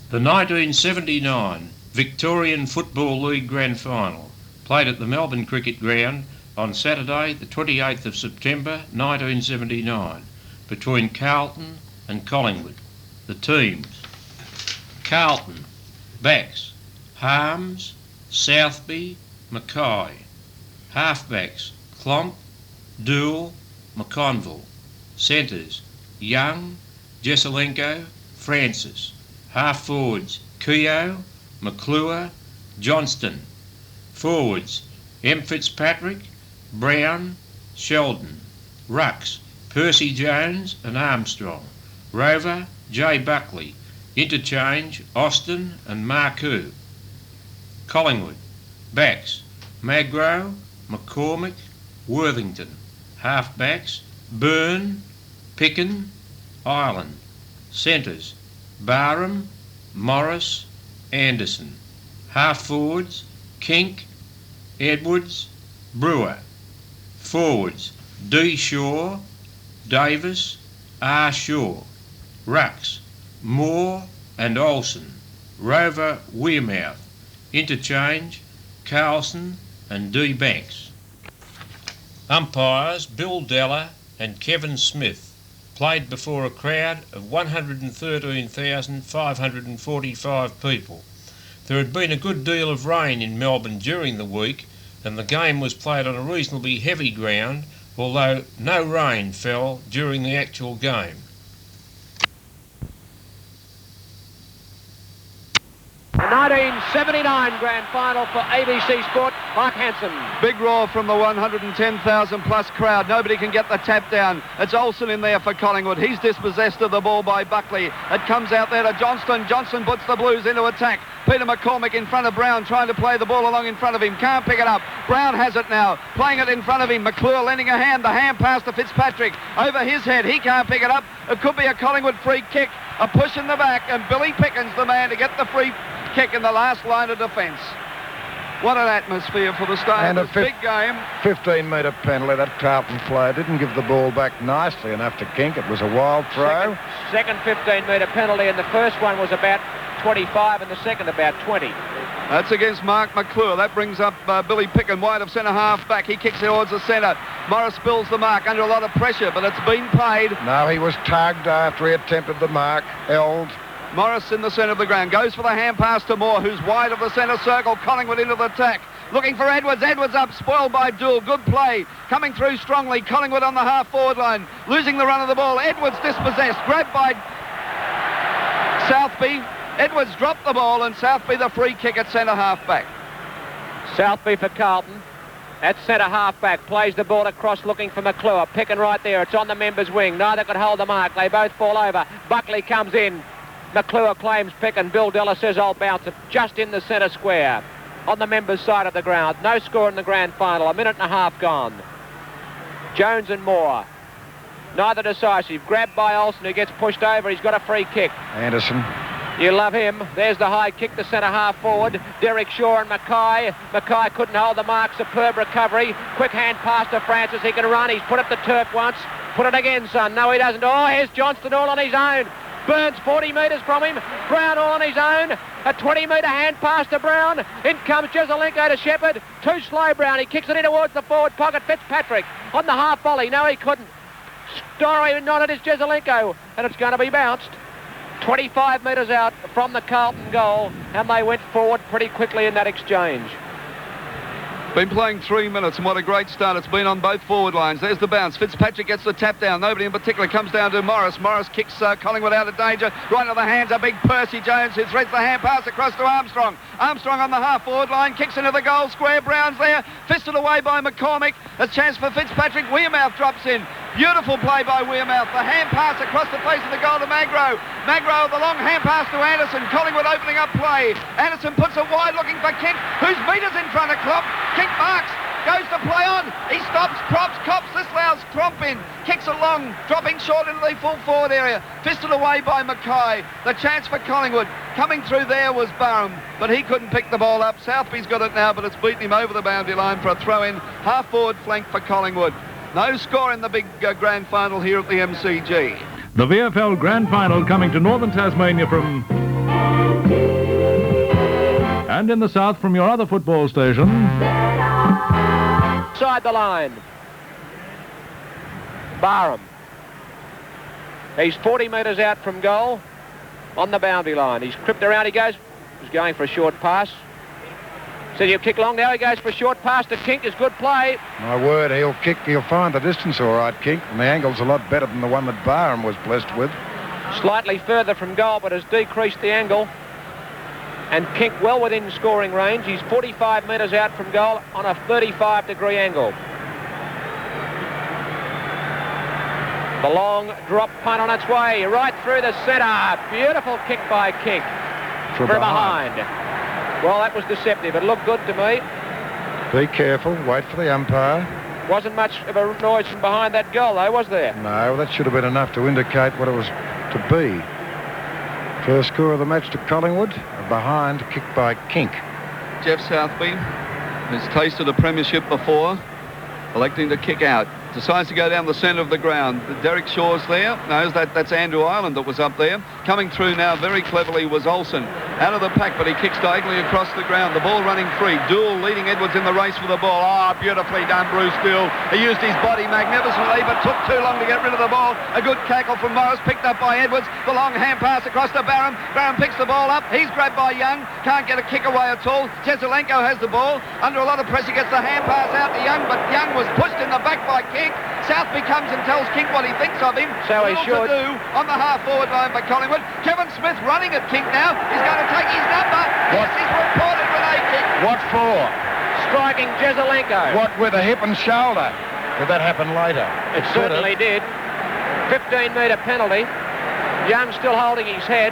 The 1979 Victorian Football League Grand Final, played at the Melbourne Cricket Ground on Saturday the 28th of September 1979, between Carlton and Collingwood. The teams: Carlton, backs, Harms, Southby, Mackay. Halfbacks, Klomp, Dool, McConville. Centres, Young, Jesselenko, Francis. Half forwards, Keogh, McClure, Johnston. Forwards, M. Fitzpatrick, Brown, Sheldon. Rucks, Percy Jones and Armstrong. Rover, J. Buckley. Interchange, Austin and Marcoux. Collingwood, backs, Magro, McCormick, Worthington. Half-backs, Byrne, Picken, Ireland. Centres, Barham, Morris, Anderson. Half-forwards, Kink, Edwards, Brewer. Forwards, D. Shaw, Davis, R. Shaw. Rucks, Moore and Olsen. Rover, Wearmouth. Interchange, Carlson and D. Banks. Umpires, Bill Della and Kevin Smith. Played before a crowd of 113,545 people. There had been a good deal of rain in Melbourne during the week, and the game was played on a reasonably heavy ground, although no rain fell during the actual game. The 1979 Grand Final for ABC Sport, Mark Hansen. Big roar from the 110,000 plus crowd. Nobody can get the tap down. It's Olsen in there for Collingwood. He's dispossessed of the ball by Buckley. It comes out there to Johnston. Johnston puts the Blues into attack. Peter McCormick in front of Brown, trying to play the ball along in front of him. Can't pick it up. Brown has it now, playing it in front of him. McClure lending a hand. The hand pass to Fitzpatrick. Over his head. He can't pick it up. It could be a Collingwood free kick. A push in the back, and Billy Pickens the man to get the free kick in the last line of defence. What an atmosphere for the start of this big game. 15-metre penalty. That Carlton player didn't give the ball back nicely enough to Kink. It was a wild throw. Second 15-metre penalty, and the first one was about 25 and the second about 20. That's against Mark McClure. That brings up Billy Picken, wide of centre half back. He kicks towards the centre. Morris spills the mark under a lot of pressure, but it's been paid. No, he was tugged after he attempted the mark, held. Morris in the centre of the ground, goes for the hand pass to Moore, who's wide of the centre circle. Collingwood into the attack, looking for Edwards. Edwards up, spoiled by Dool. Good play, coming through strongly. Collingwood on the half-forward line, losing the run of the ball. Edwards dispossessed, grabbed by Southby. Edwards dropped the ball, and Southby the free kick at centre half-back. Southby for Carlton. At centre half-back, plays the ball across looking for McClure. Picking right there, it's on the members' wing. Neither could hold the mark, they both fall over. Buckley comes in. McClure claims pick, and Bill Della says I'll bounce it just in the centre square on the members' side of the ground. No score in the grand final, a minute and a half gone. Jones and Moore, neither decisive. Grabbed by Olsen, who gets pushed over. He's got a free kick. Anderson. You love him. There's the high kick to centre half forward. Derek Shaw and Mackay. Mackay couldn't hold the mark. Superb recovery. Quick hand pass to Francis. He can run. He's put it to turf once. Put it again, son. No, he doesn't. Oh, here's Johnston all on his own. Burns 40 metres from him. Brown all on his own. A 20-metre hand pass to Brown. In comes Jesselenko to Shepherd. Too slow, Brown. He kicks it in towards the forward pocket. Fitzpatrick on the half volley. No, he couldn't. Story nodded his Jesselenko, and it's going to be bounced. 25 metres out from the Carlton goal, and they went forward pretty quickly in that exchange. Been playing 3 minutes, and what a great start it's been on both forward lines. There's the bounce. Fitzpatrick gets the tap down. Nobody in particular. Comes down to Morris. Morris kicks Collingwood out of danger. Right into the hands of big Percy Jones, who threads the hand pass across to Armstrong. Armstrong on the half-forward line. Kicks into the goal square. Brown's there. Fisted away by McCormick. A chance for Fitzpatrick. Wearmouth drops in. Beautiful play by Wearmouth. The hand pass across the face of the goal to Magro. Magro, the long hand pass to Anderson. Collingwood opening up play. Anderson puts it wide looking for Kent, whose meter's in front of Klopp. Kent marks, goes to play on. He stops, props, cops. This allows Tromp in. Kicks it long, dropping short into the full forward area. Fisted away by Mackay. The chance for Collingwood. Coming through there was Barham, but he couldn't pick the ball up. Southby's got it now, but it's beaten him over the boundary line for a throw-in. Half-forward flank for Collingwood. No score in the big grand final here at the MCG. The VFL Grand Final coming to northern Tasmania from And in the south from your other football station. Side the line. Barham. He's 40 metres out from goal on the boundary line. He's cripped around, he goes. He's going for a short pass. Said he'll kick long. Now he goes for a short pass to Kink. It's good play. My word, he'll find the distance all right, Kink. And the angle's a lot better than the one that Barham was blessed with. Slightly further from goal, but has decreased the angle. And Kink well within scoring range. He's 45 metres out from goal on a 35-degree angle. The long drop punt on its way, right through the centre. Beautiful kick by Kink. From behind. Well, that was deceptive. It looked good to me. Be careful. Wait for the umpire. Wasn't much of a noise from behind that goal, though, was there? No, that should have been enough to indicate what it was to be. First score of the match to Collingwood. A behind kick by Kink. Jeff Southby has tasted a premiership before, electing to kick out. Decides to go down the centre of the ground. Derek Shaw's there. No, that's Andrew Ireland that was up there. Coming through now very cleverly was Olsen. Out of the pack, but he kicks diagonally across the ground. The ball running free. Dool leading Edwards in the race for the ball. Oh, beautifully done, Bruce Dool. He used his body magnificently, but took too long to get rid of the ball. A good cackle from Morris, picked up by Edwards. The long hand pass across to Barham. Barham picks the ball up. He's grabbed by Young. Can't get a kick away at all. Jezelenko has the ball. Under a lot of pressure, gets the hand pass out to Young, but Young was pushed in the back by Kink. Southby comes and tells Kink what he thinks of him. So he should. To do on the half-forward line for Collingwood. Kevin Smith running at Kink now. He's going to take his number. Yes, he's reported with a kick. What for? Striking Jezelenko. What with a hip and shoulder? Did that happen later? It certainly did. 15-metre penalty. Young still holding his head.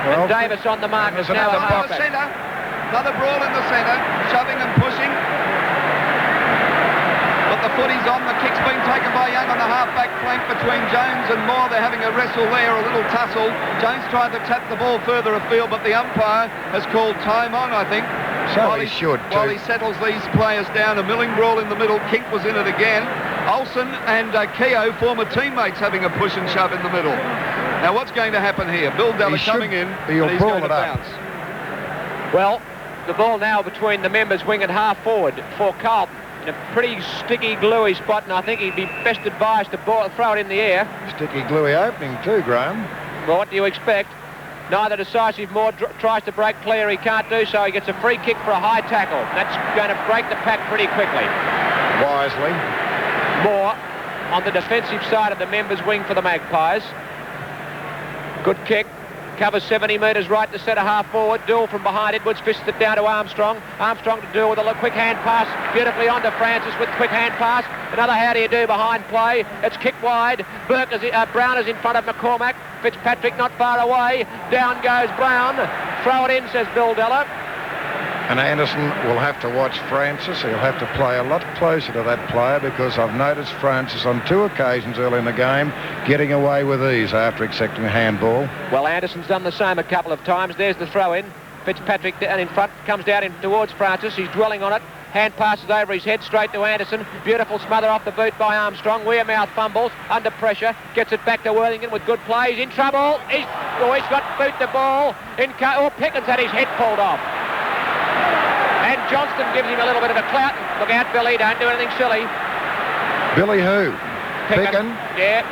Well, and Davis on the mark is now a pocket. Another brawl in the centre. Shoving and pushing. But the footy's on. The kick's been taken by Young on the half-back flank between Jones and Moore. They're having a wrestle there, a little tussle. Jones tried to tap the ball further afield, but the umpire has called time on, I think. So he should, too. While he settles these players down, a milling brawl in the middle. Kink was in it again. Olsen and Keogh, former teammates, having a push and shove in the middle. Now, what's going to happen here? Bill Della coming in, and he's going to bounce. Well, the ball now between the members' wing and half-forward for Carlton. In a pretty sticky, gluey spot, and I think he'd be best advised to throw it in the air. Sticky, gluey opening too, Graham. Well, what do you expect? Neither decisive. Moore tries to break clear. He can't do so. He gets a free kick for a high tackle. That's going to break the pack pretty quickly. Wisely. Moore on the defensive side of the members' wing for the Magpies. Good kick. Covers 70 metres right to centre half forward. Dool from behind Edwards fists it down to Armstrong. Armstrong to Dool with a quick hand pass. Beautifully on to Francis with quick hand pass. Another how do you do behind play. It's kicked wide. Brown is in front of McCormack. Fitzpatrick not far away. Down goes Brown. Throw it in, says Bill Della. And Anderson will have to watch Francis. He'll have to play a lot closer to that player because I've noticed Francis on 2 occasions early in the game getting away with ease after accepting a handball. Well, Anderson's done the same a couple of times. There's the throw in. Fitzpatrick down in front, comes down towards Francis. He's dwelling on it. Hand passes over his head straight to Anderson. Beautiful smother off the boot by Armstrong. Weirmouth fumbles under pressure. Gets it back to Worthington with good play. He's in trouble. He's got boot the ball. Pickens had his head pulled off. And Johnston gives him a little bit of a clout. Look out, Billy, don't do anything silly. Billy who? Picken? Yeah.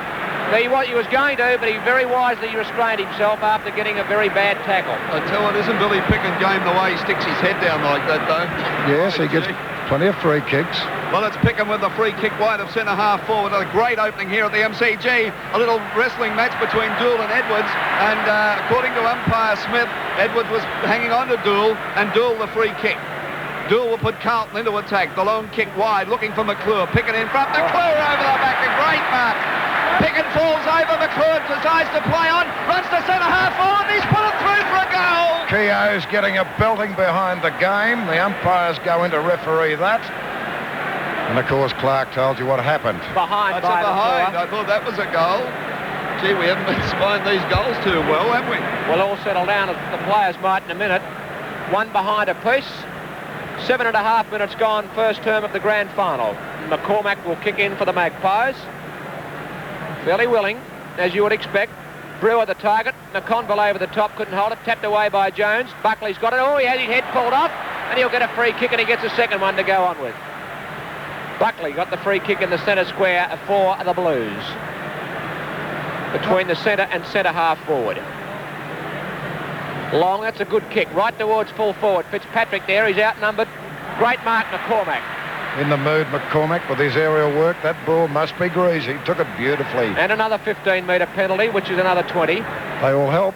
He was going to, but he very wisely restrained himself after getting a very bad tackle. I tell you, isn't Billy Picken game the way he sticks his head down like that, though? Yes, he gets plenty of free kicks. Well, it's Picken with the free kick wide of centre half forward. A great opening here at the MCG. A little wrestling match between Dool and Edwards. And according to umpire Smith, Edwards was hanging on to Dool, and Dool the free kick. Dool will put Carlton into attack. The long kick wide, looking for McClure. Picken in front. McClure over the back. A great mark. Picken falls over. McClure decides to play on. Runs to centre half forward. He's put it through for a goal. Keogh's getting a belting behind the game. The umpires go in to referee that. And, of course, Clark told you what happened. Behind. I thought that was a goal. Gee, we haven't been spying these goals too well, have we? We'll all settle down as the players might in a minute. One behind a piece. 7.5 minutes gone, first term of the grand final. McCormack will kick in for the Magpies. Fairly willing, as you would expect. Brewer the target. McConville over the top, couldn't hold it. Tapped away by Jones. Buckley's got it. Oh, he had his head pulled off. And he'll get a free kick, and he gets a second one to go on with. Buckley got the free kick in the centre square for the Blues. Between the centre and centre half forward. Long, that's a good kick. Right towards full forward. Fitzpatrick there, he's outnumbered. Great mark, McCormack. In the mood, McCormack, with his aerial work. That ball must be greasy. Took it beautifully. And another 15-metre penalty, which is another 20. They all help.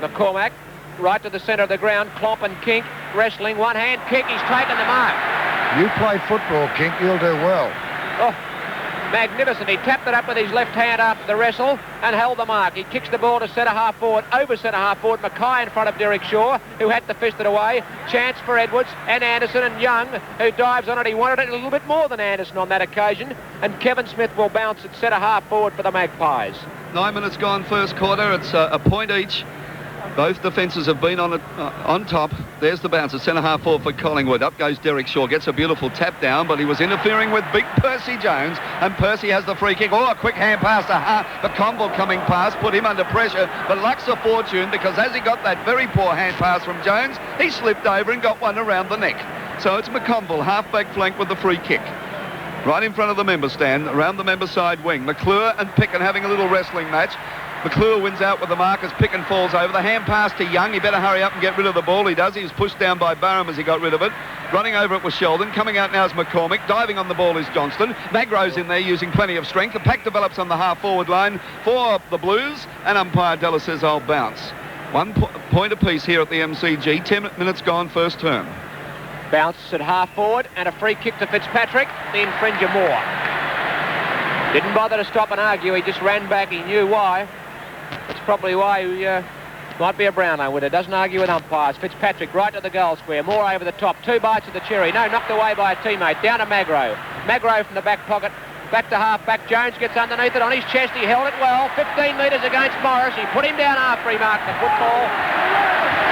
McCormack, right to the centre of the ground. Clomp and Kink wrestling. One-hand kick. He's taken the mark. You play football, Kink. You'll do well. Oh, magnificent. He tapped it up with his left hand after the wrestle and held the mark. He kicks the ball to centre half forward, over centre half forward. Mackay in front of Derek Shaw, who had to fist it away. Chance for Edwards and Anderson and Young, who dives on it. He wanted it a little bit more than Anderson on that occasion. And Kevin Smith will bounce at centre half forward for the Magpies. 9 minutes gone first quarter. It's a point each. Both defences have been on it, on top. There's the bounce at centre half forward for Collingwood. Up goes Derek Shaw, gets a beautiful tap down, but he was interfering with big Percy Jones, and Percy has the free kick. Oh, a quick hand pass to Hart. The Conville coming past put him under pressure, but luck's a fortune, because as he got that very poor hand pass from Jones, he slipped over and got one around the neck. So it's McConville, half-back flank with the free kick. Right in front of the member stand, around the member side wing. McClure and Picken having a little wrestling match. McClure wins out with the mark as Picken falls over. The hand pass to Young. He better hurry up and get rid of the ball. He does. He was pushed down by Barham as he got rid of it. Running over it was Sheldon. Coming out now is McCormick. Diving on the ball is Johnston. Magro's in there using plenty of strength. The pack develops on the half-forward line for the Blues. And umpire Della says, I'll bounce. 1 point apiece here at the MCG. 10 minutes gone first term. Bounce at half-forward and a free kick to Fitzpatrick. The infringer Moore. Didn't bother to stop and argue. He just ran back. He knew why. That's probably why he might be a Brownlow winner. Doesn't argue with umpires. Fitzpatrick right to the goal square. Moore over the top. 2 bites of the cherry. No, knocked away by a teammate. Down to Magro. Magro from the back pocket. Back to half-back. Jones gets underneath it on his chest. He held it well. 15 metres against Morris. He put him down after he marked the football.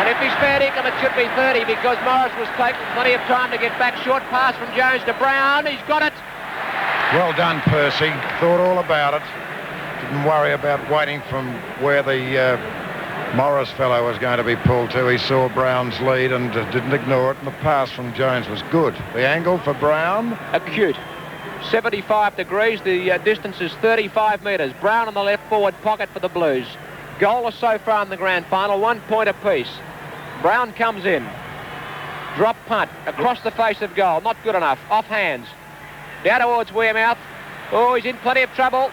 And if he's fair income, it should be 30, because Morris was taking plenty of time to get back. Short pass from Jones to Brown. He's got it. Well done, Percy. Thought all about it. Didn't worry about waiting from where the Morris fellow was going to be pulled to. He saw Brown's lead and didn't ignore it, and the pass from Jones was good. The angle for Brown? Acute. 75 degrees. The distance is 35 metres. Brown on the left forward pocket for the Blues. Goalless so far in the grand final. 1 point apiece. Brown comes in. Drop punt across the face of goal. Not good enough. Off hands. Down towards Wearmouth. Oh, he's in plenty of trouble.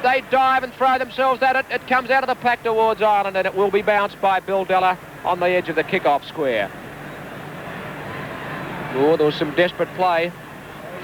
They dive and throw themselves at it. It comes out of the pack towards Ireland, and it will be bounced by Bill Della on the edge of the kick-off square. Oh, there was some desperate play.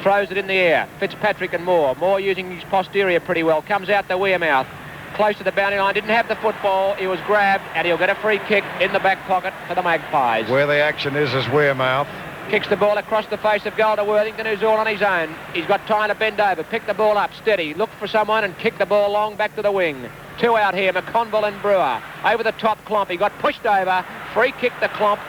Throws it in the air. Fitzpatrick and Moore. Moore using his posterior pretty well. Comes out to Wearmouth. Close to the boundary line. Didn't have the football. He was grabbed, and he'll get a free kick in the back pocket for the Magpies. Where the action is Wearmouth. Kicks the ball across the face of goal to Worthington, who's all on his own. He's got time to bend over, pick the ball up, steady, look for someone and kick the ball long back to the wing. 2 out here, McConville and Brewer. Over the top, Klomp. He got pushed over, free kick to Klomp,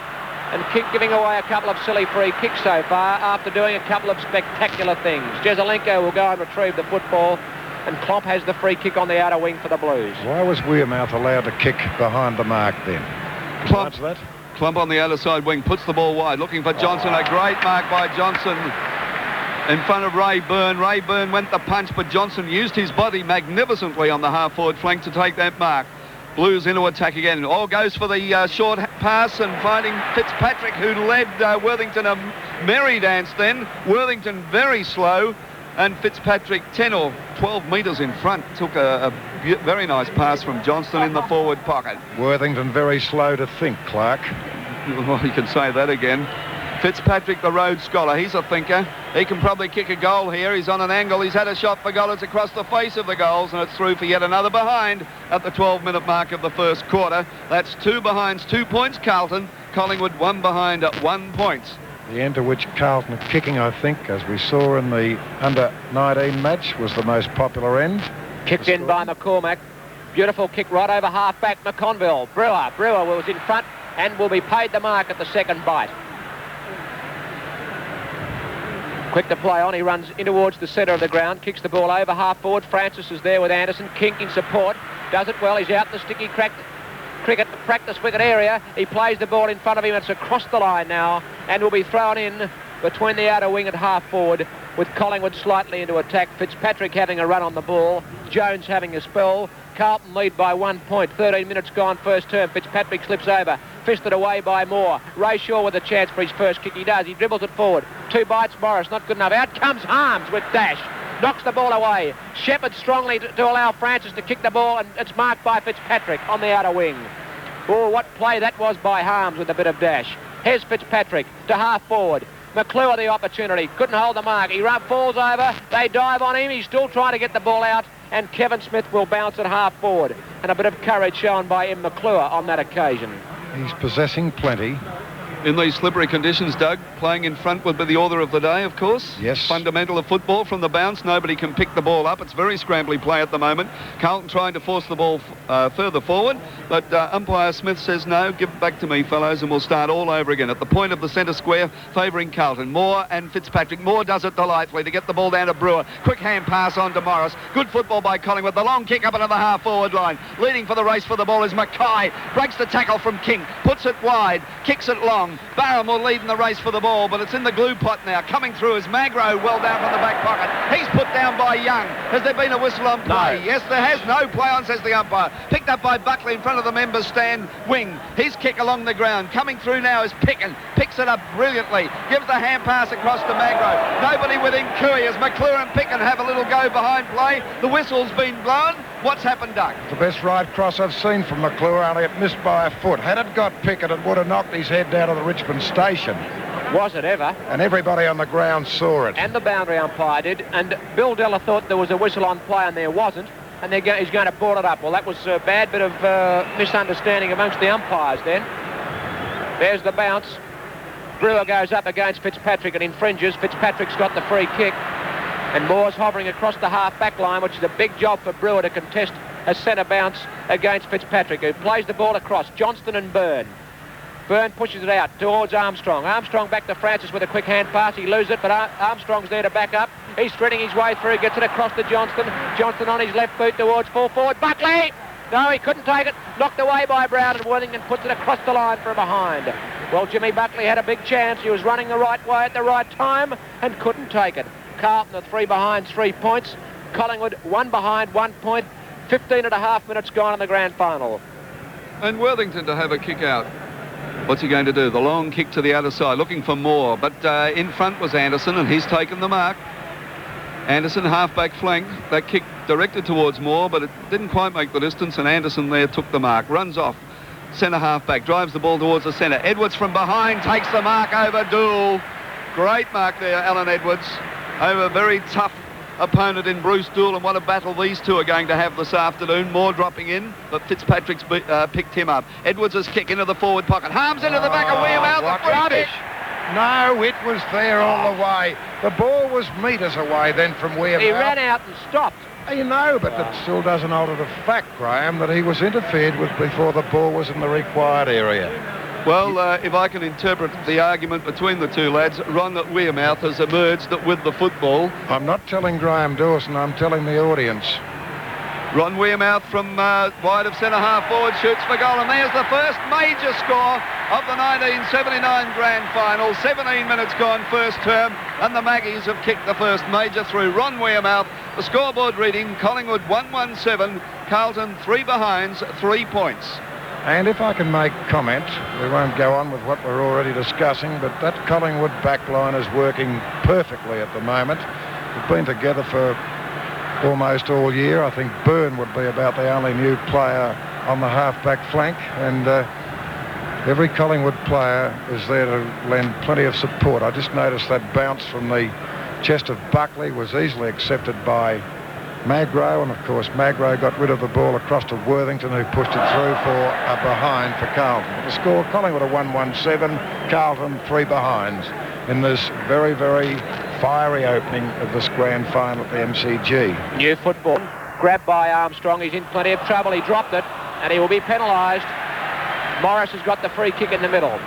and giving away a couple of silly free kicks so far after doing a couple of spectacular things. Jezelenko will go and retrieve the football, and Klomp has the free kick on the outer wing for the Blues. Why was Wearmouth allowed to kick behind the mark then? Klomp. That? Klump on the outer side wing, puts the ball wide, looking for Johnson. A great mark by Johnson in front of Ray Byrne. Ray Byrne went the punch, but Johnson used his body magnificently on the half-forward flank to take that mark. Blues into attack again. All goes for the short pass and finding Fitzpatrick, who led Worthington a merry dance then. Worthington very slow, and Fitzpatrick 10 or 12 metres in front took a very nice pass from Johnston in the forward pocket. Worthington very slow to think, Clark. Well, you can say that again. Fitzpatrick, the Rhodes Scholar, he's a thinker. He can probably kick a goal here. He's on an angle. He's had a shot for goal. It's across the face of the goals, and it's through for yet another behind at the 12-minute mark of the first quarter. That's 2 behinds, 2 points Carlton. Collingwood 1 behind at 1 point. The end to which Carlton are kicking, I think, as we saw in the under-19 match, was the most popular end. Kicked in by McCormack. Beautiful kick right over half-back McConville. Brewer was in front and will be paid the mark at the second bite. Quick to play on. He runs in towards the centre of the ground. Kicks the ball over half-forward. Francis is there with Anderson. Kink in support. Does it well. He's out in the sticky cricket practice wicket area. He plays the ball in front of him. It's across the line now and will be thrown in between the outer wing and half forward, with Collingwood slightly into attack. Fitzpatrick having a run on the ball. Jones having a spell. Carlton lead by 1 point. 13 minutes gone first term. Fitzpatrick slips over. Fisted away by Moore. Ray Shaw with a chance for his first kick. He does. He dribbles it forward. 2 bites. Morris not good enough. Out comes Harms with dash. Knocks the ball away. Shepherd strongly to allow Francis to kick the ball, and it's marked by Fitzpatrick on the outer wing. Oh, what play that was by Harms with a bit of dash. Here's Fitzpatrick to half forward. McClure the opportunity. Couldn't hold the mark. He falls over. They dive on him. He's still trying to get the ball out, and Kevin Smith will bounce it half forward. And a bit of courage shown by M. McClure on that occasion. He's possessing plenty. In these slippery conditions, Doug, playing in front would be the order of the day, of course. Yes. Fundamental of football. From the bounce, nobody can pick the ball up. It's very scrambly play at the moment. Carlton trying to force the ball further forward, but umpire Smith says, no, give it back to me, fellows, and we'll start all over again. At the point of the centre square, favouring Carlton. Moore and Fitzpatrick. Moore does it delightfully to get the ball down to Brewer. Quick hand pass on to Morris. Good football by Collingwood. The long kick up into the half-forward line. Leading for the race for the ball is Mackay. Breaks the tackle from King. Puts it wide. Kicks it long. Barham will lead in the race for the ball, but it's in the glue pot now. Coming through is Magro, well down from the back pocket. He's put down by Young. Has there been a whistle on play? No. Yes, there has. No play on, says the umpire. Picked up by Buckley in front of the members' stand wing. His kick along the ground. Coming through now is Picken. Picks it up brilliantly. Gives the hand pass across to Magro. Nobody within Cooey as McClure and Picken have a little go behind play. The whistle's been blown. What's happened, Doug? The best right cross I've seen from McClure, only it missed by a foot. Had it got Pickett, it would have knocked his head down to the Richmond station. Was it ever? And everybody on the ground saw it. And the boundary umpire did. And Bill Della thought there was a whistle on play, and there wasn't. And he's going to ball it up. Well, that was a bad bit of misunderstanding amongst the umpires then. There's the bounce. Brewer goes up against Fitzpatrick and infringes. Fitzpatrick's got the free kick. And Moore's hovering across the half-back line, which is a big job for Brewer to contest a centre bounce against Fitzpatrick, who plays the ball across. Johnston and Byrne. Byrne pushes it out towards Armstrong. Armstrong back to Francis with a quick hand pass. He loses it, but Armstrong's there to back up. He's threading his way through, gets it across to Johnston. Johnston on his left boot towards full forward. Buckley! No, he couldn't take it. Knocked away by Brown, and Worthington puts it across the line from behind. Well, Jimmy Buckley had a big chance. He was running the right way at the right time and couldn't take it. Carlton are 3 behind, 3 points. Collingwood 1 behind, 1 point. 15 and a half minutes gone in the grand final. And Worthington to have a kick out. What's he going to do? The long kick to the outer side, looking for Moore. But in front was Anderson, and he's taken the mark. Anderson, half-back flank. That kick directed towards Moore, but it didn't quite make the distance, and Anderson there took the mark. Runs off. Centre half-back, drives the ball towards the centre. Edwards from behind takes the mark over Dool. Great mark there, Alan Edwards, over a very tough opponent in Bruce Dool, and what a battle these two are going to have this afternoon. Moore dropping in, but Fitzpatrick's picked him up. Edwards' kick into the forward pocket. Harms into the back of Wearmouth. What rubbish! No, it was there all the way. The ball was metres away then from Wearmouth. He ran out and stopped. You know, but that still doesn't alter the fact, Graham, that he was interfered with before the ball was in the required area. Well, if I can interpret the argument between the two lads, Ron Wearmouth has emerged with the football. I'm not telling Graham Dawson, I'm telling the audience. Ron Wearmouth from wide of centre half forward shoots for goal, and there's the first major score of the 1979 grand final. 17 minutes gone first term, and the Maggies have kicked the first major through. Ron Wearmouth, the scoreboard reading, Collingwood 117, Carlton 3 behinds, 3 points. And if I can make comment, we won't go on with what we're already discussing, but that Collingwood back line is working perfectly at the moment. We've been together for almost all year. I think Byrne would be about the only new player on the half-back flank, and every Collingwood player is there to lend plenty of support. I just noticed that bounce from the chest of Buckley was easily accepted by Magro, and of course Magro got rid of the ball across to Worthington, who pushed it through for a behind for Carlton. The score, Collingwood a 1-1-7, Carlton 3 behinds in this very, very fiery opening of this grand final at the MCG. New football, grabbed by Armstrong. He's in plenty of trouble. He dropped it, and he will be penalised. Morris has got the free kick in the middle.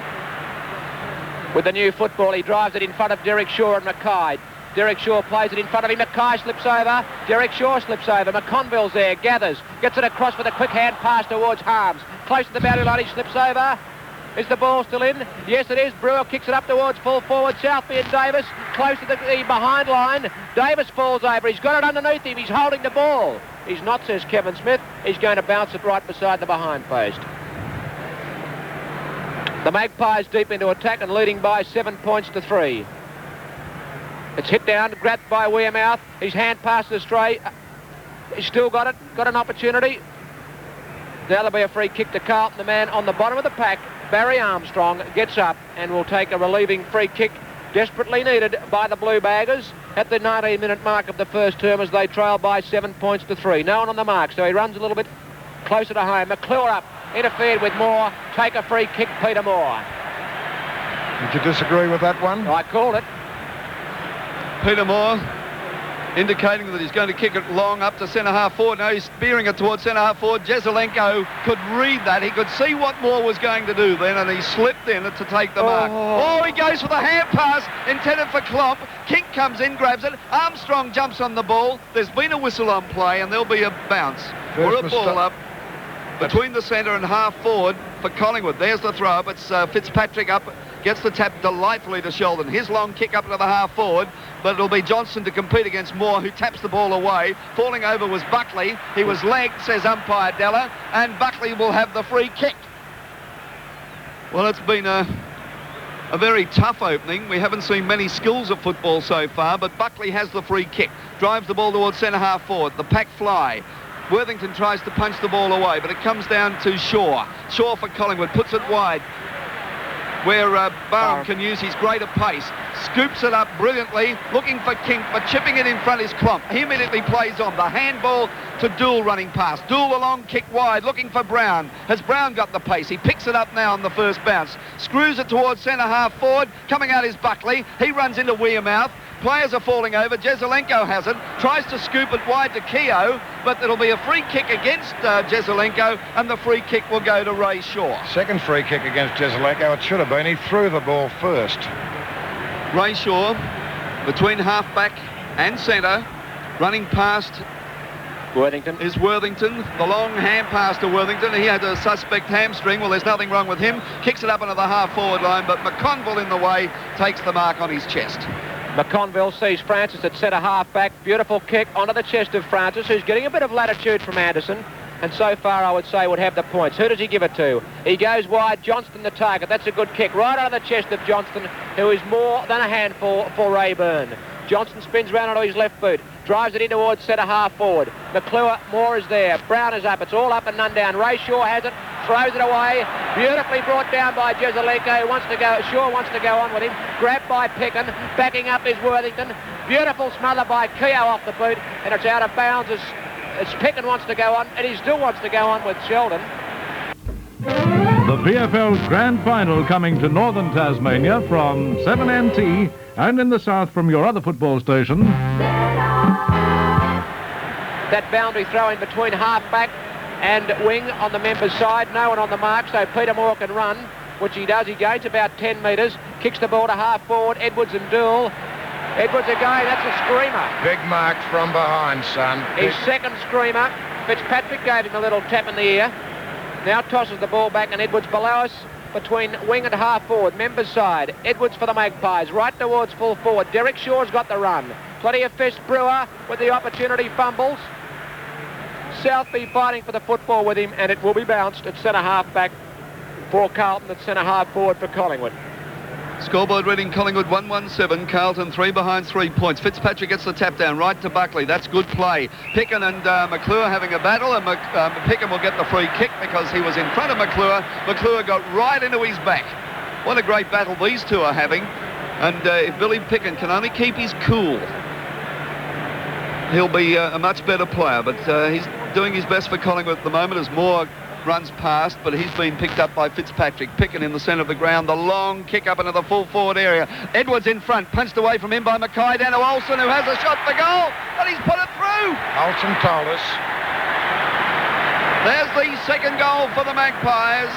With the new football, he drives it in front of Derek Shaw and Mackay. Derek Shaw plays it in front of him. Mackay slips over. Derek Shaw slips over. McConville's there, gathers, gets it across with a quick hand pass towards Harms. Close to the boundary line, he slips over. Is the ball still in? Yes, it is. Brewer kicks it up towards full forward. Southby and Davis close to the behind line. Davis falls over. He's got it underneath him. He's holding the ball. He's not, says Kevin Smith. He's going to bounce it right beside the behind post. The Magpies deep into attack and leading by 7 points to 3. It's hit down, grabbed by Wearmouth. His hand passes astray. He's still got it. Got an opportunity. Now there'll be a free kick to Carlton. The man on the bottom of the pack, Barry Armstrong, gets up and will take a relieving free kick, desperately needed by the Blue Baggers at the 19-minute mark of the first term as they trail by 7 points to 3. No one on the mark, so he runs a little bit closer to home. McClure up, interfered with Moore. Take a free kick, Peter Moore. Did you disagree with that one? I called it. Peter Moore indicating that he's going to kick it long up to centre-half forward. Now he's spearing it towards centre-half forward. Jezelenko could read that. He could see what Moore was going to do then, and he slipped in to take the mark. Oh, he goes for the hand pass intended for Klomp. King comes in, grabs it. Armstrong jumps on the ball. There's been a whistle on play, and there'll be a bounce. Or a ball up between the centre and half forward for Collingwood. There's the throw up. It's Fitzpatrick up. Gets the tap delightfully to Sheldon. His long kick up into the half forward, but it'll be Johnson to compete against Moore, who taps the ball away. Falling over was Buckley. He was legged, says umpire Della, and Buckley will have the free kick. Well, it's been a very tough opening. We haven't seen many skills of football so far, but Buckley has the free kick. Drives the ball towards centre-half forward. The pack fly. Worthington tries to punch the ball away, but it comes down to Shaw. Shaw for Collingwood, puts it wide, where Barham can use his greater pace. Scoops it up brilliantly, looking for King, but chipping it in front is Klomp. He immediately plays on. The handball to Dool running past. Dool a long kick wide, looking for Brown. Has Brown got the pace? He picks it up now on the first bounce. Screws it towards centre-half forward. Coming out is Buckley. He runs into Wearmouth. Players are falling over. Jezelenko has it. Tries to scoop it wide to Keogh, but it'll be a free kick against Jezelenko, and the free kick will go to Ray Shaw. Second free kick against Jezelenko. It should have been. He threw the ball first. Ray Shaw between half-back and centre, running past Worthington. Is Worthington. The long hand pass to Worthington. He had a suspect hamstring. Well, there's nothing wrong with him. Kicks it up into the half-forward line, but McConville in the way takes the mark on his chest. McConville sees Francis at centre half-back. Beautiful kick onto the chest of Francis, who's getting a bit of latitude from Anderson. And so far, I would say, would have the points. Who does he give it to? He goes wide. Johnston the target. That's a good kick. Right out of the chest of Johnston, who is more than a handful for Rayburn. Johnston spins round onto his left boot. Drives it in towards centre half forward. McClure, Moore is there. Brown is up. It's all up and none down. Ray Shaw has it. Throws it away. Beautifully brought down by Jezelenko, who wants to go. Shaw wants to go on with him. Grabbed by Pickin. Backing up is Worthington. Beautiful smother by Keogh off the boot. And it's out of bounds as Pickin wants to go on. And he still wants to go on with Sheldon. The VFL Grand Final coming to northern Tasmania from 7NT and in the south from your other football station. That boundary throw in between half-back and wing on the members' side. No one on the mark, so Peter Moore can run, which he does. He gains about 10 metres. Kicks the ball to half-forward. Edwards and Dool. Edwards again. That's a screamer. Big mark from behind, son. His second screamer. Fitzpatrick gave him a little tap in the ear. Now tosses the ball back, and Edwards below us between wing and half-forward. Members' side. Edwards for the Magpies. Right towards full forward. Derek Shaw's got the run. Plenty of fish. Brewer with the opportunity fumbles. Southby fighting for the football with him, and it will be bounced at centre half-back for Carlton, at centre half-forward for Collingwood. Scoreboard reading Collingwood 117, Carlton 3 behind 3 points. Fitzpatrick gets the tap down right to Buckley. That's good play. Pickin and McClure having a battle, and Pickin will get the free kick because he was in front of McClure. McClure got right into his back. What a great battle these two are having. And if Billy Pickin can only keep his cool, he'll be a much better player. But he's doing his best for Collingwood at the moment as Moore runs past, but he's been picked up by Fitzpatrick. Pickin in the centre of the ground, the long kick up into the full forward area. Edwards in front, punched away from him by Mackay down to Olsen, who has a shot for goal, and he's put it through. Olsen told us. There's the second goal for the Magpies,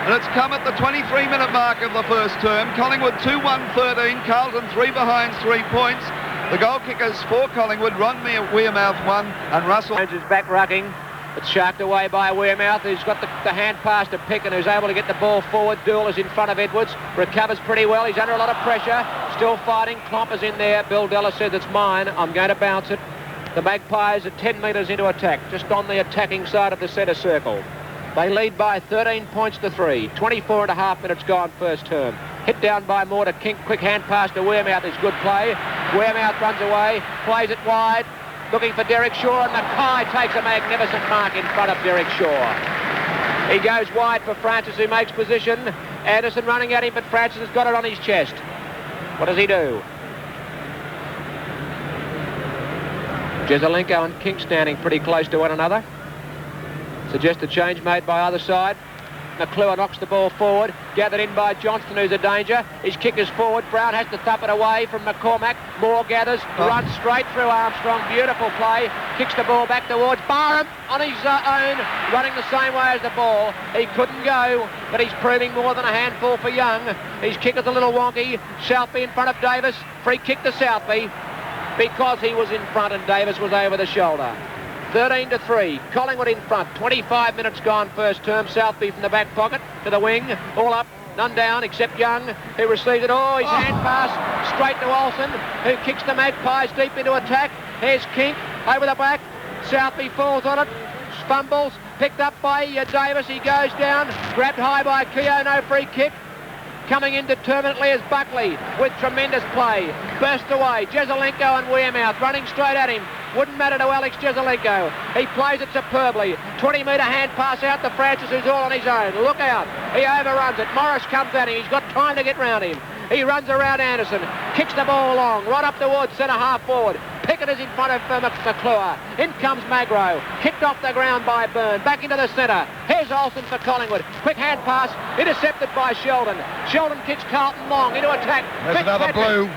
and it's come at the 23-minute mark of the first term. Collingwood 2-1-13, Carlton 3 behind 3 points. The goal kickers for Collingwood, Ron Wearmouth won, and Russell. Jones is back rucking. It's sharked away by Wearmouth, who's got the hand pass to Pick and who's able to get the ball forward. Dool is in front of Edwards. Recovers pretty well. He's under a lot of pressure. Still fighting. Klomp is in there. Bill Della said, it's mine. I'm going to bounce it. The Magpies are 10 metres into attack, just on the attacking side of the centre circle. They lead by 13 points to 3. 24 and a half minutes gone first term. Hit down by Moore to Kink. Quick hand pass to Wearmouth is good play. Wearmouth runs away, plays it wide, looking for Derek Shaw, and Mackay takes a magnificent mark in front of Derek Shaw. He goes wide for Francis, who makes position. Anderson running at him, but Francis has got it on his chest. What does he do? Jezelenko and King standing pretty close to one another. Suggest a change made by either side. McClure knocks the ball forward, gathered in by Johnston, who's a danger. His kick is forward. Brown has to thump it away from McCormack. Moore gathers, runs straight through Armstrong. Beautiful play. Kicks the ball back towards Barham on his own, running the same way as the ball. He couldn't go, but he's proving more than a handful for Young. His kick is a little wonky. Southby in front of Davis. Free kick to Southby because he was in front and Davis was over the shoulder. 13 to 3. Collingwood in front. 25 minutes gone first term. Southby from the back pocket to the wing. All up, none down except Young, who receives it. Oh, his hand pass straight to Olsen, who kicks the Magpies deep into attack. Here's Kink over the back. Southby falls on it. Fumbles. Picked up by Davis. He goes down. Grabbed high by Keogh. No free kick. Coming in determinately is Buckley with tremendous play. Burst away. Jezelenko and Wearmouth running straight at him. Wouldn't matter to Alex Jezelenko. He plays it superbly. 20-metre hand pass out to Francis, who's all on his own. Look out. He overruns it. Morris comes at him. He's got time to get round him. He runs around Anderson. Kicks the ball along. Right up towards centre half forward. Pickett is in front of McClure. In comes Magro. Kicked off the ground by Byrne. Back into the centre. Here's Olsen for Collingwood. Quick hand pass. Intercepted by Sheldon. Sheldon kicks Carlton long into attack. There's another blue.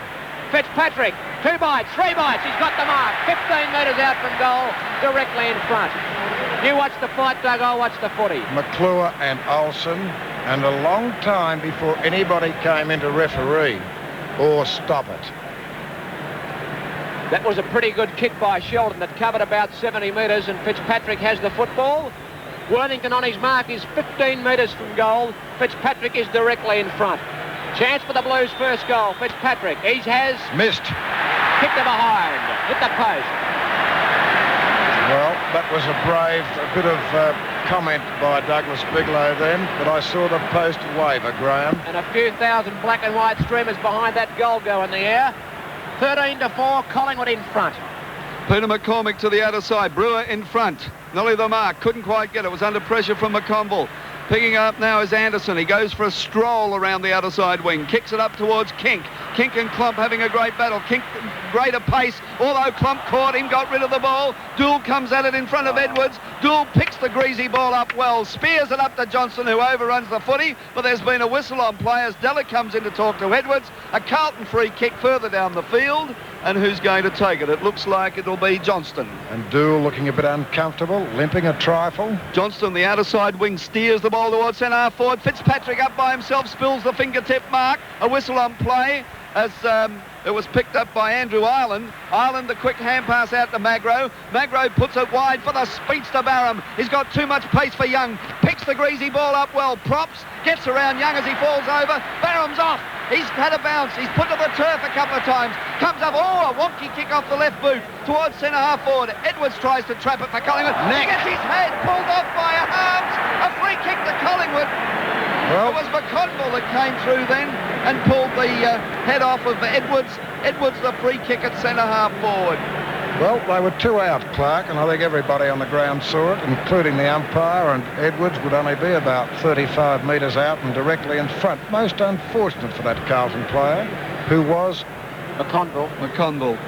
Fitzpatrick. 2 bites, 3 bites. He's got the mark. 15 metres out from goal. Directly in front. You watch the fight, Doug. I'll watch the footy. McClure and Olsen, and a long time before anybody came in to referee or stop it. That was a pretty good kick by Sheldon that covered about 70 metres, and Fitzpatrick has the football. Worthington on his mark is 15 metres from goal. Fitzpatrick is directly in front. Chance for the Blues' first goal. Fitzpatrick. He has missed. Kicked it behind. Hit the post. Well, that was a bit of comment by Douglas Bigelow then, but I saw the post waver, Graham. And a few thousand black and white streamers behind that goal go in the air. 13 to 4, Collingwood in front. Peter McCormick to the outer side. Brewer in front. Nolly the mark. Couldn't quite get it. Was under pressure from McConville. Picking up now is Anderson. He goes for a stroll around the outer side wing. Kicks it up towards Kink. Kink and Klomp having a great battle. Kink greater pace, although Klomp caught him, got rid of the ball. Dool comes at it in front of Edwards. Dool picks the greasy ball up well. Spears it up to Johnson, who overruns the footy. But there's been a whistle on players. Della comes in to talk to Edwards. A Carlton free kick further down the field. And who's going to take it? It looks like it'll be Johnston. And Dool looking a bit uncomfortable, limping a trifle. Johnston, the outer side wing, steers the ball towards centre half forward. Fitzpatrick up by himself, spills the fingertip mark. A whistle on play as it was picked up by Andrew Ireland. Ireland, the quick hand pass out to Magro. Magro puts it wide for the speedster Barham. He's got too much pace for Young. Picks the greasy ball up well. Props, gets around Young as he falls over. Barham's off. He's had a bounce. He's put to the turf a couple of times. Comes up, a wonky kick off the left boot towards centre half forward. Edwards tries to trap it for Collingwood. He gets his head pulled off by Harms. A free kick to Collingwood. Well, it was McConville that came through then and pulled the head off of Edwards. Edwards the free kick at centre half forward. Well, they were 2 out, Clark, and I think everybody on the ground saw it, including the umpire, and Edwards would only be about 35 metres out and directly in front. Most unfortunate for that Carlton player, who was McConville.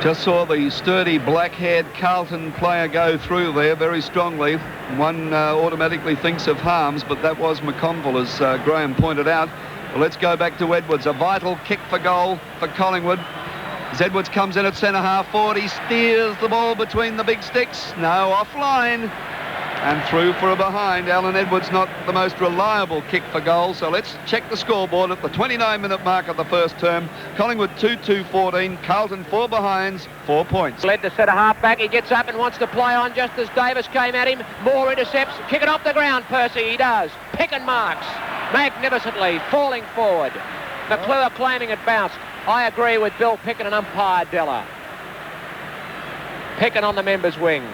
Just saw the sturdy black-haired Carlton player go through there very strongly. One automatically thinks of Harms, but that was McConville, as Graham pointed out. Well, let's go back to Edwards. A vital kick for goal for Collingwood. As Edwards comes in at centre half forward, he steers the ball between the big sticks. No, offline. And through for a behind. Alan Edwards not the most reliable kick for goal, so let's check the scoreboard at the 29-minute mark of the first term. Collingwood 2-2-14, Carlton 4 behinds, 4 points. Led the centre half back, he gets up and wants to play on just as Davis came at him. Moore intercepts, kick it off the ground, Percy, he does. Picken marks magnificently, falling forward. McClure claiming it bounced. I agree with Bill Picken and umpire Della. Picken on the members' wing.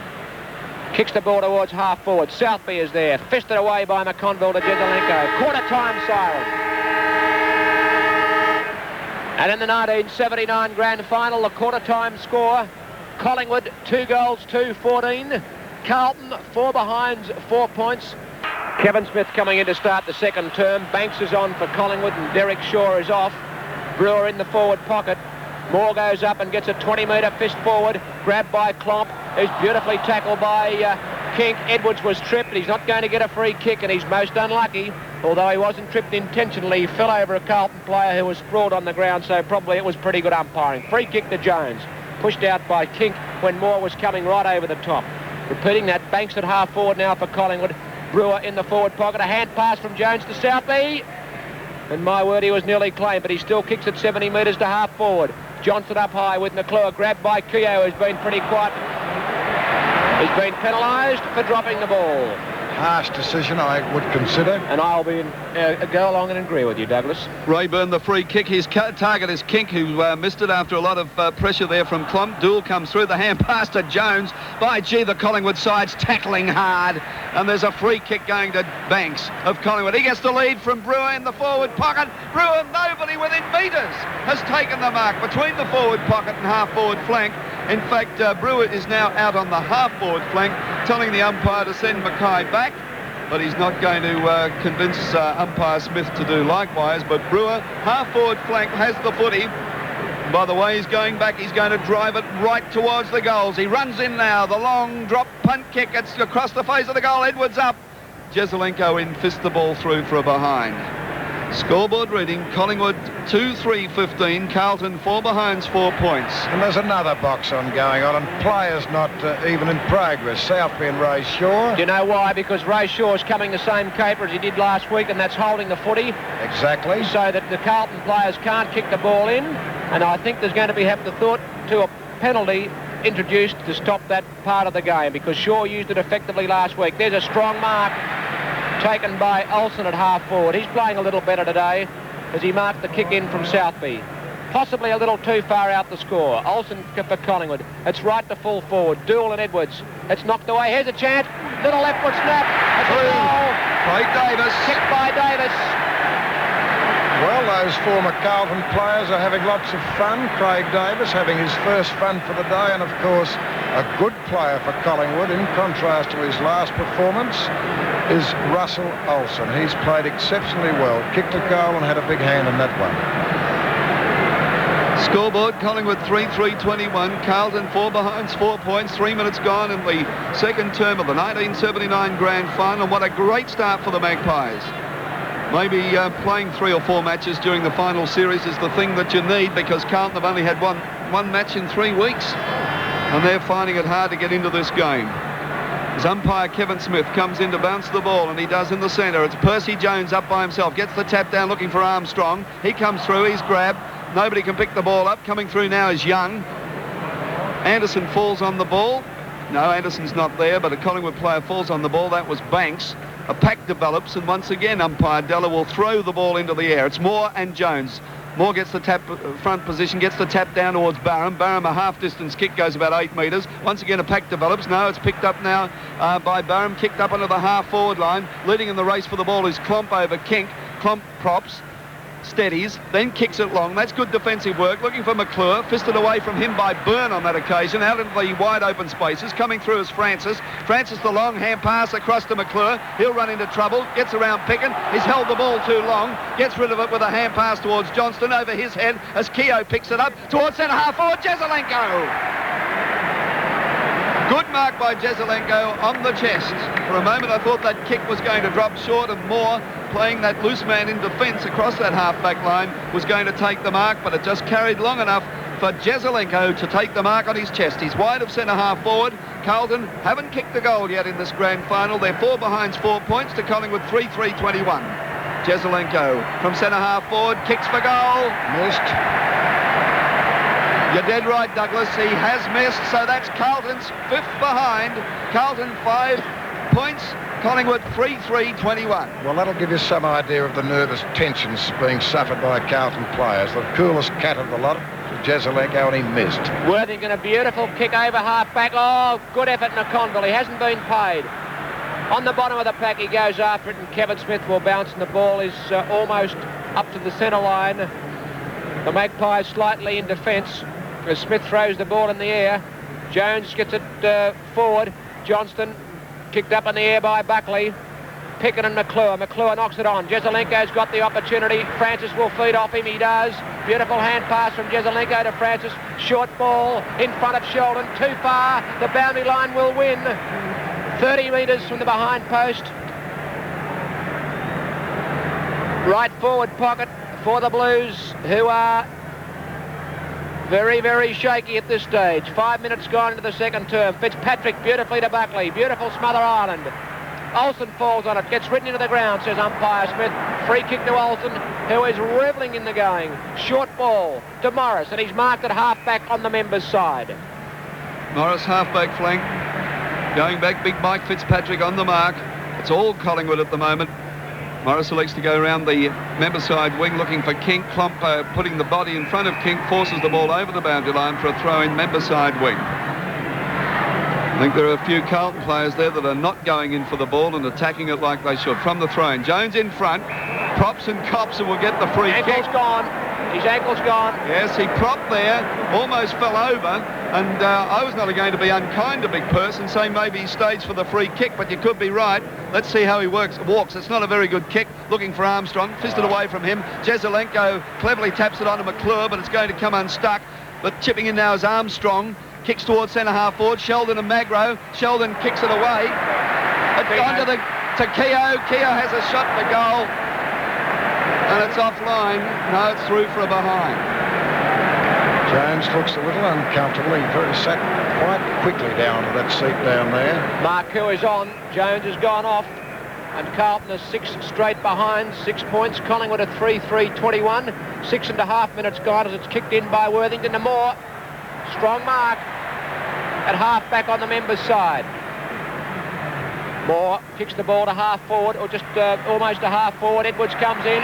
Kicks the ball towards half forward. Southby is there. Fisted away by McConville to Jezelenko. Quarter time siren. And in the 1979 grand final, the quarter time score, Collingwood 2 goals, 2-14. Carlton 4 behinds, 4 points. Kevin Smith coming in to start the second term. Banks is on for Collingwood and Derek Shaw is off. Brewer in the forward pocket. Moore goes up and gets a 20-metre fist forward. Grabbed by Klomp. He's beautifully tackled by Kink. Edwards was tripped. He's not going to get a free kick, and he's most unlucky. Although he wasn't tripped intentionally, he fell over a Carlton player who was sprawled on the ground, so probably it was pretty good umpiring. Free kick to Jones. Pushed out by Kink when Moore was coming right over the top. Repeating that, Banks at half forward now for Collingwood. Brewer in the forward pocket. A hand pass from Jones to Southby. And my word, he was nearly claimed, but he still kicks at 70 metres to half forward. Johnson up high with McClure, grabbed by Keogh, who's been pretty quiet. He's been penalised for dropping the ball. Harsh decision, I would consider. And I'll be go along and agree with you, Douglas. Rayburn, the free kick. His target is Kink, who missed it after a lot of pressure there from Klomp. Dool comes through, the hand pass to Jones. By gee, the Collingwood side's tackling hard. And there's a free kick going to Banks of Collingwood. He gets the lead from Brewer in the forward pocket. Brewer, nobody within metres, has taken the mark between the forward pocket and half-forward flank. In fact, Brewer is now out on the half-forward flank, telling the umpire to send Mackay back, but he's not going to convince umpire Smith to do likewise. But Brewer, half-forward flank, has the footy. By the way, he's going back. He's going to drive it right towards the goals. He runs in now. The long drop punt kick. It's across the face of the goal. Edwards up. Jezelenko in, fist the ball through for a behind. Scoreboard reading, Collingwood 2-3-15, Carlton 4 behinds, 4 points. And there's another box on going on, and players not even in progress. Southby and Ray Shaw. Do you know why? Because Ray Shaw's coming the same caper as he did last week, and that's holding the footy. Exactly. So that the Carlton players can't kick the ball in, and I think there's going to have the thought to a penalty introduced to stop that part of the game, because Shaw used it effectively last week. There's a strong mark taken by Olsen at half forward. He's playing a little better today as he marked the kick in from Southby. Possibly a little too far out the score. Olsen for Collingwood. It's right to full forward. Dool and Edwards. It's knocked away. Here's a chance. Little left foot snap. It's a goal. Craig Davis. Kicked by Davis. Well, those former Carlton players are having lots of fun. Craig Davis having his first fun for the day, and of course a good player for Collingwood, in contrast to his last performance, is Russell Olsen. He's played exceptionally well, kicked a goal and had a big hand in that one. Scoreboard, Collingwood 3-3-21, Carlton 4 behinds, 4 points, 3 minutes gone in the second term of the 1979 grand final. What a great start for the Magpies. Maybe playing 3 or 4 matches during the final series is the thing that you need, because Carlton have only had one match in 3 weeks, and they're finding it hard to get into this game. As umpire Kevin Smith comes in to bounce the ball, and he does in the centre. It's Percy Jones up by himself, gets the tap down looking for Armstrong. He comes through, he's grabbed. Nobody can pick the ball up. Coming through now is Young. Anderson falls on the ball. No, Anderson's not there, but a Collingwood player falls on the ball. That was Banks. A pack develops, and once again umpire Della will throw the ball into the air. It's Moore and Jones. Moore gets the tap front position, gets the tap down towards Barham. Barham, a half-distance kick, goes about 8 metres. Once again, a pack develops. No, it's picked up now by Barham, kicked up onto the half-forward line. Leading in the race for the ball is Klomp over Kink. Klomp props, steadies, then kicks it long. That's good defensive work. Looking for McClure, fisted away from him by Byrne on that occasion, out into the wide open spaces. Coming through is Francis. Francis, the long hand pass across to McClure. He'll run into trouble, gets around Picken. He's held the ball too long, gets rid of it with a hand pass towards Johnston over his head as Keogh picks it up towards centre half forward. Jezelenko. Good mark by Jezelenko on the chest. For a moment I thought that kick was going to drop short, and Moore, playing that loose man in defence across that half-back line, was going to take the mark, but it just carried long enough for Jezelenko to take the mark on his chest. He's wide of centre-half forward. Carlton haven't kicked the goal yet in this grand final. They're 4 behind 4 points to Collingwood 3-3-21. Jezelenko from centre-half forward, kicks for goal. Missed. You're dead right, Douglas. He has missed, so that's Carlton's 5th behind. Carlton 5 points, Collingwood 3-3-21. Well, that'll give you some idea of the nervous tensions being suffered by Carlton players. The coolest cat of the lot, Jezelenko, and he missed. Worthington, a beautiful kick over half-back. Oh, good effort, McConville. He hasn't been paid. On the bottom of the pack, he goes after it, and Kevin Smith will bounce, and the ball is almost up to the centre line. The Magpies slightly in defence as Smith throws the ball in the air. Jones gets it forward. Johnston kicked up in the air by Buckley. Pickett and McClure. McClure knocks it on. Jezelenko's got the opportunity. Francis will feed off him. He does. Beautiful hand pass from Jezelenko to Francis. Short ball in front of Sheldon. Too far. The boundary line will win. 30 metres from the behind post. Right forward pocket for the Blues, who are very, very shaky at this stage. 5 minutes gone into the second term. Fitzpatrick beautifully to Buckley. Beautiful smother Ireland. Olsen falls on it. Gets ridden into the ground, says umpire Smith. Free kick to Olsen, who is revelling in the going. Short ball to Morris, and he's marked at half-back on the members' side. Morris half-back flank. Going back, big Mike Fitzpatrick on the mark. It's all Collingwood at the moment. Morris elects to go around the member side wing looking for King. Klomp putting the body in front of King, forces the ball over the boundary line for a throw in member side wing. I think there are a few Carlton players there that are not going in for the ball and attacking it like they should. From the throw-in, Jones in front, props and cops and will get the free kick. Ankle's gone. His ankle's gone. Yes, he propped there, almost fell over, and I was not going to be unkind to Big Purse and say maybe he stays for the free kick, but you could be right. Let's see how he walks. It's not a very good kick. Looking for Armstrong, fisted away from him. Jezelenko cleverly taps it onto McClure, but it's going to come unstuck. But chipping in now is Armstrong. Kicks towards centre-half forward. Sheldon and Magro. Sheldon kicks it away. It's gone to Keogh. Keogh has a shot at the goal. And it's offline. No, it's through for a behind. Jones looks a little uncomfortable. He sat quite quickly down to that seat down there. Marcoux is on. Jones has gone off. And Carlton is 6 straight behind. 6 points. Collingwood at 3-3-21. 6.5 minutes gone as it's kicked in by Worthington to Moore. Strong mark at half-back on the members' side. Moore kicks the ball to half-forward, or just almost to half-forward. Edwards comes in,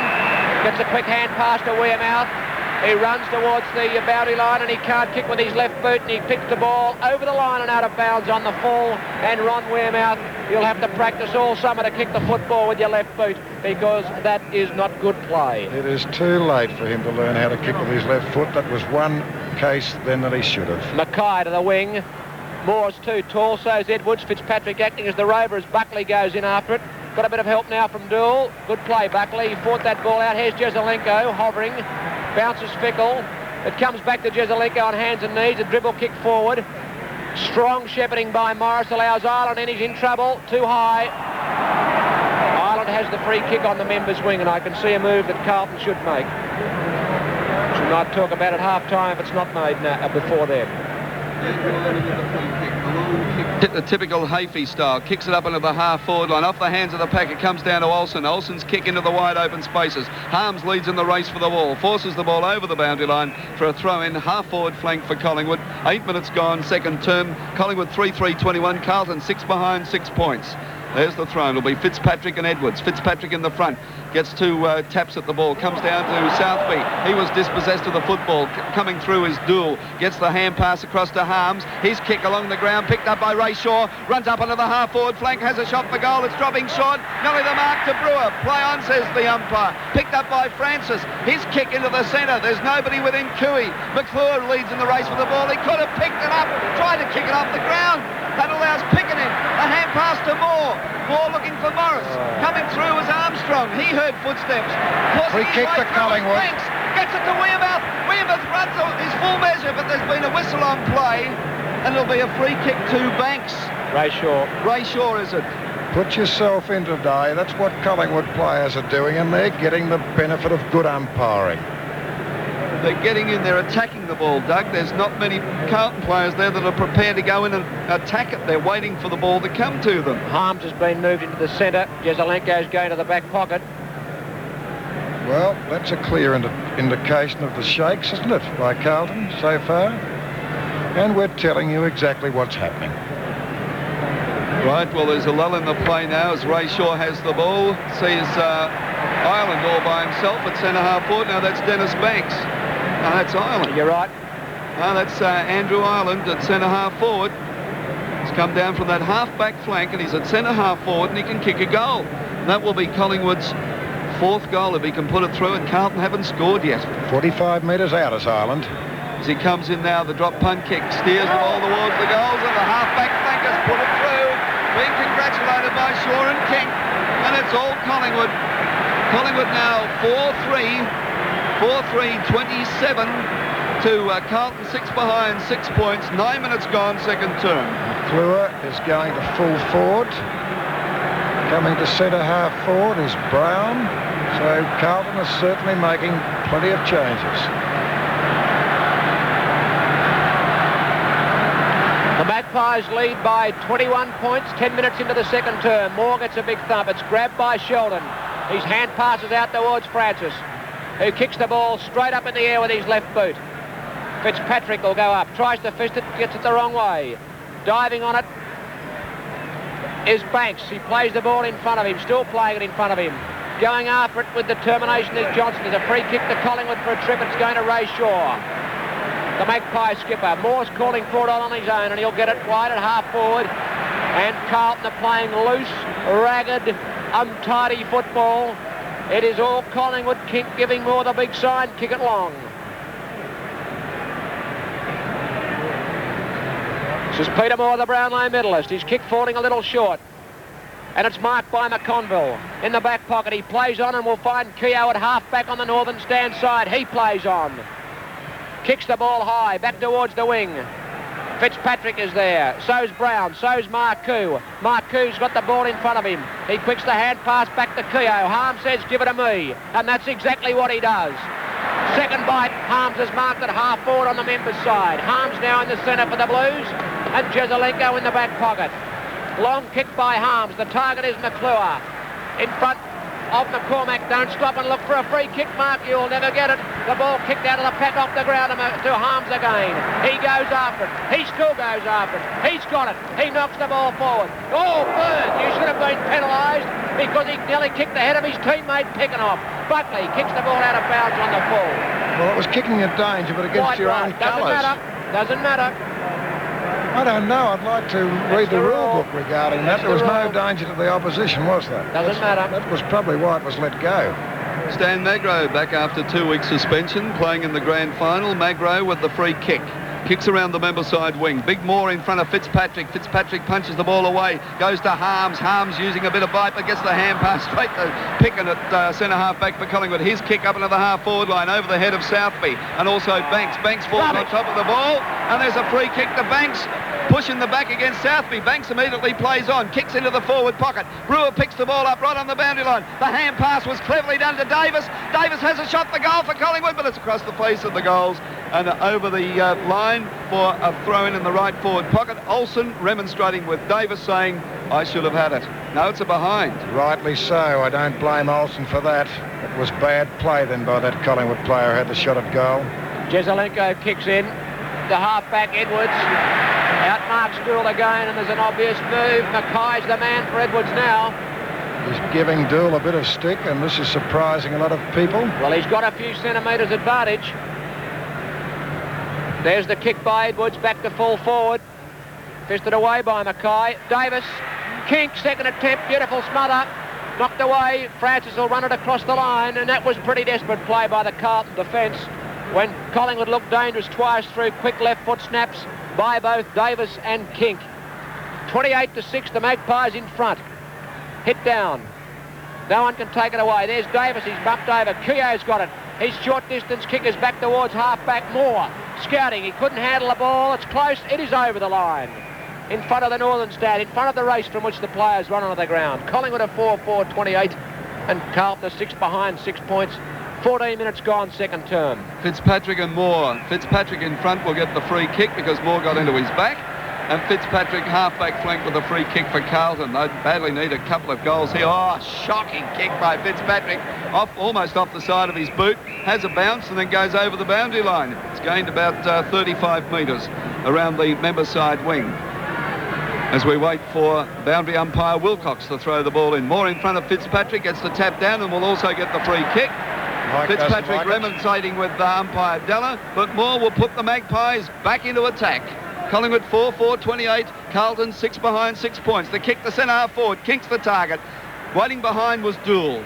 gets a quick hand pass to Wearmouth. He runs towards the boundary line and he can't kick with his left boot, and he picks the ball over the line and out of bounds on the full. And Ron Wearmouth, you'll have to practice all summer to kick the football with your left boot, because that is not good play. It is too late for him to learn how to kick with his left foot. That was one case then that he should have. Mackay to the wing. Moore's too tall, so is Edwards. Fitzpatrick acting as the rover as Buckley goes in after it. Got a bit of help now from Dool. Good play, Buckley. He fought that ball out. Here's Jezelenko hovering. Bounces Fickle. It comes back to Jezelenko on hands and knees. A dribble kick forward. Strong shepherding by Morris allows Ireland in. He's in trouble. Too high. Ireland has the free kick on the members' wing, and I can see a move that Carlton should make. Should not talk about it half-time if it's not made now, before then. Hit the typical Hafey style, kicks it up into the half-forward line, off the hands of the pack. It comes down to Olsen. Olsen's kick into the wide open spaces. Harms leads in the race for the ball, forces the ball over the boundary line for a throw-in, half-forward flank for Collingwood. 8 minutes gone, second term. Collingwood 3-3-21, Carlton 6 behind, 6 points. There's the throw. It'll be Fitzpatrick and Edwards. Fitzpatrick in the front. Gets 2 taps at the ball. Comes down to Southby. He was dispossessed of the football. Coming through is Dool. Gets the hand pass across to Harms. His kick along the ground. Picked up by Ray Shaw. Runs up onto the half-forward flank. Has a shot for goal. It's dropping short. Nearly the mark to Brewer. Play on, says the umpire. Picked up by Francis. His kick into the centre. There's nobody within Cooey. McClure leads in the race for the ball. He could have picked it up. Tried to kick it off the ground. That allows Pickett in. A hand pass to Moore. Moore looking for Morris. Coming through was Armstrong. He heard footsteps. Free kick to Collingwood. Gets it to Wearmouth. Wearmouth runs his full measure, but there's been a whistle on play, and it'll be a free kick to Banks. Ray Shaw. Ray Shaw, is it? Put yourself into day. That's what Collingwood players are doing, and they're getting the benefit of good umpiring. They're getting in, they're attacking the ball, Doug. There's not many Carlton players there that are prepared to go in and attack it. They're waiting for the ball to come to them. Harms has been moved into the centre. Jezelenko's going to the back pocket. Well, that's a clear indication of the shakes, isn't it, by Carlton so far? And we're telling you exactly what's happening. Right, well, there's a lull in the play now as Ray Shaw has the ball. Sees Ireland all by himself at centre-half forward. Now that's Dennis Banks. No, that's Ireland. You're right. No, that's Andrew Ireland at centre-half forward. He's come down from that half-back flank and he's at centre-half forward and he can kick a goal. And that will be Collingwood's fourth goal if he can put it through, and Carlton haven't scored yet. 45 metres out is Ireland. As he comes in now, the drop punt kick steers the ball towards the goals and the half-back flankers put it through. Being congratulated by Shaw and King, and it's all Collingwood. Collingwood now 4-3, 27 to Carlton 6 behind, 6 points, 9 minutes gone, second term. McClure is going to full forward. Coming to centre-half forward is Brown. So Carlton is certainly making plenty of changes. The Magpies lead by 21 points, 10 minutes into the second term. Moore gets a big thump. It's grabbed by Sheldon. His hand passes out towards Francis, who kicks the ball straight up in the air with his left boot. Fitzpatrick will go up, tries to fist it, gets it the wrong way. Diving on it is Banks. He plays the ball in front of him, still playing it in front of him. Going after it with determination is Johnson. There's a free kick to Collingwood for a trip. It's going to Ray Shaw. The Magpie skipper. Moore's calling for it on his own, and he'll get it wide at half forward. And Carlton are playing loose, ragged, untidy football. It is all Collingwood. Kink giving Moore the big sign. Kick it long. This is Peter Moore, the Brownlow medalist. His kick falling a little short. And it's marked by McConville. In the back pocket, he plays on and will find Keogh at half-back on the northern stand side. He plays on. Kicks the ball high, back towards the wing. Fitzpatrick is there. So's Brown. So's Marcoux. Marcoux's got the ball in front of him. He quicks the hand pass back to Keogh. Harms says, give it to me. And that's exactly what he does. Second bite, Harms has marked it half forward on the members' side. Harms now in the centre for the Blues. And Jezelenko in the back pocket. Long kick by Harms. The target is McClure. In front of McCormack. Don't stop and look for a free kick, Mark. You'll never get it. The ball kicked out of the pack off the ground to Harms again. He goes after it. He still goes after it. He's got it. He knocks the ball forward. Oh, Bird, you should have been penalised because he nearly kicked the head of his teammate Pickenoff. Buckley kicks the ball out of bounds on the full. Well, it was kicking in danger, but against your own colours. Doesn't matter. I don't know. I'd like to read the rule book regarding that. There was no danger to the opposition, was there? Doesn't matter. That was probably why it was let go. Stan Magro back after 2 weeks suspension, playing in the grand final. Magro with the free kick. Kicks around the member side wing. Big Moore in front of Fitzpatrick. Fitzpatrick punches the ball away. Goes to Harms. Harms using a bit of bite, but gets the hand pass straight to Pickett at centre half back for Collingwood. His kick up into the half forward line over the head of Southby. And also Banks. Banks falls on top of the ball. And there's a free kick to Banks. Pushing the back against Southby. Banks immediately plays on. Kicks into the forward pocket. Brewer picks the ball up right on the boundary line. The hand pass was cleverly done to Davis. Davis has a shot for goal for Collingwood, but it's across the face of the goals and over the line for a throw-in the right forward pocket. Olsen remonstrating with Davis, saying, I should have had it. No, it's a behind. Rightly so. I don't blame Olsen for that. It was bad play then by that Collingwood player who had the shot at goal. Jezelenko kicks in. The half-back Edwards. Outmarks Dool again, and there's an obvious move. Mackay's the man for Edwards now. He's giving Dool a bit of stick, and this is surprising a lot of people. Well, he's got a few centimetres advantage. There's the kick by Edwards, back to full forward. Fisted away by Mackay. Davis, Kink, second attempt, beautiful smother. Knocked away. Francis will run it across the line, and that was pretty desperate play by the Carlton defence. When Collingwood looked dangerous twice through quick left foot snaps by both Davis and Kink. 28-6, the Magpies in front. Hit down. No one can take it away. There's Davis, he's bumped over. Keogh's got it. His short distance kick is back towards half-back Moore. Scouting, he couldn't handle the ball. It's close, it is over the line. In front of the northern stand, in front of the race from which the players run onto the ground. Collingwood are 4-4-28 and Carlton are 6 behind, 6 points. 14 minutes gone, second term. Fitzpatrick and Moore. Fitzpatrick in front will get the free kick because Moore got into his back. And Fitzpatrick half-back flank with a free kick for Carlton. They badly need a couple of goals here. Oh, shocking kick by Fitzpatrick. Almost off the side of his boot. Has a bounce and then goes over the boundary line. It's gained about 35 metres around the member side wing. As we wait for boundary umpire Wilcox to throw the ball in. Moore in front of Fitzpatrick, gets the tap down and will also get the free kick. Fitzpatrick remonstrating with umpire Della, but Moore will put the Magpies back into attack. Collingwood 4-4-28, Carlton 6 behind, 6 points. The kick to centre half forward, kinks the target. Waiting behind was Dool.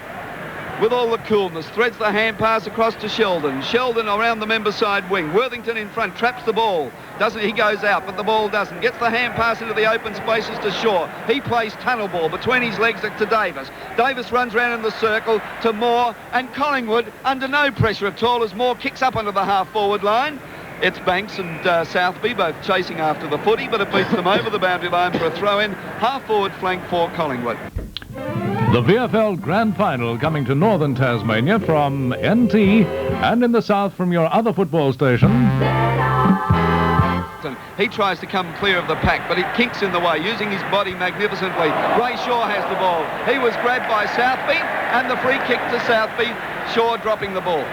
With all the coolness, threads the hand pass across to Sheldon. Sheldon around the member side wing. Worthington in front, traps the ball. He goes out, but the ball doesn't. Gets the hand pass into the open spaces to Shaw. He plays tunnel ball between his legs to Davis. Davis runs round in the circle to Moore, and Collingwood under no pressure at all as Moore kicks up onto the half-forward line. It's Banks and Southby both chasing after the footy, but it beats them over the boundary line for a throw-in. Half-forward flank for Collingwood. The VFL Grand Final coming to northern Tasmania from NT and in the south from your other football station. He tries to come clear of the pack, but it kinks in the way, using his body magnificently. Ray Shaw has the ball. He was grabbed by Southby, and the free kick to Southby. Shaw dropping the ball.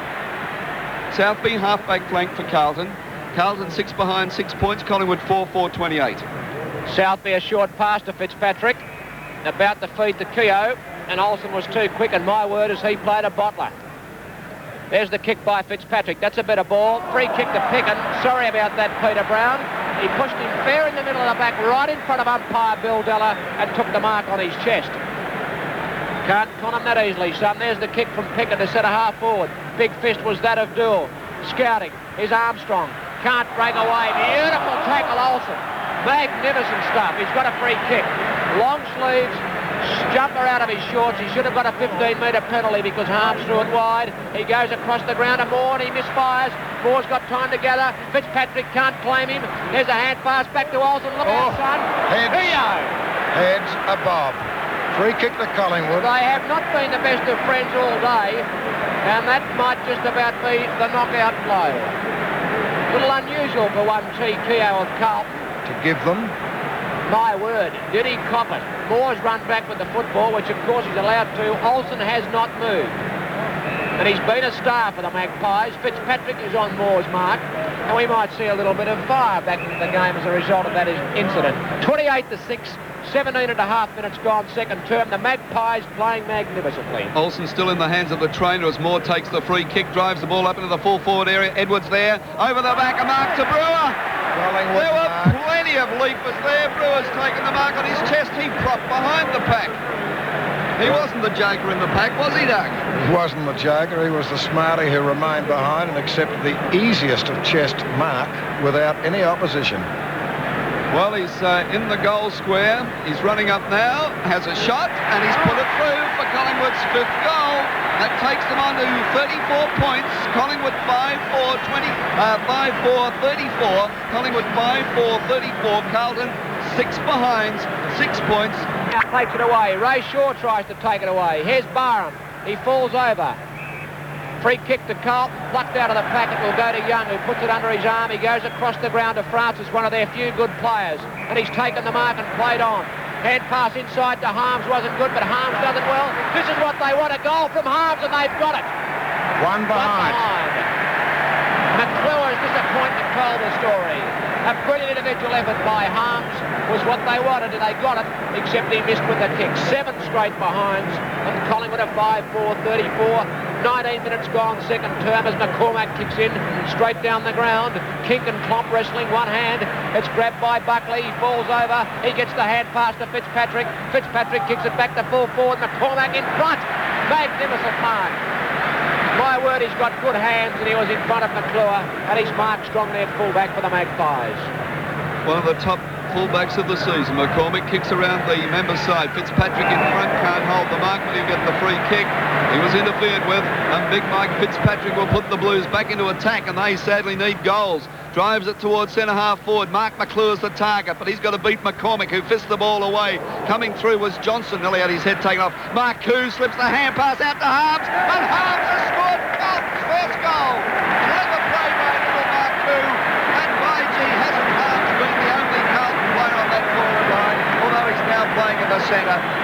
Southby half-back flank for Carlton. Carlton 6 behind, 6 points. Collingwood 4-4-28. Southby a short pass to Fitzpatrick. About to feed to Keogh, and Olsen was too quick, and my word is he played a bottler. There's the kick by Fitzpatrick. That's a better ball. Free kick to Picken. Sorry about that, Peter Brown. He pushed him fair in the middle of the back, right in front of umpire Bill Della, and took the mark on his chest. Can't con him that easily, son. There's the kick from Picken to centre half forward. Big fist was that of Dool. Scouting. Is Armstrong. Can't break away. Beautiful tackle, Olsen. Magnificent stuff. He's got a free kick. Long sleeves. Jumper out of his shorts. He should have got a 15-metre penalty because Harms threw it wide. He goes across the ground to Moore and he misfires. Moore's got time to gather. Fitzpatrick can't claim him. There's a hand pass back to Olsen. Look out, son. Heads above. Free kick to Collingwood. They have not been the best of friends all day, and that might just about be the knockout blow. A little unusual for one Keogh of Carlton. To give them. My word, did he cop it? Moore's run back with the football, which of course he's allowed to. Olsen has not moved. And he's been a star for the Magpies. Fitzpatrick is on Moore's mark, and we might see a little bit of fire back into the game as a result of that incident. 28-6. 17 and a half minutes gone, second term. The Magpies playing magnificently. Olsen still in the hands of the trainer as Moore takes the free kick, drives the ball up into the full forward area. Edwards there, over the back, a mark to Brewer. There were plenty of leapers there. Brewer's taken the mark on his chest. He propped behind the pack. He wasn't the joker in the pack, was he, Doug? He wasn't the joker. He was the smarty who remained behind and accepted the easiest of chest mark without any opposition. Well, he's in the goal square. He's running up now, has a shot, and he's put it through for Collingwood's 5th goal. That takes them on to 34 points. Collingwood 5-4-34. Collingwood 5-4-34. Carlton 6 behind, 6 points. Now takes it away. Ray Shaw tries to take it away. Here's Barham. He falls over. Free kick to Carlton, plucked out of the packet, will go to Young, who puts it under his arm. He goes across the ground to Francis, one of their few good players, and he's taken the mark and played on. Hand pass inside to Harms wasn't good, but Harms does it well. This is what they want, a goal from Harms, and they've got it. One behind. McClure's disappointment told the story. A brilliant individual effort by Harms was what they wanted, and they got it, except he missed with the kick. 7 straight behinds, and Collingwood are 5-4-34. 19 minutes gone, second term, as McCormack kicks in straight down the ground. Kink and Klomp wrestling one hand. It's grabbed by Buckley. He falls over. He gets the hand pass to Fitzpatrick. Fitzpatrick kicks it back to full forward. McCormack in front. Magnificent mark. My word, he's got good hands, and he was in front of McClure, and he's marked strong there fullback for the Magpies. One of the top fullbacks of the season. McCormack kicks around the member side. Fitzpatrick in front, can't hold the mark, but he'll get the free kick. He was interfered with, and Big Mike Fitzpatrick will put the Blues back into attack, and they sadly need goals. Drives it towards centre half forward. Mark McClure's the target, but he's got to beat McCormack, who fists the ball away. Coming through was Johnson, nearly had his head taken off. Mark Koo slips the hand pass out to Harms, and Harms has scored.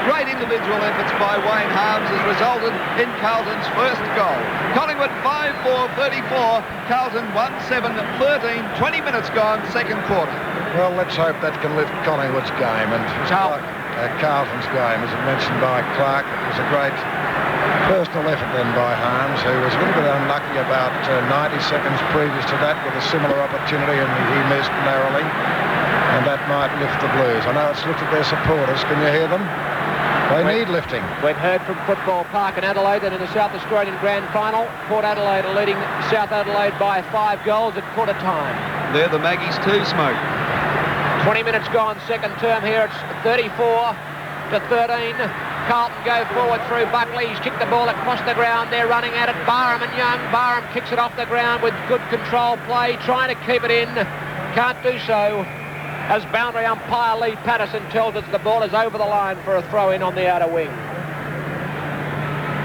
great individual efforts by Wayne Harms has resulted in Carlton's first goal. Collingwood 5-4-34, Carlton 1-7-13, 20 minutes gone, second quarter. Well, let's hope that can lift Collingwood's game. And Carlton's game, as mentioned by Clark, it was a great personal effort then by Harms, who was a little bit unlucky about 90 seconds previous to that with a similar opportunity, and he missed narrowly, and that might lift the Blues. I know it's looked at their supporters. Can you hear them? They need lifting. We've heard from Football Park in Adelaide that in the South Australian Grand Final, Port Adelaide are leading South Adelaide by 5 goals at quarter time. They're the Maggies too, Smoke. 20 minutes gone, second term here. It's 34-13. Carlton go forward through Buckley. He's kicked the ball across the ground. They're running at it. Barham and Young. Barham kicks it off the ground with good control play, trying to keep it in. Can't do so, as boundary umpire Lee Patterson tells us the ball is over the line for a throw-in on the outer wing.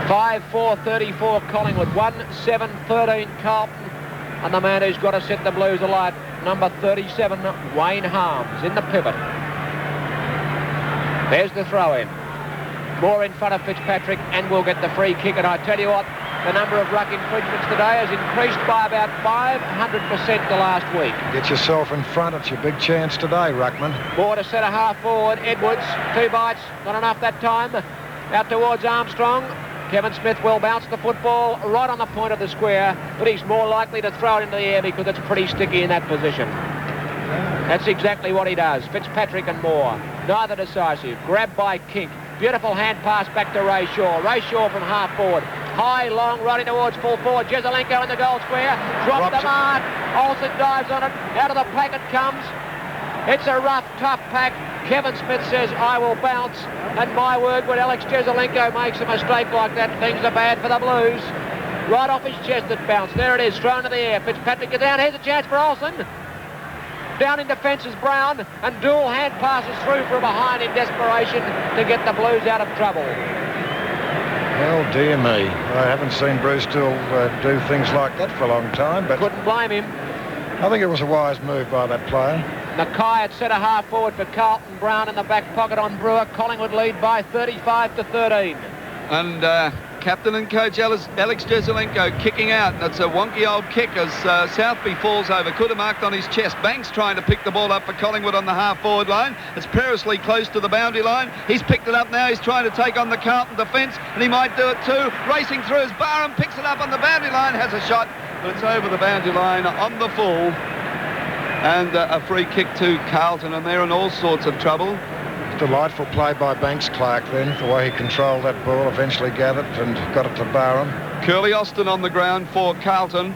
5-4-34 Collingwood, 1-7-13 Carlton, and the man who's got to set the Blues alight, number 37, Wayne Harms, in the pivot. There's the throw-in. More in front of Fitzpatrick, and will get the free kick. And I tell you what, the number of ruck infringements today has increased by about 500% the last week. Get yourself in front. It's your big chance today, ruckman. More to centre half forward. Edwards, 2 bites, not enough that time. Out towards Armstrong. Kevin Smith will bounce the football right on the point of the square, but he's more likely to throw it into the air because it's pretty sticky in that position. That's exactly what he does. Fitzpatrick and Moore, neither decisive. Grabbed by Kink. Beautiful hand pass back to Ray Shaw. Ray Shaw from half forward. High, long, running towards full forward. Jezelenko in the goal square. Drops the mark. Olsen dives on it. Out of the pack it comes. It's a rough, tough pack. Kevin Smith says, I will bounce. And my word, when Alex Jezelenko makes a mistake like that, things are bad for the Blues. Right off his chest it bounced. There it is, thrown to the air. Fitzpatrick gets down. Here's a chance for Olsen. Down in defence is Brown, and dual hand passes through from behind in desperation to get the Blues out of trouble. Well, dear me. I haven't seen Bruce Dool do things like that for a long time, but couldn't blame him. I think it was a wise move by that player. Mackay at centre half forward for Carlton. Brown in the back pocket on Brewer. Collingwood lead by 35-13. And captain and coach Alex Jezelenko kicking out. That's a wonky old kick as Southby falls over. Could have marked on his chest. Banks trying to pick the ball up for Collingwood on the half-forward line. It's perilously close to the boundary line. He's picked it up now. He's trying to take on the Carlton defence, and he might do it too. Racing through as Barham picks it up on the boundary line, has a shot, but it's over the boundary line on the full. And a free kick to Carlton, and they're in all sorts of trouble. Delightful play by Banks Clark then, the way he controlled that ball, eventually gathered and got it to Barham. Curly Austin on the ground for Carlton.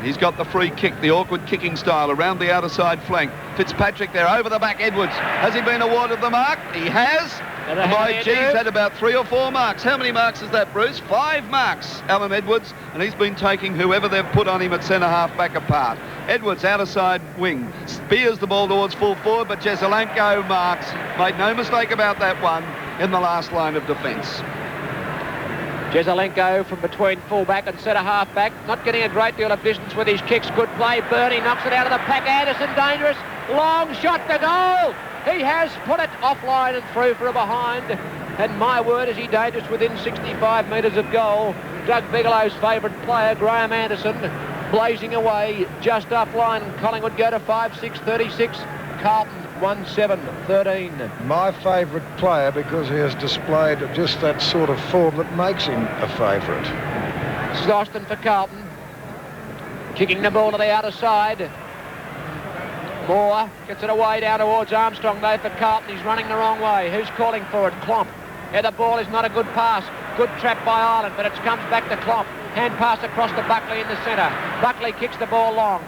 He's got the free kick, the awkward kicking style around the outer side flank. Fitzpatrick there over the back. Edwards, has he been awarded the mark? He has. My G's had about 3 or 4 marks. How many marks is that, Bruce? 5 marks, Alan Edwards, and he's been taking whoever they've put on him at centre half back apart. Edwards outer side wing, spears the ball towards full forward, but Jezelenko marks. Made no mistake about that one in the last line of defence. Jezelenko from between full-back and centre-half back, not getting a great deal of distance with his kicks. Good play. Burney knocks it out of the pack. Anderson dangerous. Long shot to goal. He has put it offline and through for a behind. And my word, is he dangerous within 65 metres of goal. Doug Bigelow's favourite player, Graham Anderson, blazing away just offline. Collingwood go to 5-6-36. Carlton 1-7-13. My favourite player because he has displayed just that sort of form that makes him a favourite. This is Austin for Carlton. Kicking the ball to the outer side. Moore gets it away down towards Armstrong though for Carlton. He's running the wrong way. Who's calling for it? Klomp. Yeah, the ball is not a good pass. Good trap by Ireland, but it comes back to Klomp. Hand pass across to Buckley in the centre. Buckley kicks the ball long.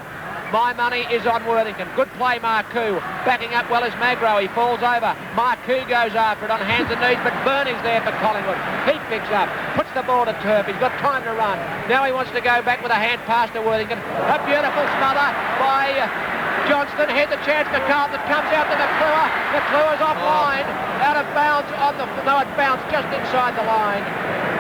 My money is on Worthington. Good play, Marcoux. Backing up well as Magro. He falls over. Marcoux goes after it on hands and knees, but Burney's there for Collingwood. He picks up, puts the ball to Turp. He's got time to run. Now he wants to go back with a hand pass to Worthington. A beautiful smother by Johnston. Here's a chance for Carlton. It comes out to McClure. McClure's offline. Out of bounds on the... No, it bounced just inside the line.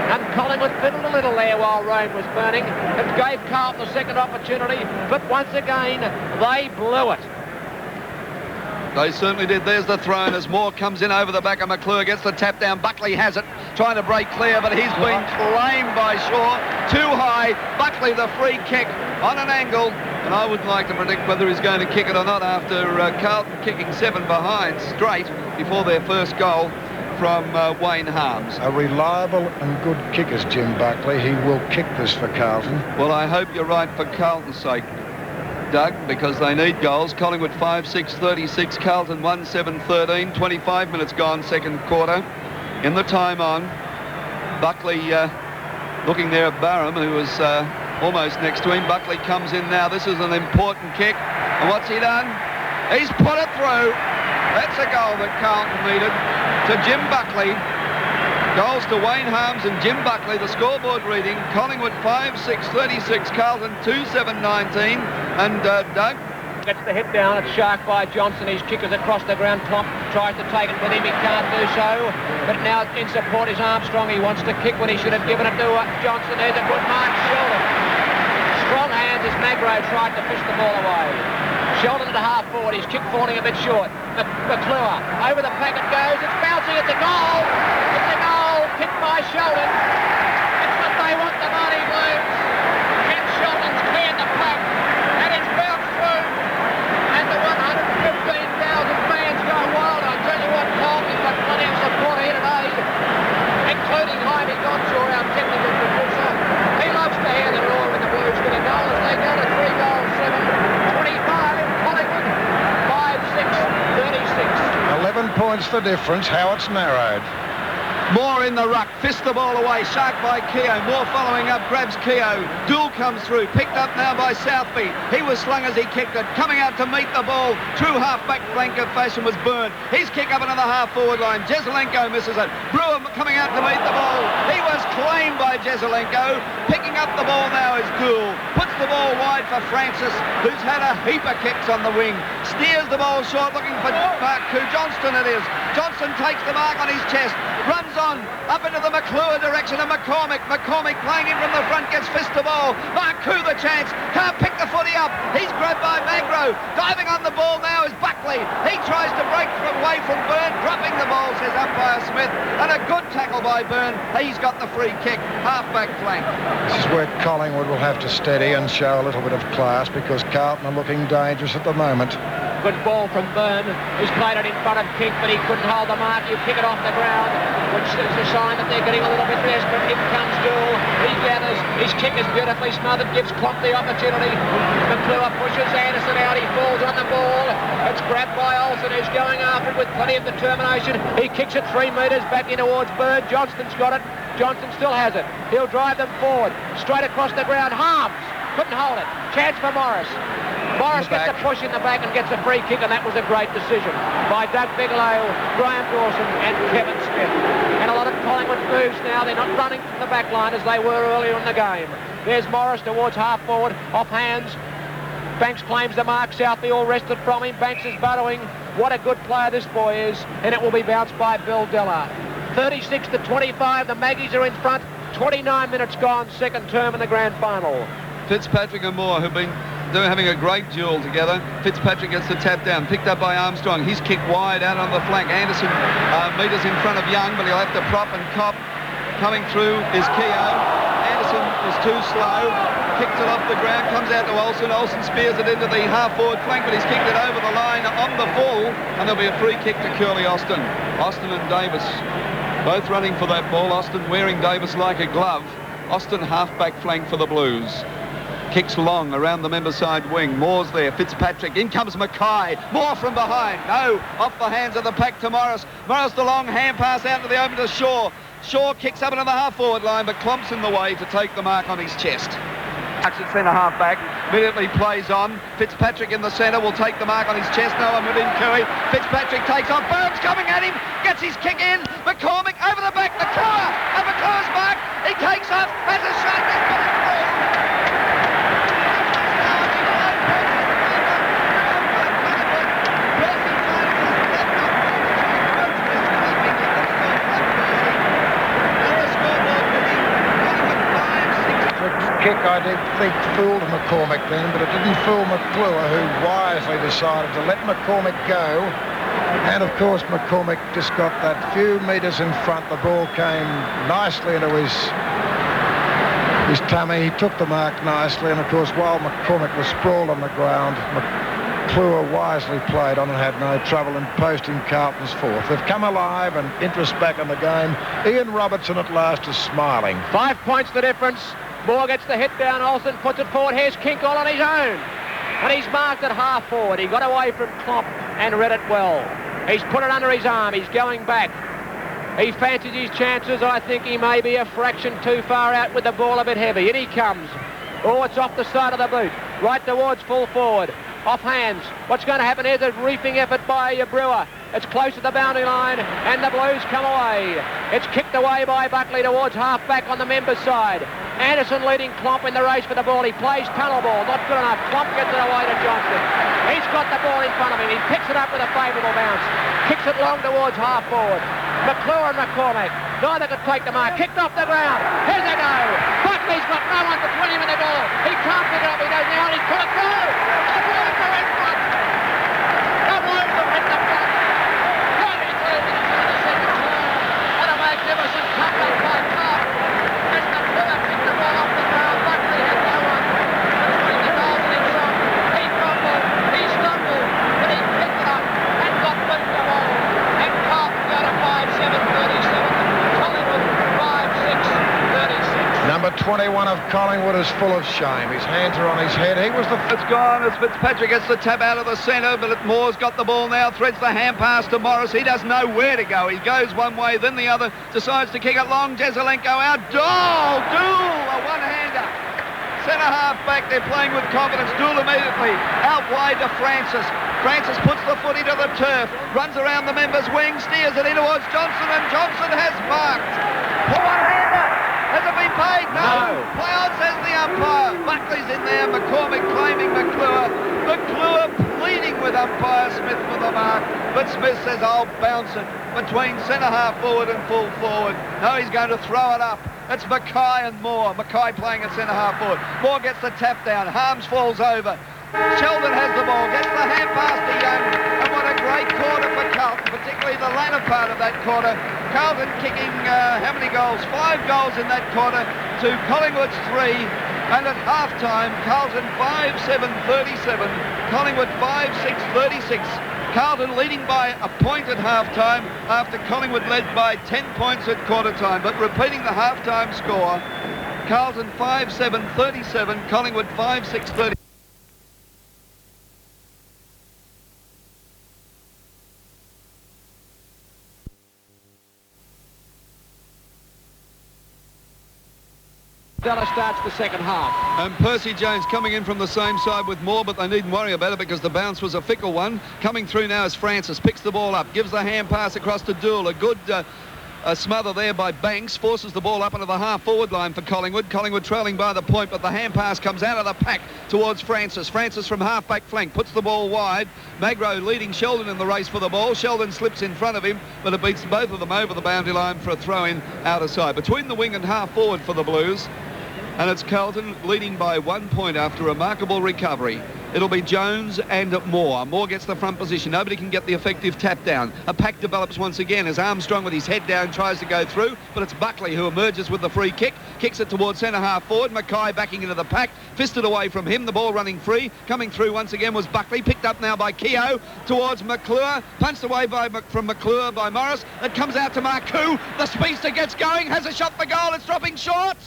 And Collingwood fiddled a little there while rain was burning. It gave Carlton a second opportunity, but once again, they blew it. They certainly did. There's the throw as Moore comes in over the back of McClure, gets the tap down. Buckley has it, trying to break clear, but he's been claimed by Shaw. Too high. Buckley the free kick on an angle, and I would like to predict whether he's going to kick it or not after Carlton kicking 7 behind straight before their first goal from Wayne Harms. A reliable and good kicker, Jim Buckley. He will kick this for Carlton. Well, I hope you're right for Carlton's sake, Doug, because they need goals. Collingwood 5-6-36, Carlton 1-7-13, 25 minutes gone, second quarter. In the time on, Buckley looking there at Barham, who was almost next to him. Buckley comes in now. This is an important kick. And what's he done? He's put it through. That's a goal that Carlton needed. To Jim Buckley. Goals to Wayne Harms and Jim Buckley. The scoreboard reading, Collingwood 5-6-36, Carlton 2-7-19. And Doug? Gets the hit down. It's shark by Johnson. His kick is across the ground. Plump tries to take it with him. He can't do so. But now in support is Armstrong. He wants to kick when he should have given it to Johnson. There's a good mark. Sheldon. Strong hands as Magro tried to fish the ball away. Sheldon at half forward. His kick falling a bit short. McClure. Over the packet goes. It's bouncing. It's a goal. It's a goal. Kicked by Sheldon. It's what they want, the Marty Blues. Ken Sheldon's cleared the pack. And it's bounced through. And the 115,000 fans go wild. I tell you what, Carlton's got plenty of support here today, including Jaime Gonshaw, our technical producer. He loves to hear the roar when the Blues get a goal as they go to 3 goals, 7-25. Collingwood 5-6-36. 11 points the difference. How it's narrowed. Moore in the ruck, fists the ball away, shark by Keogh. Moore following up, grabs Keogh. Dool comes through, picked up now by Southby. He was slung as he kicked it. Coming out to meet the ball, true half-back flank of fashion was Byrne. His kick up into the half-forward line. Jezelenko misses it. Brewer coming out to meet the ball. He was claimed by Jezelenko. Picking up the ball now is Dool. Puts the ball wide for Francis, who's had a heap of kicks on the wing. Steers the ball short, looking for Marku. Johnston it is. Johnston takes the mark on his chest. Runs on, up into the McClure direction of McCormick. McCormick playing in from the front, gets fist the ball. Marku the chance, can't pick the footy up. He's grabbed by Magro. Diving on the ball now is Buckley. He tries to break away from Byrne, dropping the ball, says umpire Smith. And a good tackle by Byrne. He's got the free kick, half-back flank. This is where Collingwood will have to steady and show a little bit of class because Carlton are looking dangerous at the moment. Good ball from Byrne, who's played it in front of King, but he couldn't hold the mark. You kick it off the ground, which is a sign that they're getting a little bit desperate. In comes Dool. He gathers. His kick is beautifully smothered, gives Klopp the opportunity. McClure pushes Anderson out. He falls on the ball. It's grabbed by Olsen, who's going after it with plenty of determination. He kicks it 3 metres back in towards Byrne. Johnston's got it. Johnston still has it. He'll drive them forward. Straight across the ground. Harms couldn't hold it. Chance for Morris. Morris gets a push in the back and gets a free kick, and that was a great decision by Doug Bigelow, Graham Dawson and Kevin Smith. And a lot of Collingwood moves now. They're not running from the back line as they were earlier in the game. There's Morris towards half forward, off hands. Banks claims the mark. Southby all wrested from him. Banks is burrowing. What a good player this boy is. And it will be bounced by Bill Diller. 36-25. The Maggies are in front. 29 minutes gone. Second term in the grand final. Fitzpatrick and Moore, who've been having a great duel together. Fitzpatrick gets the tap down, picked up by Armstrong. He's kicked wide out on the flank. Anderson meters in front of Young, but he'll have to prop and cop. Coming through is Keogh. Anderson was too slow. Kicks it off the ground, comes out to Olsen. Olsen spears it into the half-forward flank, but he's kicked it over the line on the full, and there'll be a free kick to Curly Austin. Austin and Davis both running for that ball. Austin wearing Davis like a glove. Austin half-back flank for the Blues. Kicks long around the member side wing. Moore's there. Fitzpatrick. In comes Mackay. Moore from behind. No. Off the hands of the pack to Morris. Morris the long hand pass out to the open to Shaw. Shaw kicks up into the half-forward line, but Klomp's in the way to take the mark on his chest. At centre half-back. Immediately plays on. Fitzpatrick in the centre will take the mark on his chest. No one within Curry. Fitzpatrick takes off. Burns coming at him. Gets his kick in. McCormick over the back. McClure. And McClure's mark. He takes off. Has a shot. He's got it through. kick, I did think, fooled McCormick then, but it didn't fool McClure, who wisely decided to let McCormick go. And, of course, McCormick just got that few metres in front. The ball came nicely into his tummy. He took the mark nicely, and, of course, while McCormick was sprawled on the ground, McClure wisely played on and had no trouble in posting Carlton's fourth. They've come alive and interest back in the game. Ian Robertson at last is smiling. 5 points the difference. Moore gets the hit down. Olsen puts it forward. Here's Kinkle on his own. And he's marked it half forward. He got away from Klopp and read it well. He's put it under his arm. He's going back. He fancies his chances. I think he may be a fraction too far out with the ball a bit heavy. In he comes. Oh, it's off the side of the boot. Right towards full forward. Off hands. What's going to happen here? The reefing effort by Brewer. It's close to the boundary line, and the Blues come away. It's kicked away by Buckley towards half-back on the members' side. Anderson leading Klomp in the race for the ball. He plays tunnel ball. Not good enough. Klomp gets it away to Johnson. He's got the ball in front of him. He picks it up with a favourable bounce. Kicks it long towards half-forward. McClure and McCormick. Neither could take the mark. Kicked off the ground. Here's a go. Buckley's got no one between him and the ball. He can't pick it up. He does now, and he's put it through. The Blues are in front. The Blues have hit the front. 33 minutes into the second term. What a magnificent comeback by Clark. As McClure picked the ball off the ground, Buckley had no one between the goals and himself. He fumbled. He stumbled. But he picked it up and got rid of the ball. And Carlton got a 5-7-37. Collingwood 5-6-36. Number 21 of Collingwood is full of shame. His hands are on his head. He was the... It's gone as Fitzpatrick gets the tap out of the centre, but Moore's got the ball now, threads the hand pass to Morris. He doesn't know where to go. He goes one way, then the other, decides to kick it long. Jezelenko out. Dool, a one-hander. Centre half back, they're playing with confidence. Dool immediately out wide to Francis. Francis puts the footy to the turf, runs around the member's wing, steers it in towards Johnson, and Johnson has marked. For one-hander. Has it been paid? No. Play on, says the umpire. Buckley's in there. McCormick claiming McClure. McClure pleading with umpire Smith for the mark. But Smith says, I'll bounce it between centre half forward and full forward. No, he's going to throw it up. It's Mackay and Moore. Mackay playing at centre half forward. Moore gets the tap down. Harms falls over. Sheldon has the ball, gets the hand pass to Young, and what a great quarter for Carlton, particularly the latter part of that quarter. Carlton kicking how many goals? 5 goals in that quarter to Collingwood's 3, and at half-time, Carlton 5-7-37, Collingwood 5-6-36. Carlton leading by a point at half-time after Collingwood led by 10 points at quarter-time, but repeating the half-time score, Carlton 5-7-37, Collingwood 5-6-30. Della starts the second half. And Percy Jones coming in from the same side with Moore, but they needn't worry about it because the bounce was a fickle one. Coming through now is Francis, picks the ball up, gives the hand pass across to Dool. A good smother there by Banks, forces the ball up into the half-forward line for Collingwood. Collingwood trailing by the point, but the hand pass comes out of the pack towards Francis. Francis from half-back flank puts the ball wide. Magro leading Sheldon in the race for the ball. Sheldon slips in front of him, but it beats both of them over the boundary line for a throw-in out of side. Between the wing and half-forward for the Blues. And it's Carlton leading by 1 point after a remarkable recovery. It'll be Jones and Moore. Moore gets the front position. Nobody can get the effective tap down. A pack develops once again as Armstrong with his head down tries to go through, but it's Buckley who emerges with the free kick. Kicks it towards centre half forward. Mackay backing into the pack. Fisted away from him. The ball running free. Coming through once again was Buckley. Picked up now by Keogh towards McClure. Punched away from McClure by Morris. It comes out to Marcoux. The speedster gets going. Has a shot for goal. It's dropping short.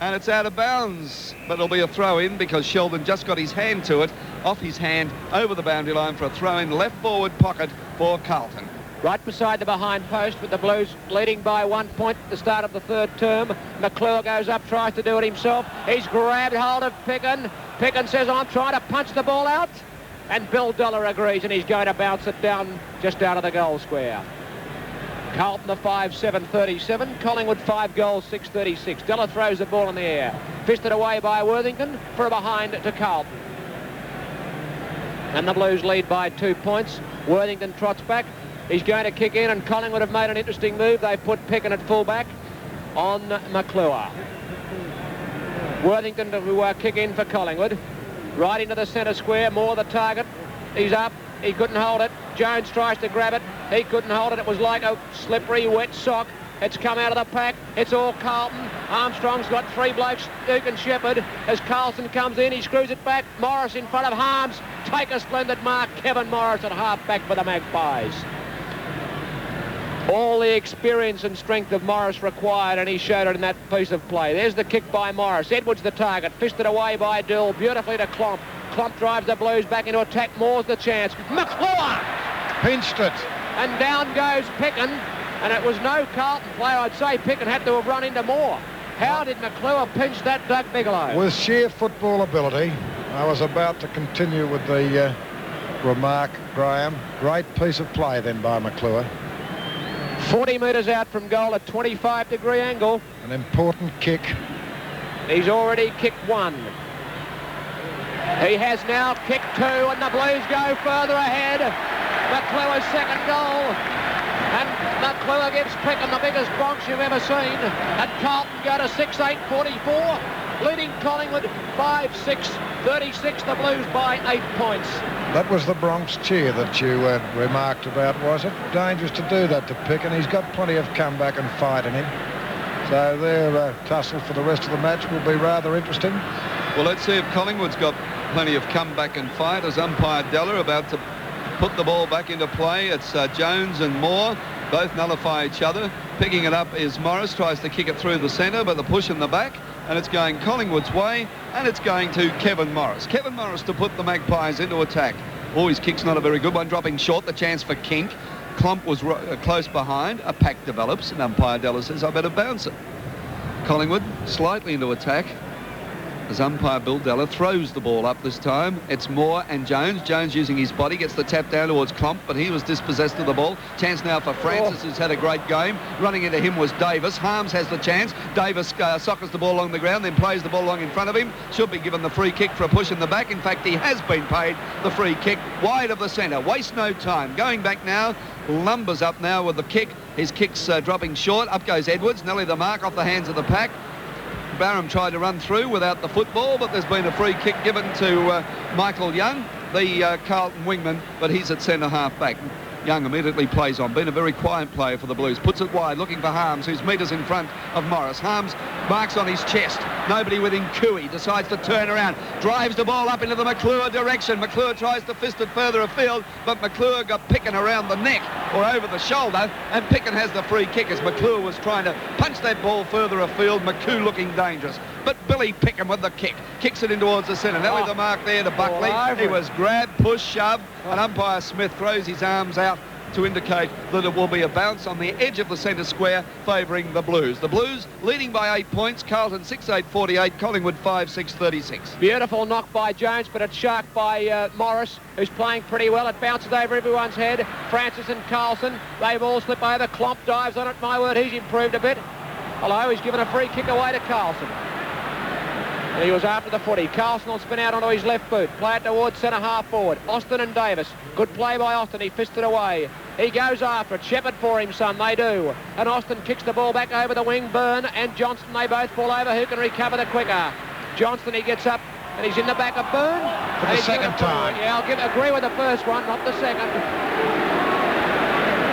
And it's out of bounds, but it'll be a throw-in because Sheldon just got his hand to it, off his hand, over the boundary line for a throw-in left forward pocket for Carlton. Right beside the behind post with the Blues leading by 1 point at the start of the third term. McClure goes up, tries to do it himself. He's grabbed hold of Picken. Picken says, I'm trying to punch the ball out. And Bill Dollar agrees, and he's going to bounce it down just out of the goal square. Carlton the 5-7-37, Collingwood 5 goals 6-36. Della throws the ball in the air. Fisted away by Worthington for a behind to Carlton. And the Blues lead by 2 points. Worthington trots back. He's going to kick in, and Collingwood have made an interesting move. They've put Picken at fullback on McClure. Worthington to kick in for Collingwood. Right into the centre square, Moore the target. He's up, he couldn't hold it. Jones tries to grab it, he couldn't hold it. It was like a slippery, wet sock. It's come out of the pack. It's all Carlton. Armstrong's got 3 blokes, Duke and Shepherd. As Carlton comes in, he screws it back. Morris in front of Harms. Take a splendid mark. Kevin Morris at half-back for the Magpies. All the experience and strength of Morris required, and he showed it in that piece of play. There's the kick by Morris. Edwards the target. Fisted away by Dill. Beautifully to Klomp. Klomp drives the Blues back into attack. Moore's the chance. McClure! Pinched it. And down goes Pickin. And it was no Carlton player. I'd say Pickin had to have run into Moore. How did McClure pinch that, Doug Bigelow? With sheer football ability. I was about to continue with the remark, Graham. Great piece of play then by McClure. 40 metres out from goal at 25-degree angle. An important kick. He's already kicked 1. He has now kicked 2, and the Blues go further ahead. McClure's second goal. And McClure gives Pickham the biggest bronx you've ever seen. And Carlton go to 6-8-44. Leading Collingwood 5-6-36. The Blues by 8 points. That was the Bronx cheer that you remarked about, was it? Dangerous to do that to Pick, and he's got plenty of comeback and fight in him. So their tussle for the rest of the match will be rather interesting. Well, let's see if Collingwood's got plenty of comeback and fight as umpire Deller about to put the ball back into play. It's Jones and Moore. Both nullify each other. Picking it up is Morris. Tries to kick it through the centre, but the push in the back. And it's going Collingwood's way, and it's going to Kevin Morris. Kevin Morris to put the Magpies into attack. Oh, his kick's not a very good one. Dropping short, the chance for Kink. Klomp was close behind. A pack develops, and umpire Deller says, I better bounce it. Collingwood slightly into attack. As umpire Bill Deller throws the ball up this time. It's Moore and Jones. Jones using his body, gets the tap down towards Klomp, but he was dispossessed of the ball. Chance now for Francis, who's had a great game. Running into him was Davis. Harms has the chance. Davis sockers the ball along the ground, then plays the ball along in front of him. Should be given the free kick for a push in the back. In fact, he has been paid the free kick wide of the centre. Waste no time. Going back now. Lumbers up now with the kick. His kick's dropping short. Up goes Edwards. Nearly the mark off the hands of the pack. Barham tried to run through without the football, but there's been a free kick given to Michael Young, the Carlton wingman, but he's at centre half back. Young immediately plays on. Been a very quiet player for the Blues. Puts it wide, looking for Harms, who's metres in front of Morris. Harms marks on his chest. Nobody within Cooey. Decides to turn around. Drives the ball up into the McClure direction. McClure tries to fist it further afield, but McClure got Pickin around the neck or over the shoulder, and Pickin has the free kick as McClure was trying to punch that ball further afield. McCoo looking dangerous. But Billy Pickham with the kick. Kicks it in towards the centre. Nearly the mark there to Buckley. He was grabbed, pushed, shoved, and umpire Smith throws his arms out to indicate that it will be a bounce on the edge of the centre square favouring the Blues. The Blues leading by 8 points. Carlton 6-8-48. Collingwood 5-6-36. Beautiful knock by Jones, but it's sharked by Morris, who's playing pretty well. It bounces over everyone's head. Francis and Carlson, they've all slipped over. Klomp dives on it. My word, he's improved a bit. Although he's given a free kick away to Carlson. He was after the footy. Carlson will spin out onto his left boot. Play it towards centre half forward. Austin and Davis. Good play by Austin. He fisted away. He goes after it. Shepherd for him, son. They do. And Austin kicks the ball back over the wing. Byrne and Johnston, they both fall over. Who can recover the quicker? Johnston, he gets up and he's in the back of Byrne. For the second time. Yeah, I'll agree with the first one, not the second.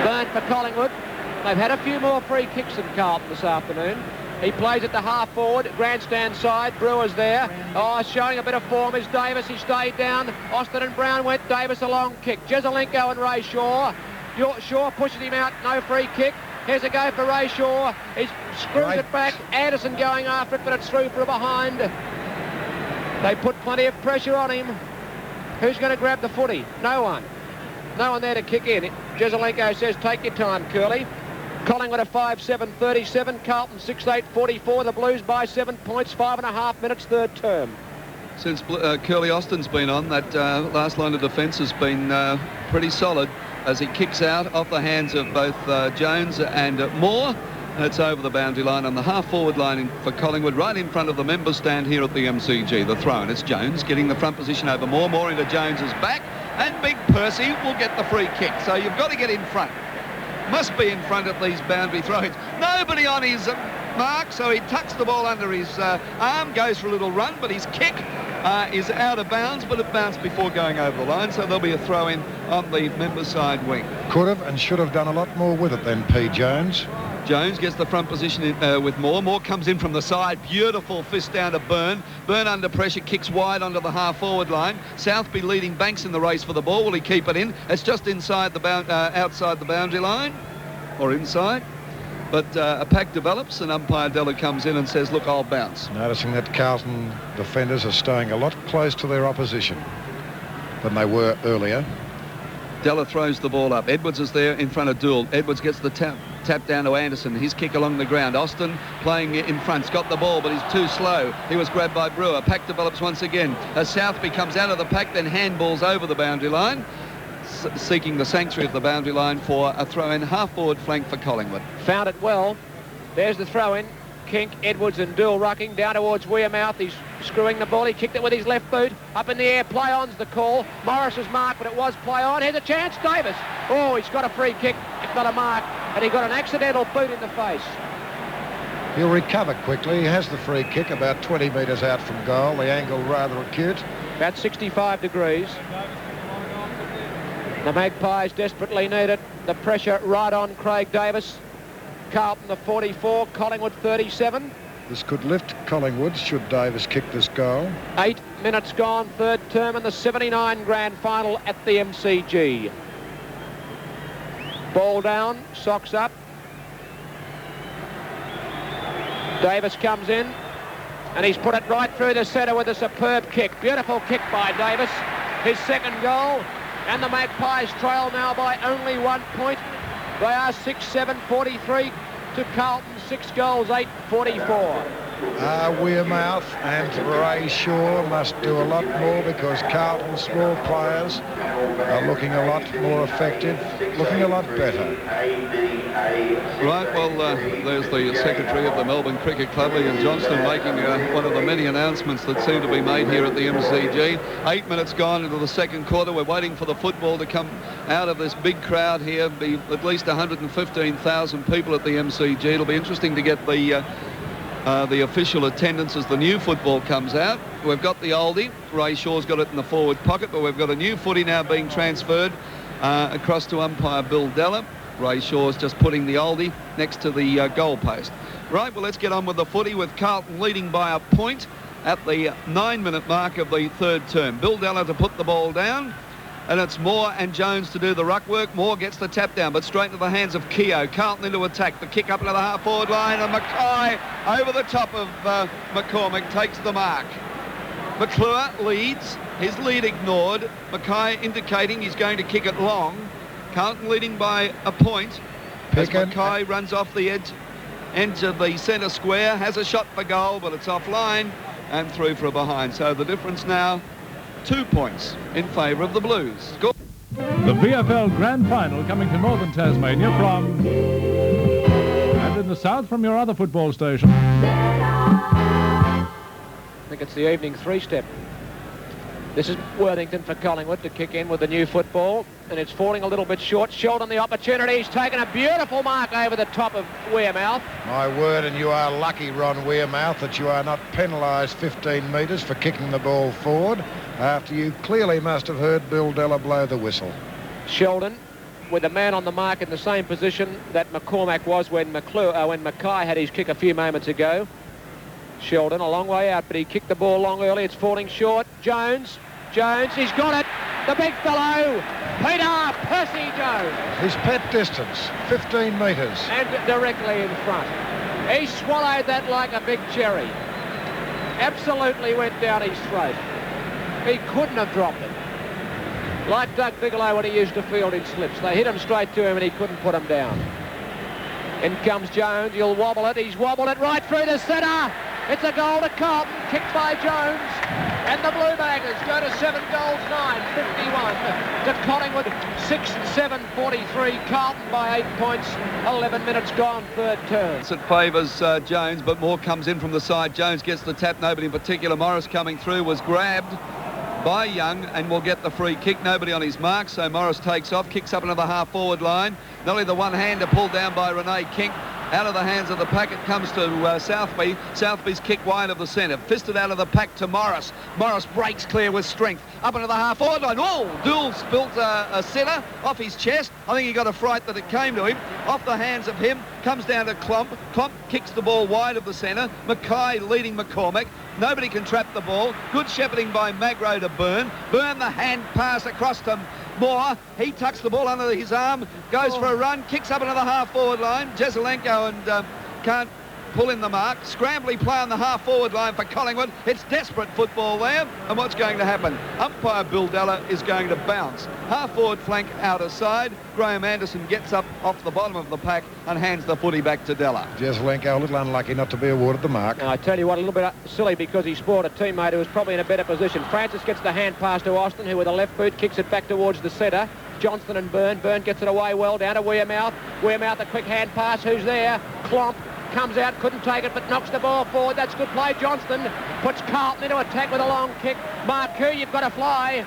Byrne for Collingwood. They've had a few more free kicks than Carlton this afternoon. He plays at the half forward, grandstand side. Brewer's there. Oh, showing a bit of form is Davis. He stayed down. Austin and Brown went. Davis a long kick. Jezelenko and Ray Shaw. Shaw pushes him out. No free kick. Here's a go for Ray Shaw. He screws it back. Anderson going after it, but it's through for a behind. They put plenty of pressure on him. Who's going to grab the footy? No one. No one there to kick in. Jezelenko says, take your time, Curly. Collingwood a 5-7-37, Carlton 6-8-44. The Blues by 7 points, 5.5 minutes, third term. Since Curly Austin's been on, that last line of defence has been pretty solid as he kicks out off the hands of both Jones and Moore. And it's over the boundary line on the half-forward line for Collingwood, right in front of the member stand here at the MCG. The throw, and it's Jones getting the front position over Moore. Moore into Jones's back, and Big Percy will get the free kick. So you've got to get in front. Must be in front of these boundary throws. Nobody on his mark, so he tucks the ball under his arm, goes for a little run, but his kick is out of bounds, but it bounced before going over the line, so there'll be a throw-in on the member side wing. Could have and should have done a lot more with it than P. Jones. Jones gets the front position with Moore. Moore comes in from the side. Beautiful fist down to Byrne. Byrne under pressure, kicks wide onto the half-forward line. Southby leading Banks in the race for the ball. Will he keep it in? It's just inside the outside the boundary line, or inside. But a pack develops, and umpire Della comes in and says, look, I'll bounce. Noticing that Carlton defenders are staying a lot close to their opposition than they were earlier. Della throws the ball up. Edwards is there in front of Dool. Edwards gets the tap down to Anderson. His kick along the ground. Austin playing in front. He's got the ball, but he's too slow. He was grabbed by Brewer. Pack develops once again. As Southby comes out of the pack, then handballs over the boundary line, seeking the sanctuary of the boundary line for a throw-in half-forward flank for Collingwood. Found it well. There's the throw-in. Kink, Edwards and Dool rucking down towards Wearmouth. He's screwing the ball. He kicked it with his left boot. Up in the air. Play on's the call. Morris's mark, but it was play on. Here's a chance. Davis. Oh, he's got a free kick. It's not a mark. And he got an accidental boot in the face. He'll recover quickly. He has the free kick about 20 metres out from goal. The angle rather acute. About 65 degrees. The Magpies desperately need it. The pressure right on Craig Davis. Carlton the 44, Collingwood 37. This could lift Collingwood should Davis kick this goal. 8 minutes gone, third term in the 79 grand final at the MCG. Ball down, socks up. Davis comes in, and he's put it right through the centre with a superb kick. Beautiful kick by Davis. His second goal, and the Magpies trail now by only 1 point. They are 6-7-43 to Carlton, 6 goals, 8-44. Wearmouth and Ray Shaw must do a lot more because Carlton's small players are looking a lot more effective, looking a lot better. Right, well, there's the secretary of the Melbourne Cricket Club, Ian Johnston, making one of the many announcements that seem to be made here at the MCG. 8 minutes gone into the second quarter. We're waiting for the football to come out of this big crowd here. Be at least 115,000 people at the MCG. It'll be interesting to get the official attendance as the new football comes out. We've got the oldie. Ray Shaw's got it in the forward pocket, but we've got a new footy now being transferred across to umpire Bill Della. Ray Shaw's just putting the oldie next to the goal post. Right, well, let's get on with the footy with Carlton leading by a point at the 9-minute mark of the third term. Bill Della to put the ball down. And it's Moore and Jones to do the ruck work. Moore gets the tap down, but straight into the hands of Keogh. Carlton into attack. The kick up into the half-forward line, and Mackay over the top of McCormick takes the mark. McClure leads. His lead ignored. Mackay indicating he's going to kick it long. Carlton leading by a point. As Mackay runs off the edge of the centre square, has a shot for goal, but it's offline and through for a behind. So the difference now, 2 points in favour of the Blues. Go. The VFL Grand Final coming to northern Tasmania from, and in the south from your other football station. I think it's the evening three-step. This is Worthington for Collingwood to kick in with the new football, and it's falling a little bit short. Sheldon the opportunity. He's taken a beautiful mark over the top of Wearmouth. My word, and you are lucky, Ron Wearmouth, that you are not penalised 15 metres for kicking the ball forward after you clearly must have heard Bill Della blow the whistle. Sheldon with a man on the mark in the same position that McCormack was when Mackay had his kick a few moments ago. Sheldon a long way out, but he kicked the ball long early. It's falling short. Jones, he's got it. The big fellow, Peter Percy Jones. His pet distance, 15 metres. And directly in front. He swallowed that like a big cherry. Absolutely went down his throat. He couldn't have dropped it. Like Doug Bigelow when he used to field in slips. They hit him straight to him and he couldn't put him down. In comes Jones. He'll wobble it. He's wobbled it right through the centre. It's a goal to Carlton, kicked by Jones. And the Blue Baggers go to 7 goals, 9-51 to Collingwood, 6-7-43. Carlton by 8 points, 11 minutes gone, third turn. It favours Jones, but Moore comes in from the side. Jones gets the tap, nobody in particular. Morris coming through was grabbed by Young and will get the free kick. Nobody on his mark, so Morris takes off, kicks up into the half-forward line. Not only the one-hander pulled down by Renee King, out of the hands of the pack. It comes to Southby. Southby's kick wide of the centre. Fisted out of the pack to Morris. Morris breaks clear with strength. Up into the half-forward line. Oh, Dool spilt a centre off his chest. I think he got a fright that it came to him. Off the hands of him. Comes down to Klomp. Klomp kicks the ball wide of the centre. Mackay leading McCormick. Nobody can trap the ball. Good shepherding by Magro to Byrne. Byrne the hand pass across to Moore. He tucks the ball under his arm, goes for a run, kicks up into the half-forward line. Jezelenko and can't pull in the mark. Scrambly play on the half-forward line for Collingwood. It's desperate football there. And what's going to happen? Umpire Bill Della is going to bounce. Half-forward flank outer side. Graham Anderson gets up off the bottom of the pack and hands the footy back to Della. Jezelenko a little unlucky not to be awarded the mark. And I tell you what, a little bit silly because he spoiled a teammate who was probably in a better position. Francis gets the hand pass to Austin, who with a left boot kicks it back towards the centre. Johnston and Byrne. Byrne gets it away well down to Wearmouth. Wearmouth a quick hand pass. Who's there? Klomp. Comes out, couldn't take it, but knocks the ball forward. That's good play. Johnston puts Carlton into attack with a long kick. Marcoux, you've got to fly.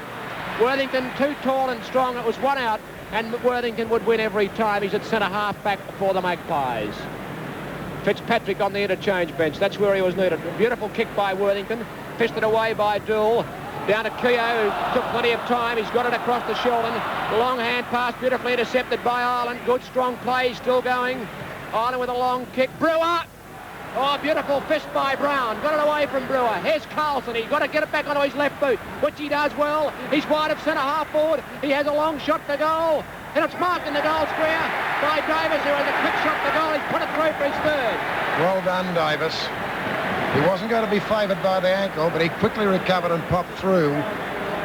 Worthington too tall and strong. It was one out, and Worthington would win every time. He's at centre half back for the Magpies. Fitzpatrick on the interchange bench. That's where he was needed. A beautiful kick by Worthington. Fisted away by Dool. Down to Keogh, who took plenty of time. He's got it across the Sheldon. The long hand pass, beautifully intercepted by Ireland. Good strong play, still going. Ireland with a long kick. Brewer! Oh, beautiful fist by Brown. Got it away from Brewer. Here's Carlton. He's got to get it back onto his left boot, which he does well. He's wide of centre half forward. He has a long shot to goal. And it's marked in the goal square by Davis, who has a quick shot to goal. He's put it through for his third. Well done, Davis. He wasn't going to be favoured by the ankle, but he quickly recovered and popped through.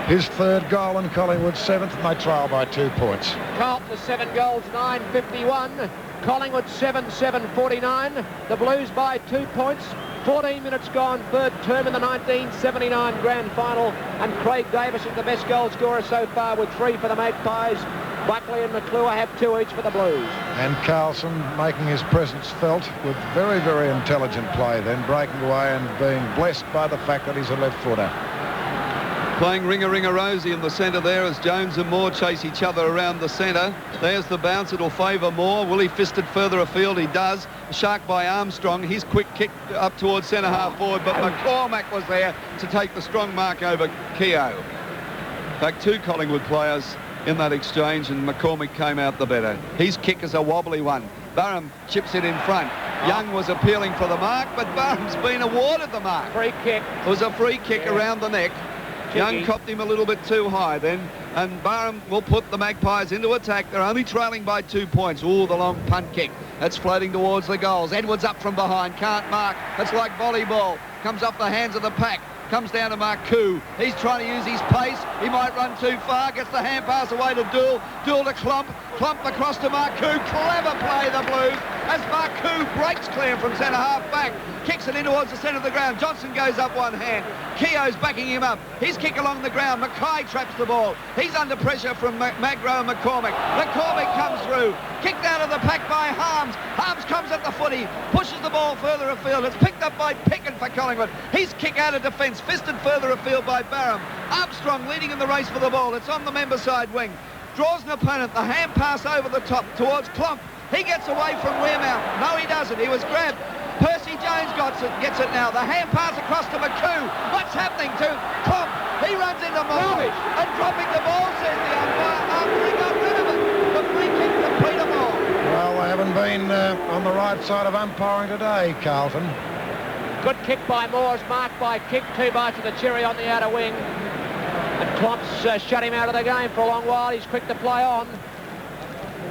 His third goal and Collingwood's seventh, and they trail by 2 points. Carlton 7 goals, 9.51. Collingwood 7.49. The Blues by 2 points. 14 minutes gone, third term in the 1979 grand final. And Craig Davis is the best goal scorer so far with 3 for the Magpies. Buckley and McClure have 2 each for the Blues. And Carlson making his presence felt with very, very intelligent play, then breaking away and being blessed by the fact that he's a left footer. Playing Ringa Rosie in the centre there as Jones and Moore chase each other around the centre. There's the bounce. It'll favour Moore. Will he fist it further afield? He does. Shark by Armstrong. His quick kick up towards centre half forward, but McCormack was there to take the strong mark over Keogh. In fact, 2 Collingwood players in that exchange, and McCormick came out the better. His kick is a wobbly one. Barham chips it in front. Young was appealing for the mark, but Barham's been awarded the mark. Free kick. It was a free kick around the neck. Young copped him a little bit too high then, and Barham will put the Magpies into attack. They're only trailing by 2 points. Oh, the long punt kick. That's floating towards the goals. Edwards up from behind, can't mark. It's like volleyball. Comes off the hands of the pack. Comes down to Marcoux. He's trying to use his pace. He might run too far. Gets the hand pass away to Dool. Dool to Klomp. Klomp across to Marcoux. Clever play, the Blues, as Marcoux breaks clear from centre half back. Kicks it in towards the centre of the ground. Johnson goes up one hand. Keogh's backing him up. His kick along the ground. Mackay traps the ball. He's under pressure from Magro and McCormick. McCormick comes through. Kicked out of the pack by Harms. Harms comes at the footy. Pushes the ball further afield. It's picked up by Picken for Collingwood. His kick out of defence. Fisted further afield by Barham. Armstrong leading in the race for the ball. It's on the member side wing. Draws an opponent. The hand pass over the top towards Klomp. He gets away from Wearmouth. No, he doesn't. He was grabbed. Percy Jones gets it now. The hand pass across to McCoo. What's happening to Klomp? He runs into Moore and dropping the ball, says the umpire, after he got rid of it. The free kick to Peter Moore. Well, they haven't been on the right side of umpiring today, Carlton. Good kick by Moore's marked by Kick. 2 bites of the cherry on the outer wing. And Klopp's shut him out of the game for a long while. He's quick to play on.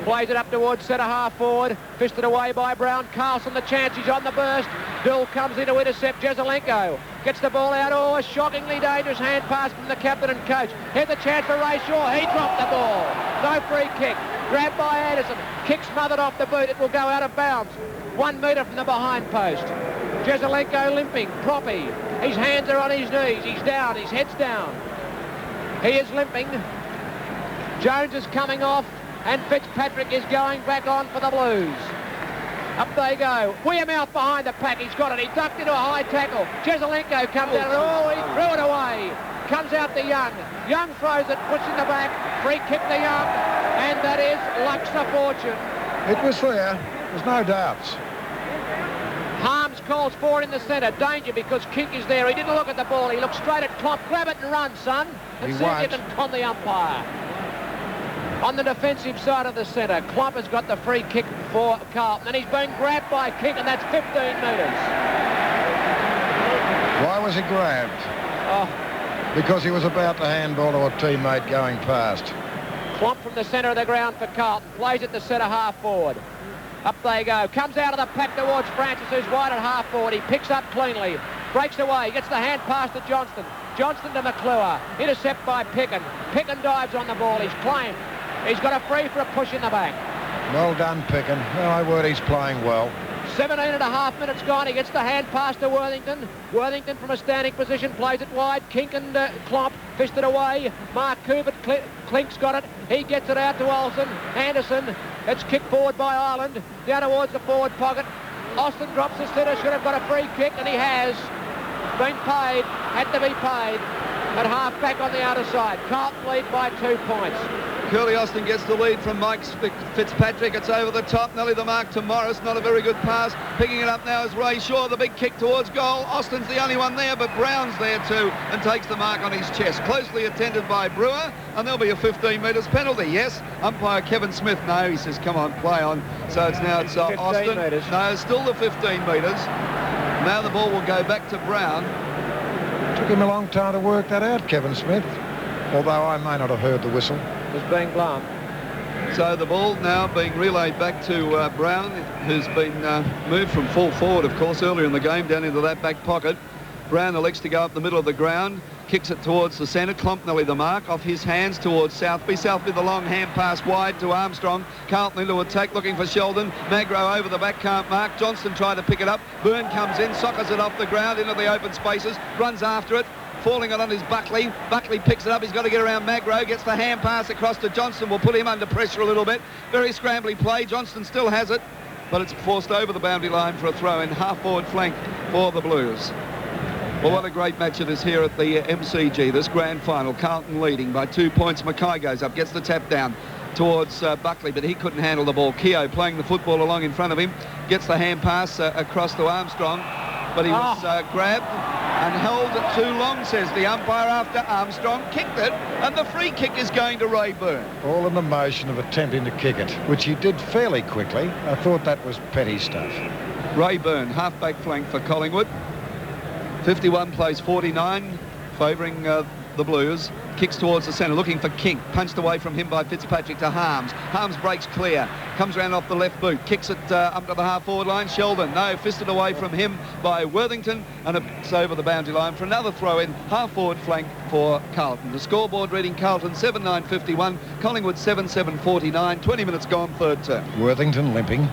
Plays it up towards centre half forward. Fisted away by Brown. Carlson the chance. He's on the burst. Bill comes in to intercept Jezelenko. Gets the ball out. Oh, a shockingly dangerous hand pass from the captain and coach. Here's a chance for Ray Shaw. He dropped the ball. No free kick. Grabbed by Anderson. Kick smothered off the boot. It will go out of bounds. 1 metre from the behind post. Jezelenko limping. Proppy. His hands are on his knees. He's down. His head's down. He is limping. Jones is coming off. And Fitzpatrick is going back on for the Blues. Up they go. Wearmouth behind the pack. He's got it. He ducked into a high tackle. Jezelenko comes out. Oh, he threw it away. Comes out to Young. Young throws it. Puts in the back. Free kick to Young. And that is Luxor Fortune. It was fair. There's no doubts. calls for in the centre. Danger because Kink is there. He didn't look at the ball. He looked straight at Klomp. Grab it and run, son. And see if you can con the umpire. On the defensive side of the centre, Klomp has got the free kick for Carlton. And he's been grabbed by Kink, and that's 15 metres. Why was he grabbed? Oh. Because he was about to handball to a teammate going past. Klomp from the centre of the ground for Carlton. Plays at the centre half forward. Up they go. Comes out of the pack towards Francis, who's wide at half forward. He picks up cleanly. Breaks away. Gets the hand pass to Johnston. Johnston to McClure. Intercept by Picken. Picken dives on the ball. He's claimed. He's got a free for a push in the back. Well done, Picken. My word, he's playing well. 17.5 minutes gone. He gets the hand pass to Worthington. Worthington from a standing position plays it wide. Kink and Klomp fisted away. Mark Corbett, Klink's got it. He gets it out to Olsen. Anderson. It's kicked forward by Ireland. Down towards the forward pocket. Austin drops the centre. Should have got a free kick, and he has. Been paid. Had to be paid. At half back on the outer side. Carlton lead by 2 points. Curly Austin gets the lead from Mike Fitzpatrick. It's over the top. Nearly the mark to Morris. Not a very good pass. Picking it up now is Ray Shaw. The big kick towards goal. Austin's the only one there, but Brown's there too and takes the mark on his chest. Closely attended by Brewer, and there'll be a 15 metres penalty. Yes, umpire Kevin Smith. No, he says, come on, play on. So it's Austin. Meters. No, still the 15 metres. Now the ball will go back to Brown. Took him a long time to work that out, Kevin Smith. Although I may not have heard the whistle. Was being blown. So the ball now being relayed back to Brown, who's been moved from full forward, of course, earlier in the game, down into that back pocket. Brown elects to go up the middle of the ground, kicks it towards the centre. Klomp nearly the mark, off his hands towards Southby. Southby the long hand pass wide to Armstrong. Carlton into attack, looking for Sheldon. Magro over the back, can't mark. Johnston tried to pick it up. Byrne comes in, sockers it off the ground into the open spaces, runs after it. Falling it on his Buckley. Buckley picks it up. He's got to get around Magro. Gets the hand pass across to Johnston. Will put him under pressure a little bit. Very scrambly play. Johnston still has it, but it's forced over the boundary line for a throw in half-forward flank for the Blues. Well, what a great match it is here at the MCG, this grand final. Carlton leading by 2 points. Mackay goes up, gets the tap down towards Buckley, but he couldn't handle the ball. Keogh playing the football along in front of him. Gets the hand pass across to Armstrong, but he was grabbed and held too long, says the umpire, after Armstrong kicked it, and the free kick is going to Ray Byrne. All in the motion of attempting to kick it, which he did fairly quickly. I thought that was petty stuff. Ray Byrne, half-back flank for Collingwood. 51 plays 49, favouring the Blues. Kicks towards the centre, looking for King. Punched away from him by Fitzpatrick to Harms. Harms breaks clear. Comes round off the left boot. Kicks it up to the half-forward line. Sheldon, no, fisted away from him by Worthington. And it's over the boundary line for another throw-in. Half-forward flank for Carlton. The scoreboard reading Carlton 7-9-51. Collingwood 7-7-49. 20 minutes gone, third term. Worthington limping.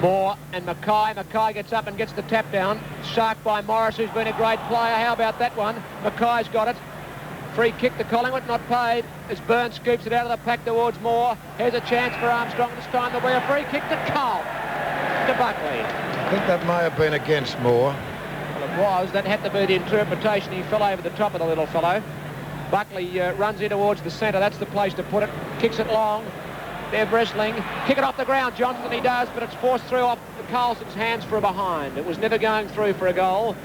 Moore and Mackay. Mackay gets up and gets the tap down. Shark by Morris, who's been a great player. How about that one? Mackay's got it. Free kick to Collingwood, not paid, as Byrne scoops it out of the pack towards Moore. Here's a chance for Armstrong. This time there'll be a free kick to Cole. To Buckley. I think that may have been against Moore. Well, it was. That had to be the interpretation. He fell over the top of the little fellow. Buckley runs in towards the centre. That's the place to put it. Kicks it long. They're wrestling. Kick it off the ground. Johnson, he does, but it's forced through off Carlson's hands for a behind. It was never going through for a goal.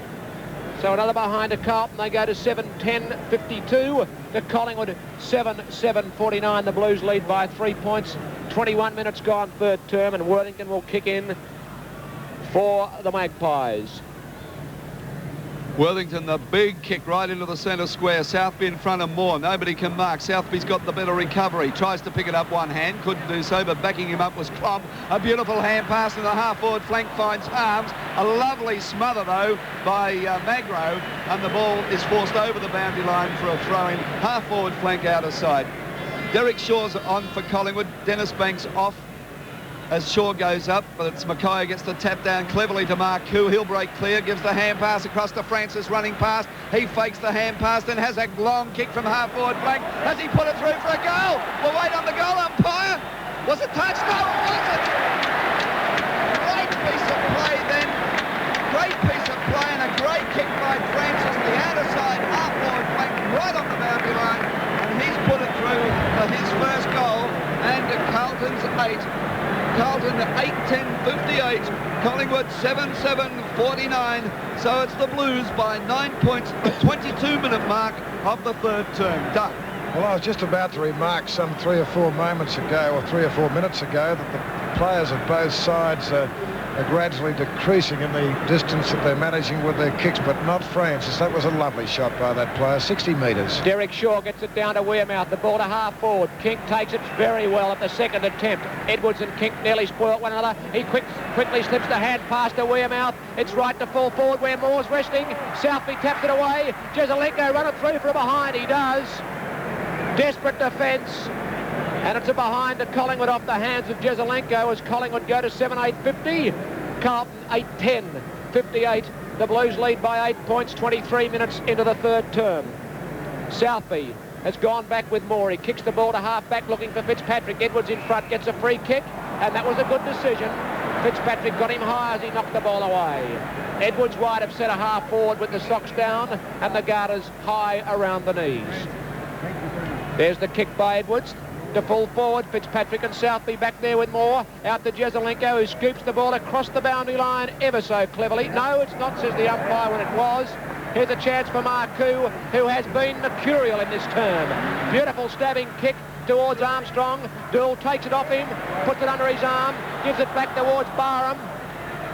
So another behind to Carlton. They go to 7-10-52. To Collingwood 7-7-49. The Blues lead by 3 points. 21 minutes gone, third term, and Worthington will kick in for the Magpies. Worthington, the big kick right into the centre square. Southby in front of Moore. Nobody can mark. Southby's got the better recovery. Tries to pick it up one hand. Couldn't do so, but backing him up was Klomp. A beautiful hand pass in the half-forward flank finds Harms. A lovely smother, though, by Magro. And the ball is forced over the boundary line for a throw-in. Half-forward flank outer side. Derek Shaw's on for Collingwood. Dennis Banks off as Shaw goes up, but it's Mackay gets the tap down cleverly to Mark Koo. He'll break clear, gives the hand pass across to Francis running past. He fakes the hand pass, then has a long kick from half-forward flank. Has he put it through for a goal? We'll wait on the goal umpire. Was it touched? No, it wasn't. Great piece of play then. Great piece of play and a great kick by Francis. The outer side half-forward flank right on the boundary line. And he's put it through for his first goal. And Carlton's 8. Carlton 8:10:58. Collingwood 7:7:49. So it's the Blues by 9 points at the 22-minute mark of the third term. Doug. Well, I was just about to remark some 3 or 4 moments ago, or 3 or 4 minutes ago, that the players of both sides are gradually decreasing in the distance that they're managing with their kicks, but not Francis. That was a lovely shot by that player, 60 metres. Derek Shaw gets it down to Wearmouth. The ball to half forward. Kink takes it very well at the second attempt. Edwards and Kink nearly spoilt one another. He quickly slips the hand pass to Wearmouth. It's right to full forward where Moore's resting. Southby taps it away. Jezelenko run it through from behind. He does. Desperate defence. And it's a behind to Collingwood off the hands of Jezelenko as Collingwood go to 7:8:50. Carlton 8:10:58. The Blues lead by 8 points, 23 minutes into the third term. Southby has gone back with Moore. He kicks the ball to half back looking for Fitzpatrick. Edwards in front gets a free kick, and that was a good decision. Fitzpatrick got him high as he knocked the ball away. Edwards wide of centre half forward with the socks down and the garters high around the knees. There's the kick by Edwards. To full forward, Fitzpatrick and Southby back there with Moore. Out to Jezelenko, who scoops the ball across the boundary line ever so cleverly. No, it's not, says the umpire when it was. Here's a chance for Marcoux, who has been mercurial in this term. Beautiful stabbing kick towards Armstrong. Dool takes it off him, puts it under his arm, gives it back towards Barham.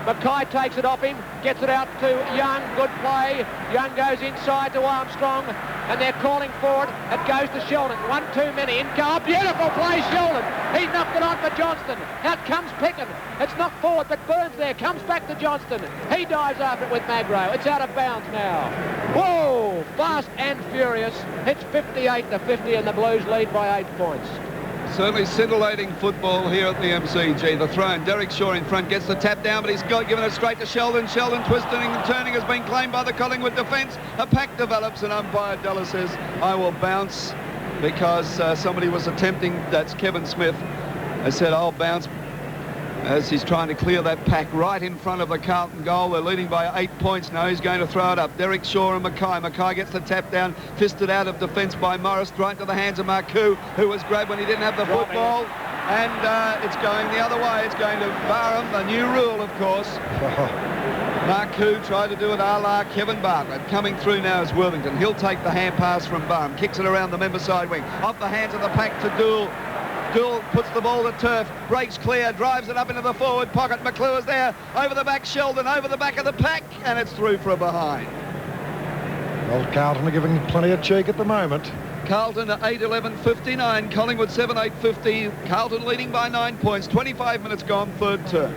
Mackay takes it off him, gets it out to Young. Good play. Young goes inside to Armstrong, and they're calling for it. It goes to Sheldon. 1 too many. In goal. Beautiful play, Sheldon. He knocked it on for Johnston. Out comes Pickin. It's knocked forward, but Burns there. Comes back to Johnston. He dives after it with Magro. It's out of bounds now. Whoa! Fast and furious. It's 58-50, and the Blues lead by 8 points. Certainly scintillating football here at the MCG. The throw, and Derek Shaw in front gets the tap down, but he's given it straight to Sheldon. Sheldon twisting and turning has been claimed by the Collingwood defence. A pack develops, and umpire Della says, I will bounce, because somebody was attempting, that's Kevin Smith, has said, I'll bounce, as he's trying to clear that pack right in front of the Carlton goal. They're leading by 8 points now. He's going to throw it up. Derek Shaw and Mackay. Mackay gets the tap down, fisted out of defence by Morris, right into the hands of Marcoux, who was grabbed when he didn't have the football. And it's going the other way. It's going to Barham, the new rule, of course. Marcoux tried to do it a la Kevin Bartlett. Coming through now is Worthington. He'll take the hand pass from Barham, kicks it around the member side wing, off the hands of the pack to Dool. Dool puts the ball to turf, breaks clear, drives it up into the forward pocket. McClure's there, over the back Sheldon, over the back of the pack, and it's through for a behind. Old Carlton are giving plenty of cheek at the moment. Carlton at 8:11:59, Collingwood 7:8:50, Carlton leading by 9 points, 25 minutes gone, third term.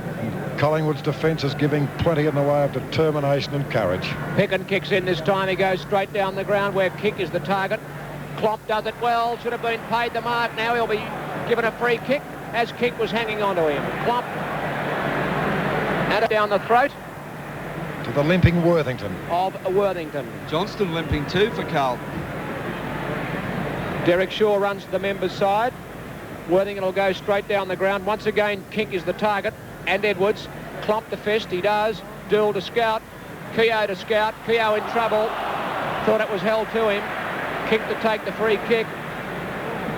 Collingwood's defence is giving plenty in the way of determination and courage. Pickin kicks in this time. He goes straight down the ground where Kick is the target. Klomp does it well, should have been paid the mark. Now he'll be given a free kick as Kick was hanging on to him. Klomp and it down the throat to the limping Worthington. Of Worthington. Johnston limping too for Carlton. Derek Shaw runs to the members' side. Worthington will go straight down the ground. Once again, Kink is the target, and Edwards. Klomp to fist, he does. Dool to scout. Keogh to scout. Keogh in trouble. Thought it was held to him. Kink to take the free kick.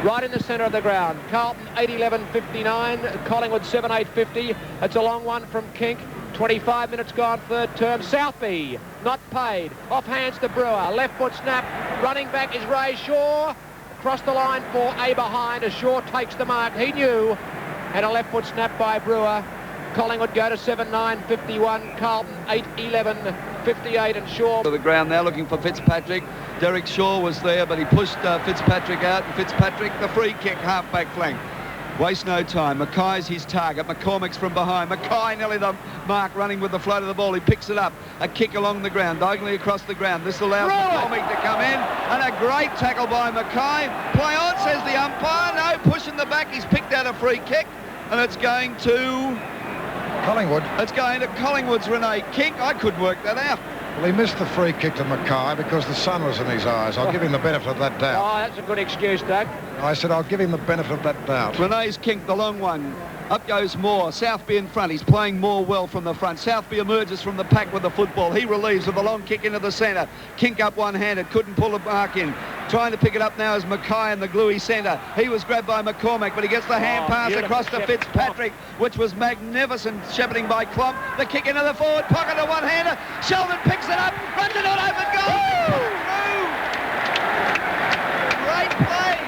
Right in the centre of the ground. Carlton 8:11:59. Collingwood 7:8:50. It's a long one from Kink. 25 minutes gone, third term. Southby, not paid. Off hands to Brewer. Left foot snap. Running back is Ray Shaw. Across the line for a behind as Shaw takes the mark. He knew. And a left foot snap by Brewer. Collingwood go to 7:9:51. Carlton 8:11:58, and Shaw to the ground now looking for Fitzpatrick. Derek Shaw was there, but he pushed Fitzpatrick out, and Fitzpatrick the free kick, half-back flank. Waste no time. Mackay's his target. McCormick's from behind. Mackay nearly the mark, running with the float of the ball. He picks it up. A kick along the ground, diagonally across the ground. This allows McCormick to come in, and a great tackle by Mackay. Play on, says the umpire. No, pushing the back. He's picked out a free kick, and it's going to Collingwood. It's going to Collingwood's Renee King. I could work that out. Well, he missed the free kick to Mackay because the sun was in his eyes. I'll give him the benefit of that doubt. Oh, that's a good excuse, Doug. I said I'll give him the benefit of that doubt. Renee's King, the long one. Up goes Moore. Southby in front. He's playing Moore well from the front. Southby emerges from the pack with the football. He relieves with a long kick into the centre. Kink up one-handed. Couldn't pull the mark in. Trying to pick it up now is Mackay in the gluey centre. He was grabbed by McCormack, but he gets the hand pass across to Fitzpatrick, which was magnificent shepherding by Klomp. The kick into the forward pocket, a one-hander. Sheldon picks it up, runs it on open goal. Great play.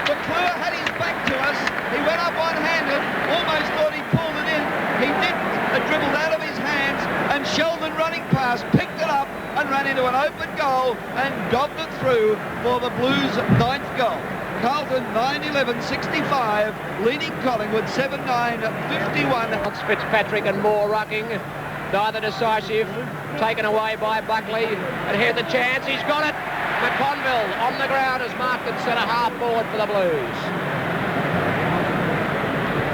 McClure had his back to us. He went up one-handed, almost thought he pulled it in. He didn't. It dribbled out of his hands, and Sheldon running past picked it up and ran into an open goal and gobbed it through for the Blues' 9th goal. Carlton 9-11-65, leading Collingwood 7-9-51. It's Fitzpatrick and Moore rucking. Neither decisive. Taken away by Buckley. And here's the chance. He's got it. McConville on the ground has marked it centre half forward for the Blues.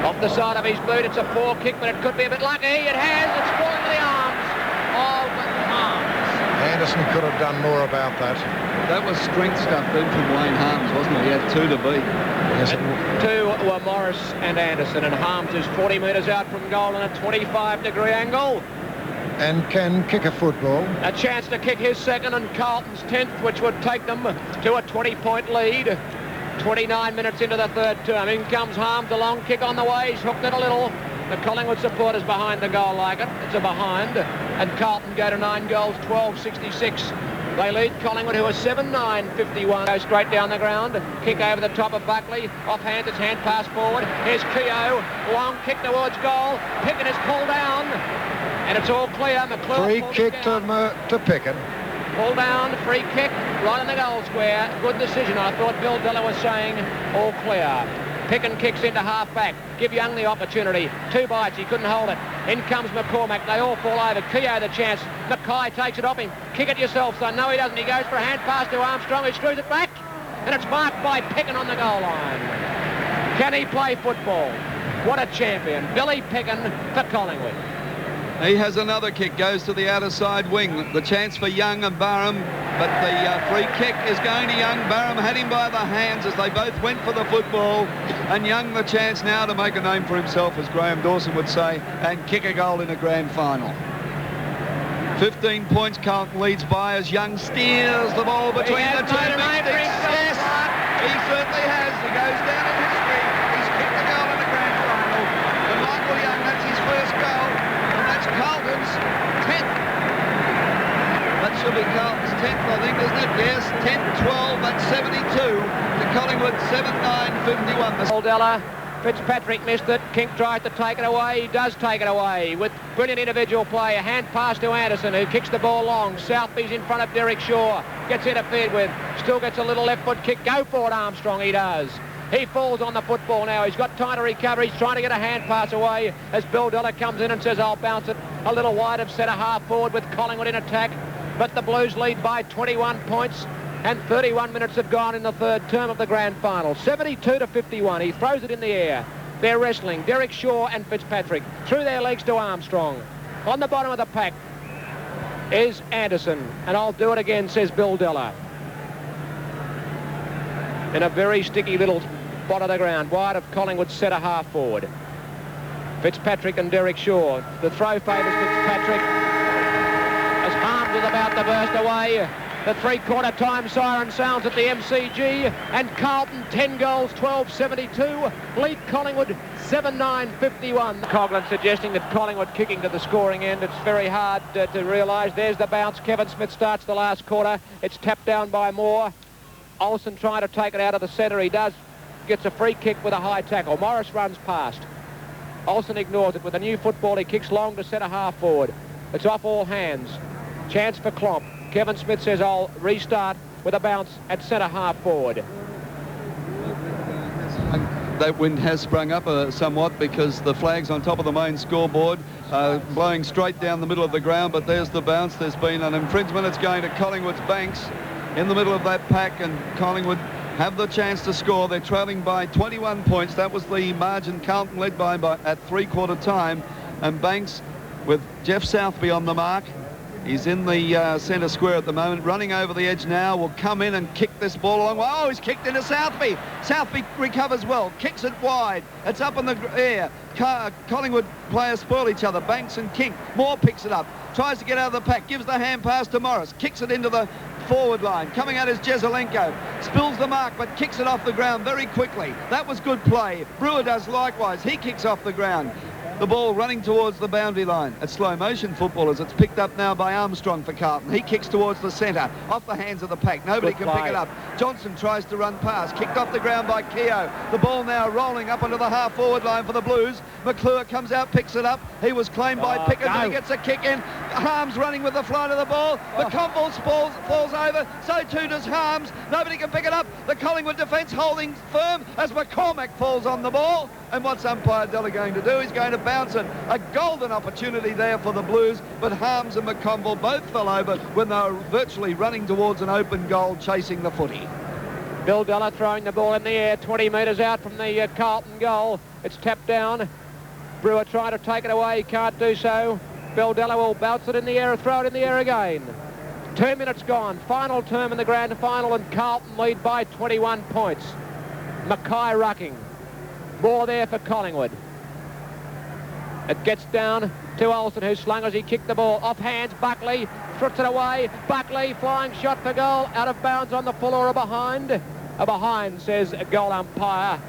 Off the side of his boot, it's a poor kick, but it could be a bit lucky. It has. It's fallen to the arms of Harms. Anderson could have done more about that. That was strength stuff big from Wayne Harms, wasn't it? He had 2 to beat. Yes. Two were Morris and Anderson, and Harms is 40 metres out from goal on a 25-degree angle. And can kick a football. A chance to kick his second and Carlton's 10th, which would take them to a 20-point lead. 29 minutes into the third term. In comes Harms, a long kick on the way. He's hooked it a little. The Collingwood supporters behind the goal like it. It's a behind. And Carlton go to 9 goals, 12-66. They lead Collingwood, who are 7-9-51. Go straight down the ground. Kick over the top of Buckley. Offhand, it's hand pass forward. Here's Keogh. Long kick towards goal. Picken is pulled down. And it's all clear. McClure Free kick to Picken. Pull down, free kick, right in the goal square. Good decision. I thought Bill Diller was saying all clear. Picken kicks into half-back. Give Young the opportunity. 2 bites. He couldn't hold it. In comes McCormack. They all fall over. Keogh the chance. Mackay takes it off him. Kick it yourself, son. No, he doesn't. He goes for a hand pass to Armstrong, who screws it back. And it's marked by Picken on the goal line. Can he play football? What a champion. Billy Picken for Collingwood. He has another kick, goes to the outer side wing. The chance for Young and Barham, but the free kick is going to Young. Barham had him by the hands as they both went for the football. And Young the chance now to make a name for himself, as Graham Dawson would say, and kick a goal in a grand final. 15 points Carlton leads by as Young steers the ball between the two big sticks. Yes, he certainly has. He goes down in history. He's kicked a goal in the grand final. And Michael Young, that's his first goal. Carlton's 10th. That should be Carlton's 10th, I think, isn't it? Yes, 10-12, that's 72 to Collingwood, 7-9-51. Aldella, Fitzpatrick missed it. Kink tries to take it away. He does take it away with brilliant individual play. A hand pass to Anderson, who kicks the ball long. Southby's in front of Derek Shaw. Gets interfered with. Still gets a little left foot kick. Go for it, Armstrong. He does. He falls on the football now. He's got time to recover. He's trying to get a hand pass away as Bill Diller comes in and says, I'll bounce it a little wide of centre half forward with Collingwood in attack. But the Blues lead by 21 points and 31 minutes have gone in the third term of the grand final. 72-51. He throws it in the air. They're wrestling. Derek Shaw and Fitzpatrick through their legs to Armstrong. On the bottom of the pack is Anderson. And I'll do it again, says Bill Diller. In a very sticky little spot of the ground, wide of Collingwood's centre half forward. Fitzpatrick and Derek Shaw. The throw favours Fitzpatrick as Harms is about to burst away. The three-quarter time siren sounds at the MCG, and Carlton 10 goals, 12-72, lead Collingwood 7-9-51. Coghlan suggesting that Collingwood kicking to the scoring end. It's very hard to realise. There's the bounce. Kevin Smith starts the last quarter. It's tapped down by Moore. Olsen trying to take it out of the centre. He does. Gets a free kick with a high tackle. Morris runs past. Olsen ignores it. With a new football, he kicks long to centre half forward. It's off all hands. Chance for Klomp. Kevin Smith says, I'll restart with a bounce at centre half forward. That wind has sprung up somewhat because the flag's on top of the main scoreboard, blowing straight down the middle of the ground, but there's the bounce. There's been an infringement. It's going to Collingwood's Banks in the middle of that pack, and Collingwood have the chance to score. They're trailing by 21 points. That was the margin Carlton led by at three-quarter time, and Banks with Jeff Southby on the mark He's in the centre square at the moment, running over the edge now, will come in and kick this ball along. Oh, he's kicked into Southby. Southby recovers well, kicks it wide. It's up in the air. Collingwood players spoil each other, Banks and King. Moore picks it up, tries to get out of the pack, gives the hand pass to Morris, kicks it into the forward line. Coming out is Jezelenko, spills the mark but kicks it off the ground very quickly. That was good play. Brewer does likewise. He kicks off the ground. The ball running towards the boundary line. It's slow motion football as it's picked up now by Armstrong for Carlton. He kicks towards the centre, off the hands of the pack. Nobody can pick it up. Johnson tries to run past, kicked off the ground by Keogh. The ball now rolling up onto the half-forward line for the Blues. McClure comes out, picks it up. He was claimed by Pickett, but he gets a kick in. Harms running with the flight of the ball. McConville falls over, so too does Harms. Nobody can pick it up. The Collingwood defence holding firm as McCormack falls on the ball. And what's umpire Della going to do? He's going to bounce it. A golden opportunity there for the Blues, but Harms and McConville both fell over when they were virtually running towards an open goal, chasing the footy. Bill Della throwing the ball in the air, 20 metres out from the Carlton goal. It's tapped down. Brewer trying to take it away, he can't do so. Bill Della will bounce it in the air, throw it in the air again. 2 minutes gone, final term in the grand final, and Carlton lead by 21 points. Mackay rucking. More there for Collingwood. It gets down to Olsen, who slung as he kicked the ball off hands. Buckley throws it away. Buckley flying shot for goal, out of bounds on the full or a behind. A behind, says goal umpire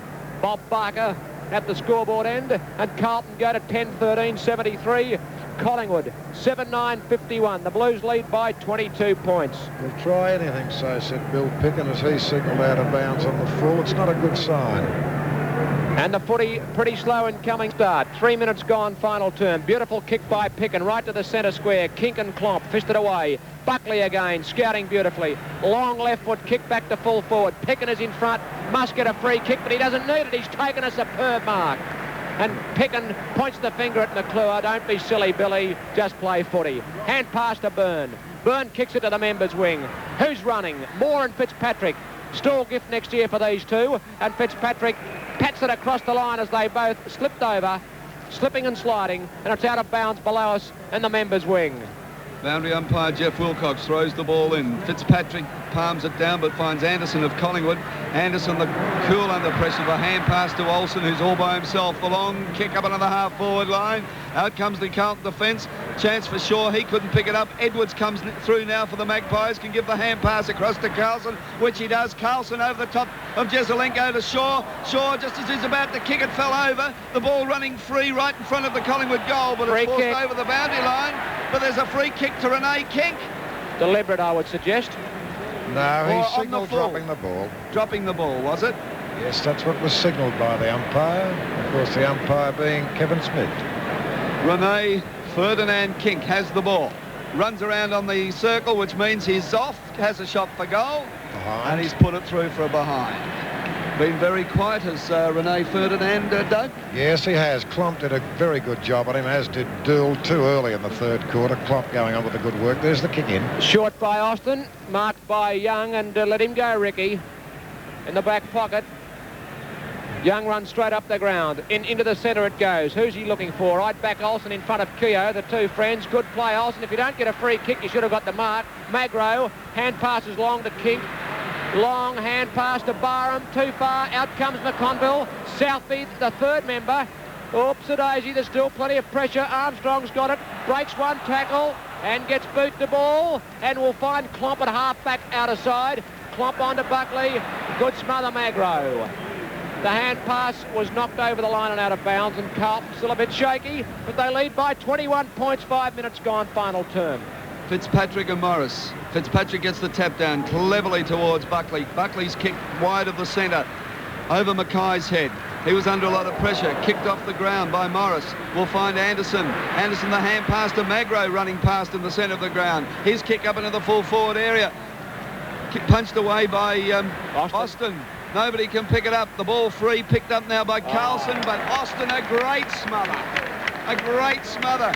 Bob Barker at the scoreboard end. And Carlton go to 10-13-73. Collingwood 7-9-51. The Blues lead by 22 points. We'll try anything, so said Bill Picken as he signalled out of bounds on the full. It's not a good sign. And the footy pretty slow in coming start. 3 minutes gone, final term. Beautiful kick by Picken right to the centre square. Kink and Klomp fisted away. Buckley again, scouting beautifully. Long left foot kick back to full forward. Picken is in front, must get a free kick, but he doesn't need it. He's taken a superb mark. And Picken points the finger at McClure. Don't be silly, Billy. Just play footy. Hand pass to Byrne. Byrne kicks it to the members' wing. Who's running? Moore and Fitzpatrick. Stall gift next year for these two. And Fitzpatrick pats it across the line as they both slipped over, slipping and sliding, and it's out of bounds below us in the members' wing. Boundary umpire Jeff Wilcox throws the ball in. Fitzpatrick palms it down but finds Anderson of Collingwood. Anderson, the cool under pressure, the hand pass to Olsen, who's all by himself. The long kick up into the half-forward line. Out comes the Carlton defence. Chance for Shaw. He couldn't pick it up. Edwards comes through now for the Magpies. Can give the hand pass across to Carlson, which he does. Carlson over the top of Jezelenko to Shaw. Shaw, just as he's about to kick it, fell over. The ball running free right in front of the Collingwood goal, but it's forced over the boundary line. But there's a free kick to Renee Kink. Deliberate, I would suggest. No, he signalled dropping the ball. Dropping the ball, was it? Yes, that's what was signalled by the umpire. Of course, the umpire being Kevin Smith. Renee Ferdinand Kink has the ball. Runs around on the circle, which means he's off, has a shot for goal. Behind. And he's put it through for a behind. Been very quiet as Renee Ferdinand, Doug? Yes, he has. Klomp did a very good job on him, as did Dool too early in the third quarter. Klomp going on with the good work. There's the kick in. Short by Austin, marked by Young, and let him go, Ricky. In the back pocket. Young runs straight up the ground. Into the centre it goes. Who's he looking for? Right back Olsen in front of Keogh, the two friends. Good play, Olsen. If you don't get a free kick, you should have got the mark. Magro, hand passes long to Kink. Long hand pass to Barham, too far, out comes McConville. Southby, the third member. Oops-a-daisy, there's still plenty of pressure. Armstrong's got it, breaks one tackle and gets boot the ball, and we'll find Klomp at half-back out of side. Klomp onto Buckley, good smother Magro. The hand pass was knocked over the line and out of bounds, and Carlton still a bit shaky, but they lead by 21 points, 5 minutes gone, final term. Fitzpatrick and Morris. Fitzpatrick gets the tap down cleverly towards Buckley. Buckley's kicked wide of the centre over Mackay's head. He was under a lot of pressure, kicked off the ground by Morris. We'll find Anderson. Anderson, the hand pass to Magro, running past in the centre of the ground. His kick up into the full forward area. Punched away by Austin. Nobody can pick it up. The ball free, picked up now by Carlson, but Austin, a great smother. A great smother.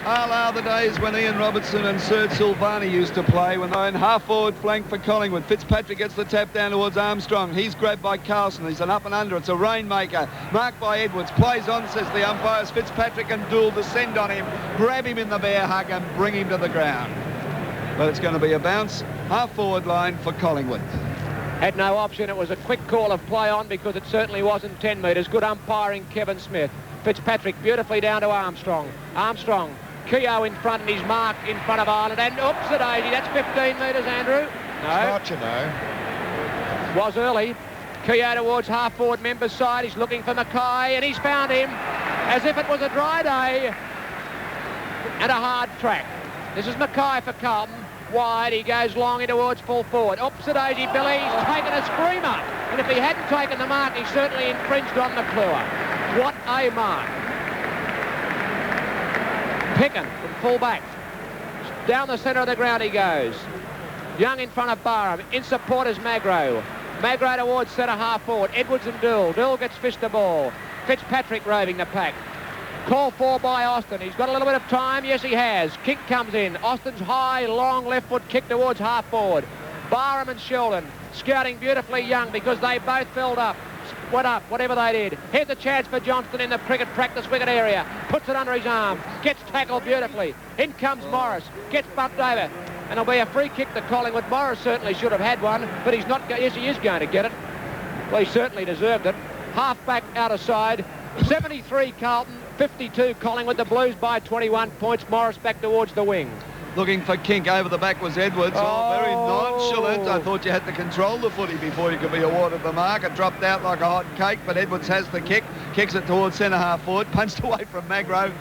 are the days when Ian Robertson and Sir Silvani used to play, when they're in half-forward flank for Collingwood. Fitzpatrick gets the tap down towards Armstrong. He's grabbed by Carlton. He's an up and under. It's a rainmaker. Marked by Edwards. Plays on, says the umpires. Fitzpatrick and Dool descend on him, grab him in the bear hug and bring him to the ground. But it's going to be a bounce. Half-forward line for Collingwood. Had no option. It was a quick call of play on because it certainly wasn't 10 metres. Good umpiring, Kevin Smith. Fitzpatrick beautifully down to Armstrong. Armstrong, Keogh in front and his mark in front of Ireland. And oops, a daisy. That's 15 metres, Andrew. No. Not, you know. Was early. Keogh towards half-forward member's side. He's looking for Mackay and he's found him as if it was a dry day and a hard track. This is Mackay for Carlton. Wide, he goes long in towards full forward. Oops, a daisy, Billy. He's taken a screamer. And if he hadn't taken the mark, he certainly infringed on McClure. What a mark. Pickin from full back. Down the centre of the ground he goes. Young in front of Barham. In support is Magro. Magro towards centre half forward. Edwards and Dool. Dool gets fist the ball. Fitzpatrick roving the pack. Call for by Austin. He's got a little bit of time. Yes, he has. Kick comes in. Austin's high, long left foot kick towards half forward. Barham and Sheldon scouting beautifully Young because they both filled up. Went up, whatever they did. Here's a chance for Johnston in the cricket practice wicket area. Puts it under his arm. Gets tackled beautifully. In comes Morris. Gets bumped over. And it'll be a free kick to Collingwood. Morris certainly should have had one, but he's not. Yes, he is going to get it. Well, he certainly deserved it. Half back, outer side. 73 Carlton, 52 Collingwood. The Blues by 21 points. Morris back towards the wing. Looking for kink. Over the back was Edwards. Oh, very nonchalant. I thought you had to control the footy before you could be awarded the mark. It dropped out like a hot cake, but Edwards has the kick. Kicks it towards centre half forward. Punched away from Magro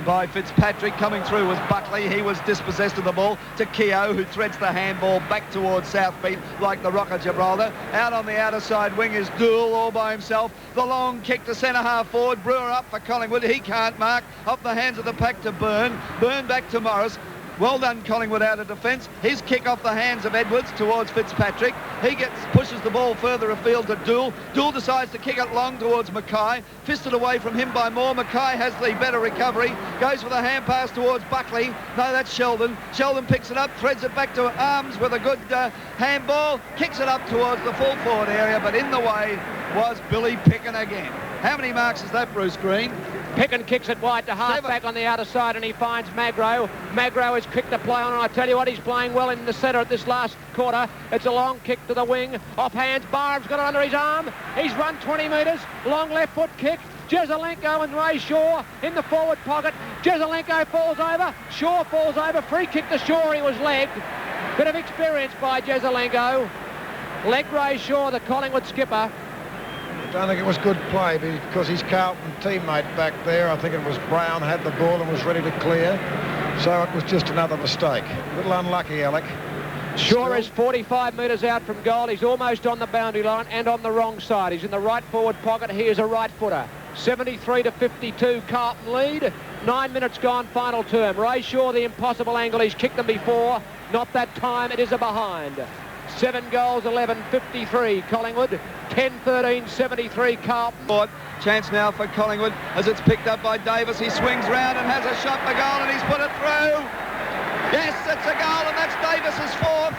by Fitzpatrick. Coming through was Buckley. He was dispossessed of the ball to Keogh, who threads the handball back towards South Beach like the Rock of Gibraltar. Out on the outer side wing is Dool all by himself. The long kick to centre half forward. Brewer up for Collingwood. He can't mark. Off the hands of the pack to Byrne. Byrne back to Morris. Well done, Collingwood, out of defence. His kick off the hands of Edwards towards Fitzpatrick. He pushes the ball further afield to Dool. Dool decides to kick it long towards Mackay. Fisted away from him by Moore. Mackay has the better recovery. Goes for the hand pass towards Buckley. No, that's Sheldon. Sheldon picks it up, threads it back to Arms with a good handball. Kicks it up towards the full forward area, but in the way was Billy Pickin again. How many marks is that, Bruce Green? Pickin kicks it wide to half back on the outer side and he finds Magro. Magro is quick to play on and I tell you what, he's playing well in the centre at this last quarter. It's a long kick to the wing. Off hands, Barham's got it under his arm. He's run 20 metres. Long left foot kick. Jezelenko and Ray Shaw in the forward pocket. Jezelenko falls over. Shaw falls over. Free kick to Shaw. He was legged. Bit of experience by Jezelenko. Legged Ray Shaw, the Collingwood skipper. I don't think it was good play because his Carlton teammate back there, I think it was Brown, had the ball and was ready to clear. So it was just another mistake. A little unlucky, Alec. Shaw is 45 metres out from goal. He's almost on the boundary line and on the wrong side. He's in the right forward pocket. He is a right footer. 73 to 52, Carlton lead. 9 minutes gone, final term. Ray Shaw, the impossible angle. He's kicked them before. Not that time. It is a behind. 7 goals, 11, 53 Collingwood. 10-13, 73 Carlton. Chance now for Collingwood as it's picked up by Davis. He swings round and has a shot for goal and he's put it through. Yes, it's a goal and that's Davis's fourth.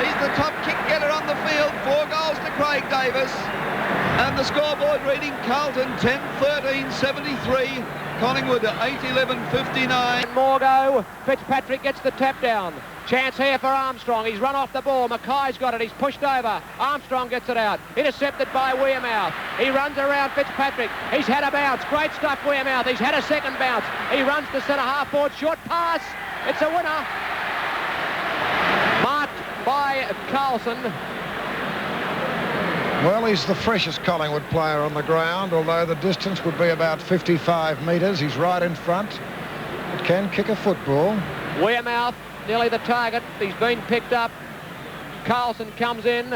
He's the top kick getter on the field. 4 goals to Craig Davis. And the scoreboard reading Carlton 10-13, 73. Collingwood 8-11, 59. Morgo. Fitzpatrick gets the tap down. Chance here for Armstrong. He's run off the ball. Mackay's got it. He's pushed over. Armstrong gets it out. Intercepted by Wearmouth. He runs around Fitzpatrick. He's had a bounce. Great stuff, Wearmouth. He's had a second bounce. He runs to centre half forward. Short pass. It's a winner. Marked by Carlson. Well, he's the freshest Collingwood player on the ground, although the distance would be about 55 metres. He's right in front. It can kick a football. Wearmouth. Nearly the target. He's been picked up. Carlson comes in.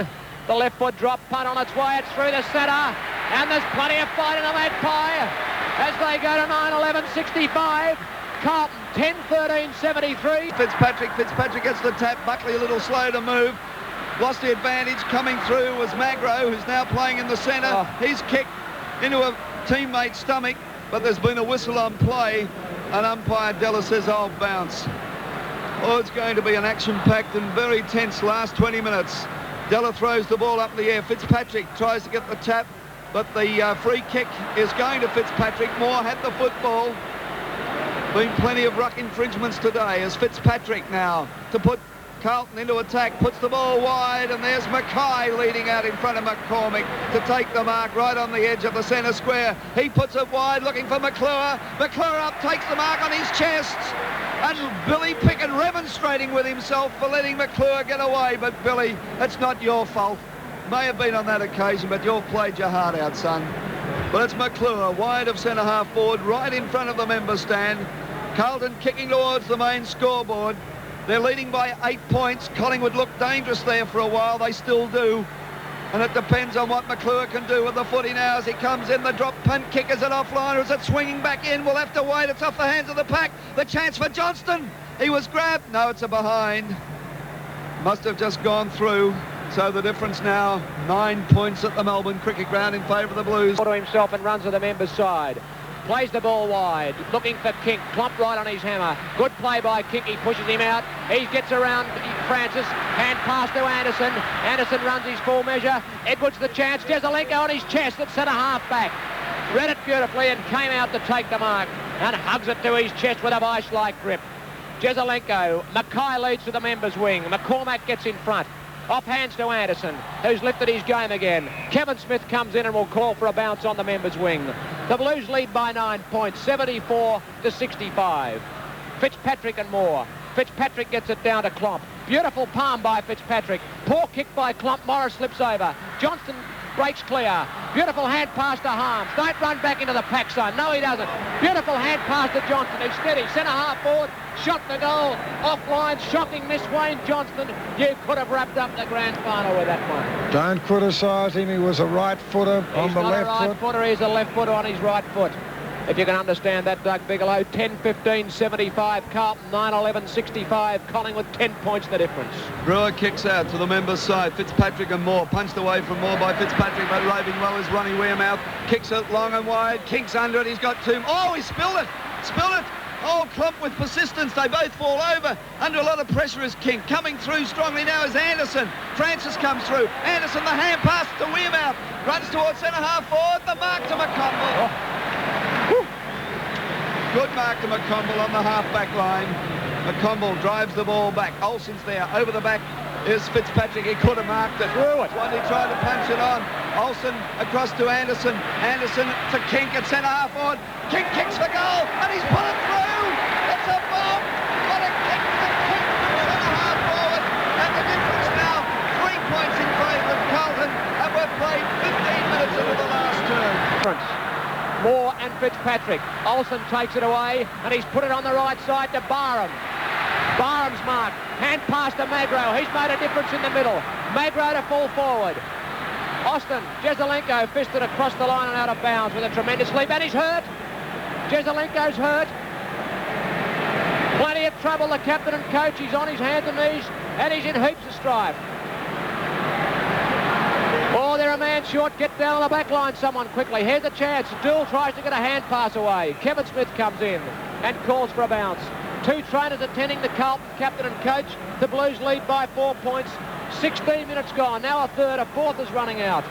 The left foot drop punt on its way. It's through the centre. And there's plenty of fight in the Magpie as they go to 9-11-65. Carlton 10-13-73. Fitzpatrick gets the tap. Buckley a little slow to move. Lost the advantage. Coming through was Magro, who's now playing in the centre. He's kicked into a teammate's stomach, but there's been a whistle on play. and umpire Della says, "I'll bounce." Oh, it's going to be an action-packed and very tense last 20 minutes. Della throws the ball up in the air. Fitzpatrick tries to get the tap, but the free kick is going to Fitzpatrick. Moore had the football. Been plenty of ruck infringements today as Fitzpatrick now to put Carlton into attack, puts the ball wide, and there's Mackay leading out in front of McCormick to take the mark right on the edge of the centre square. He puts it wide looking for McClure. McClure up, takes the mark on his chest, and Billy Pickett remonstrating with himself for letting McClure get away. But Billy, it's not your fault. May have been on that occasion, but you've played your heart out, son. But it's McClure wide of centre half forward, right in front of the member stand. Carlton kicking towards the main scoreboard. They're leading by 8 points. Collingwood looked dangerous there for a while. They still do. And it depends on what McClure can do with the footy now as he comes in. The drop punt kick, is it offline or is it swinging back in? We'll have to wait. It's off the hands of the pack. The chance for Johnston. He was grabbed. No, it's a behind. Must have just gone through. So the difference now, 9 points at the Melbourne Cricket Ground in favour of the Blues. To himself and runs to the members' side. Plays the ball wide, looking for Kink. Klump right on his hammer. Good play by Kink. He pushes him out. He gets around Francis. Hand pass to Anderson. Anderson runs his full measure. Edwards the chance. Jezelenko on his chest at centre half back. Read it beautifully and came out to take the mark and hugs it to his chest with a vice-like grip. Jezelenko. Mackay leads to the members' wing. McCormack gets in front. Off hands to Anderson, who's lifted his game again. Kevin Smith comes in and will call for a bounce on the members' wing. The Blues lead by 9 points, 74-65. Fitzpatrick and Moore. Fitzpatrick gets it down to Klomp. Beautiful palm by Fitzpatrick. Poor kick by Klomp. Morris slips over. Johnston breaks clear. Beautiful hand pass to Harms. Don't run back into the pack zone. No, he doesn't. Beautiful hand pass to Johnston. He's steady. Centre half forward. Shot the goal. Offline. Shocking miss Wayne Johnston. You could have wrapped up the grand final with that one. Don't criticise him. He was a right footer on the left foot. He's not a right footer. He's a left footer on his right foot. If you can understand that, Doug Bigelow. 10-15-75 Carlton, 9-11-65 Collingwood, 10 points the difference. Brewer kicks out to the members' side. Fitzpatrick and Moore. Punched away from Moore by Fitzpatrick, but roving well is Ronnie Wearmouth. Kicks it long and wide. Kinks under it. He's got two. Oh, he spilled it. Spilled it. Oh, Klump with persistence. They both fall over. Under a lot of pressure is King. Coming through strongly now is Anderson. Francis comes through. Anderson, the hand pass to Wearmouth. Runs towards centre half forward. The mark to McConville. Oh. Good mark to McConville on the half-back line. McConville drives the ball back. Olsen's there. Over the back is Fitzpatrick. He could have marked it. Through it. One he tried to punch it on. Olsen across to Anderson. Anderson to Kink at centre half forward. Kink kicks for goal and he's put it through. It's a bomb. What a kick to Kink from centre half forward. And the difference now, 3 points in favour of Carlton. And we've played 15 minutes into the last term. Moore and Fitzpatrick. Olsen takes it away and he's put it on the right side to Barham. Barham's mark. Hand pass to Magro. He's made a difference in the middle. Magro to fall forward. Austin, Jezelenko fisted across the line and out of bounds with a tremendous leap, and he's hurt. Jezelenko's hurt. Plenty of trouble, the captain and coach. He's on his hands and knees and he's in heaps of strife. Oh, they're a man short. Get down on the back line, someone quickly. Here's a chance. Dool tries to get a hand pass away. Kevin Smith comes in and calls for a bounce. Two trainers attending the Carlton captain and coach. The Blues lead by 4 points. 16 minutes gone. Now a third. A fourth is running out.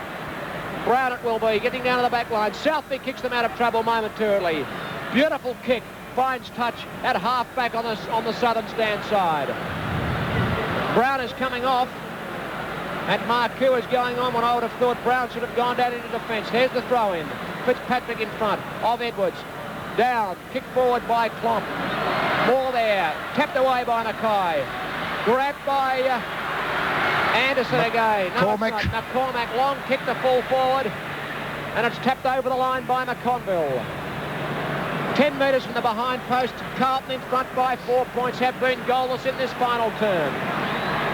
Brown it will be, getting down to the back line. Southby kicks them out of trouble momentarily. Beautiful kick. Finds touch at half back on the southern stand side. Brown is coming off. And Marcoux is going on when I would have thought Brown should have gone down into defence. Here's the throw-in. Fitzpatrick in front of Edwards. Down. Kick forward by Klomp. Moore there. Tapped away by Mackay. Grabbed by Anderson again. No, McCormack. Long kick to full forward. And it's tapped over the line by McConville. 10 metres from the behind post. Carlton in front by 4 points. Have been goalless in this final term.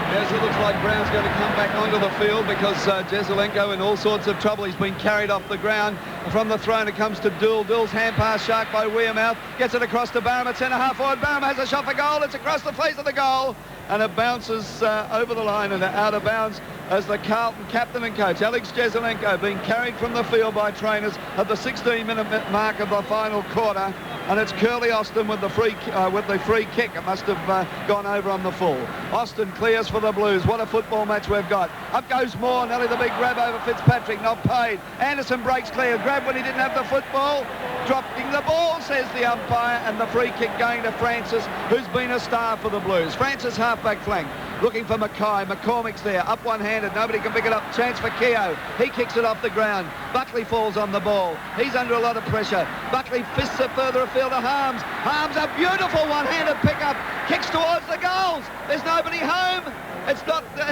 Yes, it looks like Brown's going to come back onto the field because Jezelenko in all sorts of trouble. He's been carried off the ground. From the throne, it comes to Dool. Dool's hand pass shark by Wearmouth. Gets it across to Barham at centre half forward. Barham has a shot for goal. It's across the face of the goal. And it bounces over the line and out of bounds as the Carlton captain and coach, Alex Jezelenko, being carried from the field by trainers at the 16-minute mark of the final quarter. and it's Curly Austin with the free kick. It must have gone over on the full. Austin clears for the Blues. What a football match we've got. Up goes Moore. Nelly the big grab over Fitzpatrick. Not paid. Anderson breaks clear. Grab when he didn't have the football. Dropping the ball, says the umpire, and the free kick going to Francis, who's been a star for the Blues. Francis half-back flank. Looking for Mackay. McCormick's there, up one-handed. Nobody can pick it up. Chance for Keogh. He kicks it off the ground. Buckley falls on the ball. He's under a lot of pressure. Buckley fists it further afield to Harms. Harms, a beautiful one-handed pickup. Kicks towards the goals. There's nobody home. It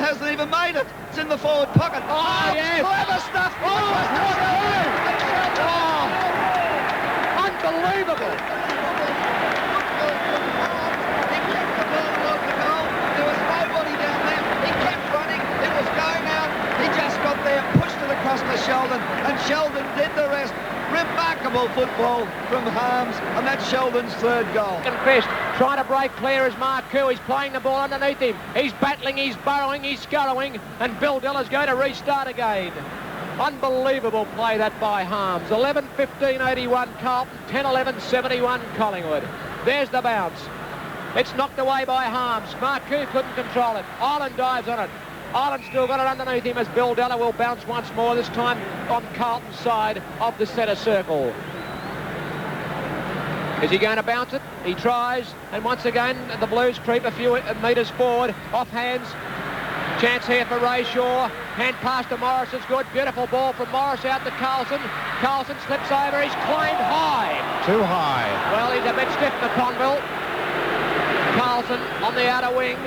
hasn't even made it. It's in the forward pocket. Oh, yes. Clever stuff. Unbelievable. Across to Sheldon, and Sheldon did the rest. Remarkable football from Harms, and that's Sheldon's third goal. Best trying to break clear is Marcoux. He's playing the ball underneath him. He's battling, he's burrowing, he's scurrying, and Bill Della's going to restart again. Unbelievable play that by Harms. 11-15-81 Carlton, 10-11-71 Collingwood. There's the bounce. It's knocked away by Harms. Marcoux couldn't control it. Ireland dives on it. Ireland still got it underneath him as Bill Della will bounce once more, this time on Carlton's side of the centre circle. Is he going to bounce it? He tries, and once again the Blues creep a few metres forward, off hands. Chance here for Ray Shaw. Hand pass to Morris is good. Beautiful ball from Morris out to Carlson. Carlson slips over. He's claimed high. Too high. Well, he's a bit stiff, McConville. Carlson on the outer wing.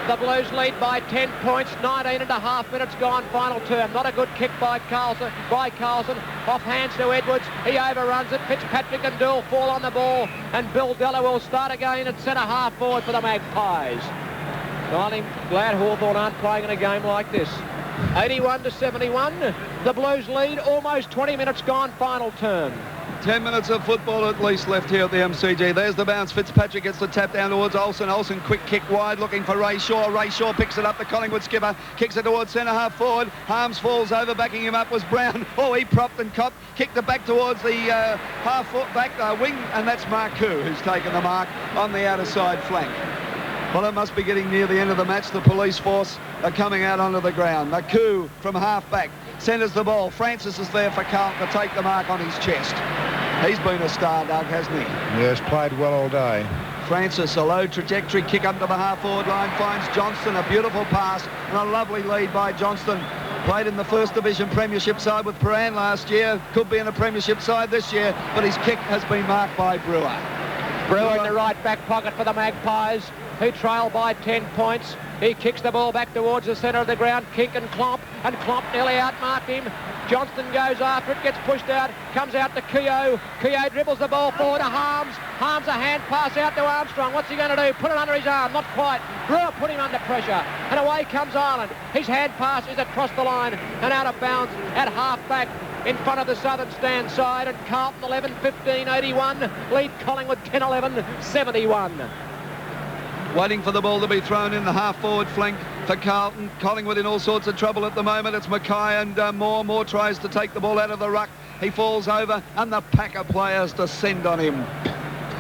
The Blues lead by 10 points. 19.5 minutes gone, final term. Not a good kick by Carlson. Off hands to Edwards. He overruns it. Fitzpatrick and Dool fall on the ball, and Bill Della will start again at centre half forward for the Magpies. I'm glad Hawthorn aren't playing in a game like this. 81-71. The Blues lead. Almost 20 minutes gone, final term. 10 minutes of football at least left here at the MCG. There's the bounce. Fitzpatrick gets the tap down towards Olsen. Olsen, quick kick wide, looking for Ray Shaw. Ray Shaw picks it up. The Collingwood skipper kicks it towards centre half forward. Harms falls over. Backing him up was Brown. Oh, he propped and copped. Kicked it back towards the half foot back wing, and that's Marcoux who's taken the mark on the outer side flank. Well, it must be getting near the end of the match. The police force are coming out onto the ground. Marcoux from half back centres the ball. Francis is there for Carlton to take the mark on his chest. He's been a star, Doug, hasn't he? Yes, played well all day. Francis, a low trajectory kick up to the half-forward line, finds Johnston, a beautiful pass, and a lovely lead by Johnston. Played in the First Division Premiership side with Paran last year. Could be in a Premiership side this year, but his kick has been marked by Brewer. Brewer in the right back pocket for the Magpies, who trail by 10 points. He kicks the ball back towards the centre of the ground. Kink and Klomp nearly outmarked him. Johnston goes after it, gets pushed out, comes out to Keogh. Keogh dribbles the ball forward to Harms. Harms a hand pass out to Armstrong. What's he going to do? Put it under his arm. Not quite. Brewer put him under pressure. And away comes Ireland. His hand pass is across the line and out of bounds at half-back in front of the southern stand side. And Carlton 11-15-81. Lead Collingwood 10-11-71. Waiting for the ball to be thrown in the half-forward flank for Carlton. Collingwood in all sorts of trouble at the moment. It's Mackay and Moore. Moore tries to take the ball out of the ruck. He falls over, and the pack of players descend on him.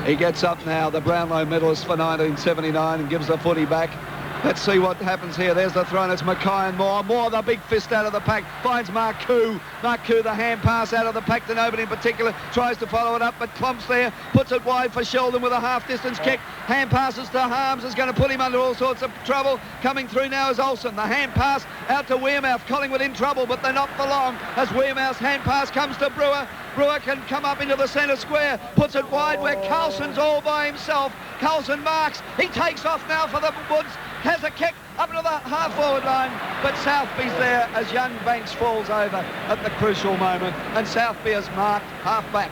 He gets up now, the Brownlow medalist for 1979, and gives the footy back. Let's see what happens here. There's the throw, and it's Mackay and Moore. Moore, the big fist out of the pack, finds Marcoux. Marcoux, the hand pass out of the pack to nobody in particular. Tries to follow it up, but Klomp's there. Puts it wide for Sheldon with a half-distance kick. Hand passes to Harms, is going to put him under all sorts of trouble. Coming through now is Olsen. The hand pass out to Wearmouth. Collingwood in trouble, but they're not for long as Wearmouth's hand pass comes to Brewer. Brewer can come up into the centre square. Puts it wide where Carlson's all by himself. Carlson marks. He takes off now for the Woods. Has a kick up into the half-forward line, but Southby's there as Young Banks falls over at the crucial moment, and Southby has marked half-back.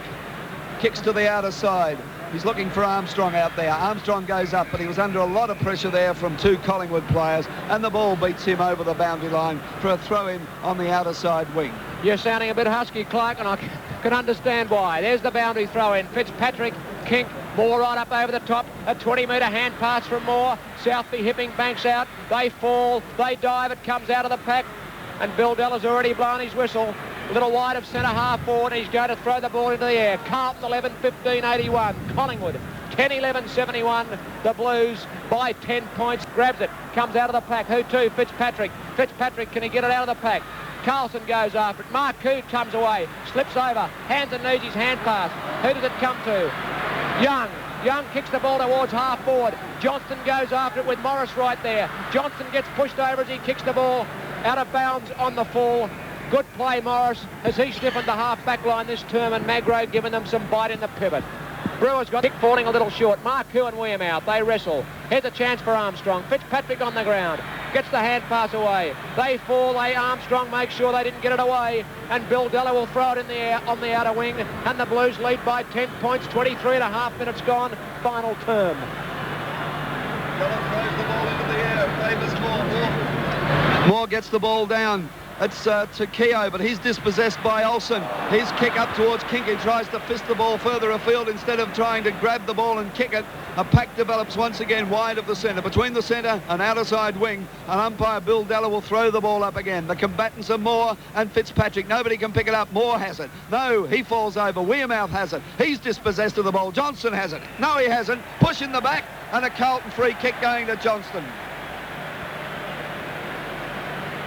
Kicks to the outer side. He's looking for Armstrong out there. Armstrong goes up, but he was under a lot of pressure there from two Collingwood players, and the ball beats him over the boundary line for a throw-in on the outer side wing. You're sounding a bit husky, Clark, and I can understand why. There's the boundary throw-in. Fitzpatrick, Kink, Moore right up over the top. A 20-metre hand pass from Moore. Southby hipping Banks out. They fall. They dive. It comes out of the pack. And Bill Della's already blown his whistle. A little wide of centre half forward, and he's going to throw the ball into the air. Carlton 11-15-81. Collingwood 10-11-71. The Blues by 10 points. Grabs it. Comes out of the pack. Who to? Fitzpatrick. Fitzpatrick, can he get it out of the pack? Carlton goes after it. Marcoux comes away. Slips over. Hands and knees his hand pass. Who does it come to? Young. Young kicks the ball towards half forward. Johnston goes after it with Morris right there. Johnston gets pushed over as he kicks the ball out of bounds on the full. Good play, Morris, as he stiffened the half-back line this term, and Magro giving them some bite in the pivot. Brewer's got Dick falling a little short. Marcoux and William out. They wrestle. Here's a chance for Armstrong. Fitzpatrick on the ground. Gets the hand pass away. They fall. Armstrong makes sure they didn't get it away. And Bill Della will throw it in the air on the outer wing. And the Blues lead by 10 points. 23.5 minutes gone. Final term. Della throws the ball into the air. Famous Moore gets the ball down. It's to Keogh, but he's dispossessed by Olsen. His kick up towards Kinky, tries to fist the ball further afield instead of trying to grab the ball and kick it. A pack develops once again wide of the centre. Between the centre and outer side wing, and umpire Bill Della will throw the ball up again. The combatants are Moore and Fitzpatrick. Nobody can pick it up. Moore has it. No, he falls over. Wearmouth has it. He's dispossessed of the ball. Johnson has it. No, he hasn't. Push in the back, and a Carlton free kick going to Johnston.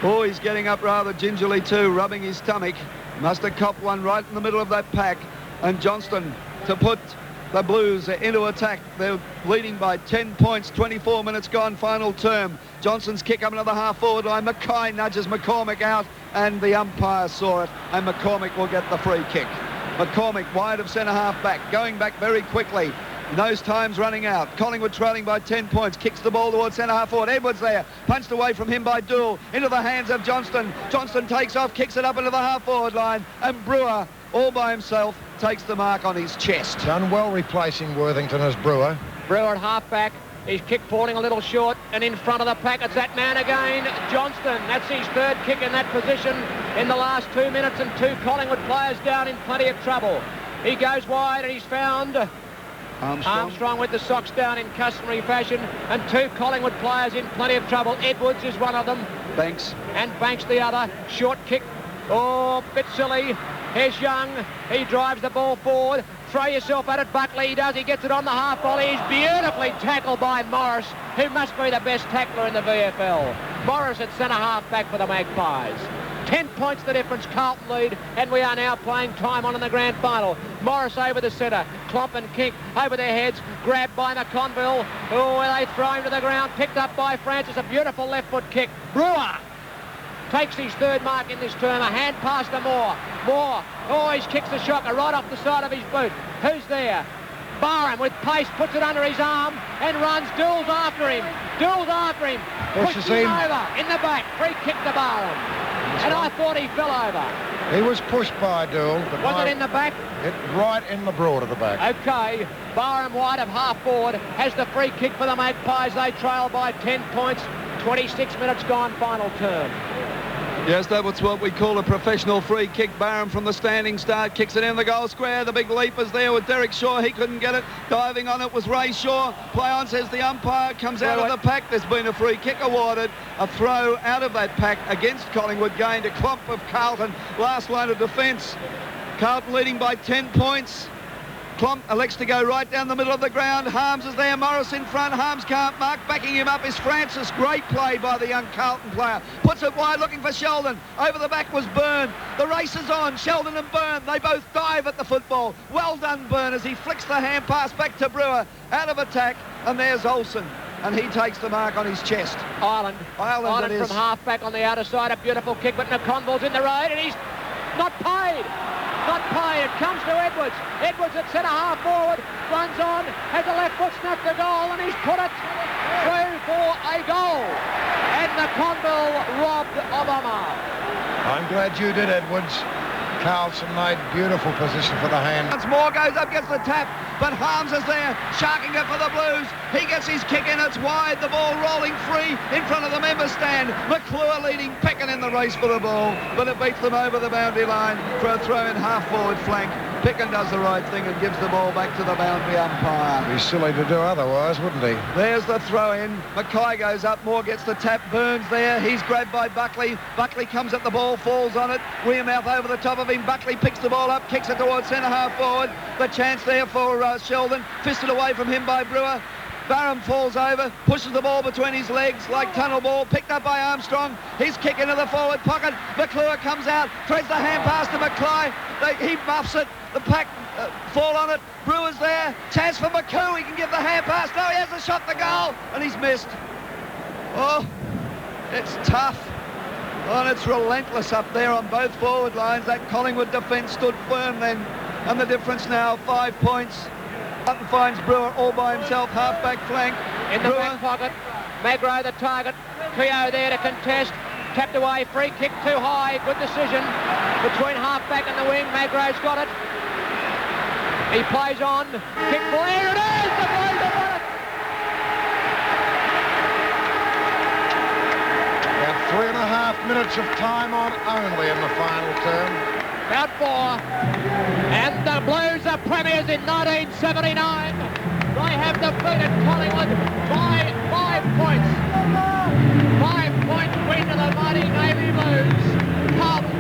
Oh, he's getting up rather gingerly too, rubbing his stomach. Must have copped one right in the middle of that pack. And Johnston to put the Blues into attack. They're leading by 10 points, 24 minutes gone, final term. Johnson's kick up into the half-forward line. Mackay nudges McCormick out, and the umpire saw it, and McCormick will get the free kick. McCormick wide of centre-half back, going back very quickly. Those times running out. Collingwood trailing by 10 points. Kicks the ball towards centre half forward. Edwards there. Punched away from him by Dool. Into the hands of Johnston. Johnston takes off, kicks it up into the half forward line. And Brewer, all by himself, takes the mark on his chest. Done well replacing Worthington as Brewer. Brewer at half back. His kick falling a little short, and in front of the pack, it's that man again, Johnston. That's his third kick in that position in the last 2 minutes, and two Collingwood players down in plenty of trouble. He goes wide, and he's found Armstrong with the socks down in customary fashion, and two Collingwood players in plenty of trouble. Edwards is one of them. Banks. And Banks the other. Short kick. Oh, bit silly. Here's Young. He drives the ball forward. Throw yourself at it, Buckley. He does. He gets it on the half volley. He's beautifully tackled by Morris, who must be the best tackler in the VFL. Morris at centre half back for the Magpies. 10 points the difference, Carlton lead, and we are now playing time on in the grand final. Morris over the centre, Klomp and Kink over their heads, grabbed by McConville. Oh, they throw him to the ground, picked up by Francis, a beautiful left foot kick. Brewer takes his third mark in this term, a hand pass to Moore. Moore, oh, he kicks the shocker right off the side of his boot. Who's there? Barham with pace, puts it under his arm and runs. Dools after him. Dools after him. Pushes him over in the back. Free kick to Barham. And I thought he fell over. He was pushed by Dool. Was it in the back? Right in the broad of the back. Okay. Barham wide of half forward has the free kick for the Magpies. They trail by 10 points. 26 minutes gone, final term. Yes, that was what we call a professional free kick. Barham from the standing start kicks it in the goal square. The big leapers there with Derek Shaw. He couldn't get it. Diving on it was Ray Shaw. Play on, says the umpire. Comes out of the pack. There's been a free kick awarded. A throw out of that pack against Collingwood. Going to Klomp of Carlton. Last line of defence. Carlton leading by 10 points. Klomp elects to go right down the middle of the ground. Harms is there. Morris in front. Harms can't mark. Backing him up is Francis. Great play by the young Carlton player. Puts it wide looking for Sheldon. Over the back was Byrne. The race is on. Sheldon and Byrne. They both dive at the football. Well done, Byrne, as he flicks the hand pass back to Brewer. Out of attack. And there's Olsen. And he takes the mark on his chest. Ireland from half back on the outer side. A beautiful kick, but McConville's in the road and he's not paid. Not paid. It comes to Edwards. Edwards at centre half forward. Runs on. Has a left foot snuffed the goal and he's put it through for a goal. And McConville robbed of a mark. I'm glad you did, Edwards. Carlson made beautiful position for the hand. Once more goes up, gets the tap, but Harms is there, sharking it for the Blues. He gets his kick in, it's wide, the ball rolling free in front of the member stand. McClure leading Peckin in the race for the ball, but it beats them over the boundary line for a throw in half-forward flank. Picken does the right thing and gives the ball back to the boundary umpire. Be silly to do otherwise, wouldn't he? There's the throw in. Mackay goes up, Moore gets the tap, Burns there. He's grabbed by Buckley. Buckley comes at the ball, falls on it. Wearmouth over the top of him. Buckley picks the ball up, kicks it towards centre half forward. The chance there for Sheldon. Fisted away from him by Brewer. Barham falls over, pushes the ball between his legs like tunnel ball, picked up by Armstrong. He's kick into the forward pocket. McClure comes out, threads the hand pass to Mackay. He muffs it. The pack fall on it. Brewer's there. Chance for McCoo. He can give the hand pass. No, he has a shot the goal, and he's missed. Oh, it's tough. Oh, and it's relentless up there on both forward lines. That Collingwood defence stood firm then, and the difference now 5 points. Carlton finds Brewer all by himself, half-back flank. In the back pocket, Magro the target. Keogh there to contest. Tapped away, free kick too high. Good decision. Between half-back and the wing, Magro's got it. He plays on. Kick for there it is! The Blues have won it! About 3.5 minutes of time on only in the final term. About 4. And the Blues are premiers in 1979. They have defeated Collingwood by 5 points. 5-point win to the mighty Navy Blues. Carlton,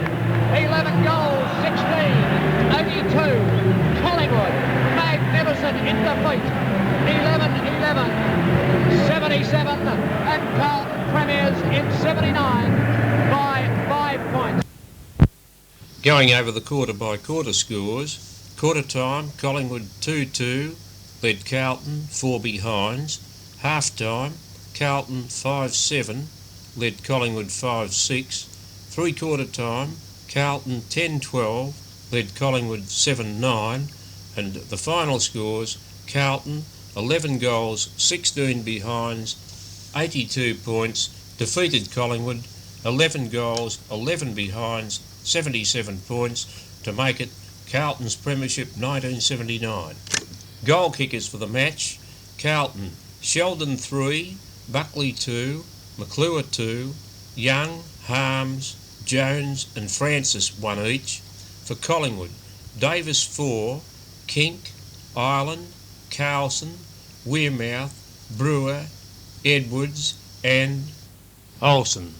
11 goals, 16, 82. Collingwood, magnificent in defeat. 11-11, 77. And Carlton premiers in 79 by 5 points. Going over the quarter-by-quarter scores, quarter time, Collingwood 2-2, led Carlton 4 behinds. Half time, Carlton 5-7, led Collingwood 5-6. Three-quarter time, Carlton 10-12, led Collingwood 7-9. And the final scores, Carlton 11 goals, 16 behinds, 82 points, defeated Collingwood 11 goals, 11 behinds, 77 points to make it Carlton's premiership 1979. Goal kickers for the match, Carlton, Sheldon 3, Buckley 2, McClure 2, Young, Harms, Jones and Francis 1 each. For Collingwood, Davis 4, Kink, Ireland, Carlson, Wearmouth, Brewer, Edwards and Olsen.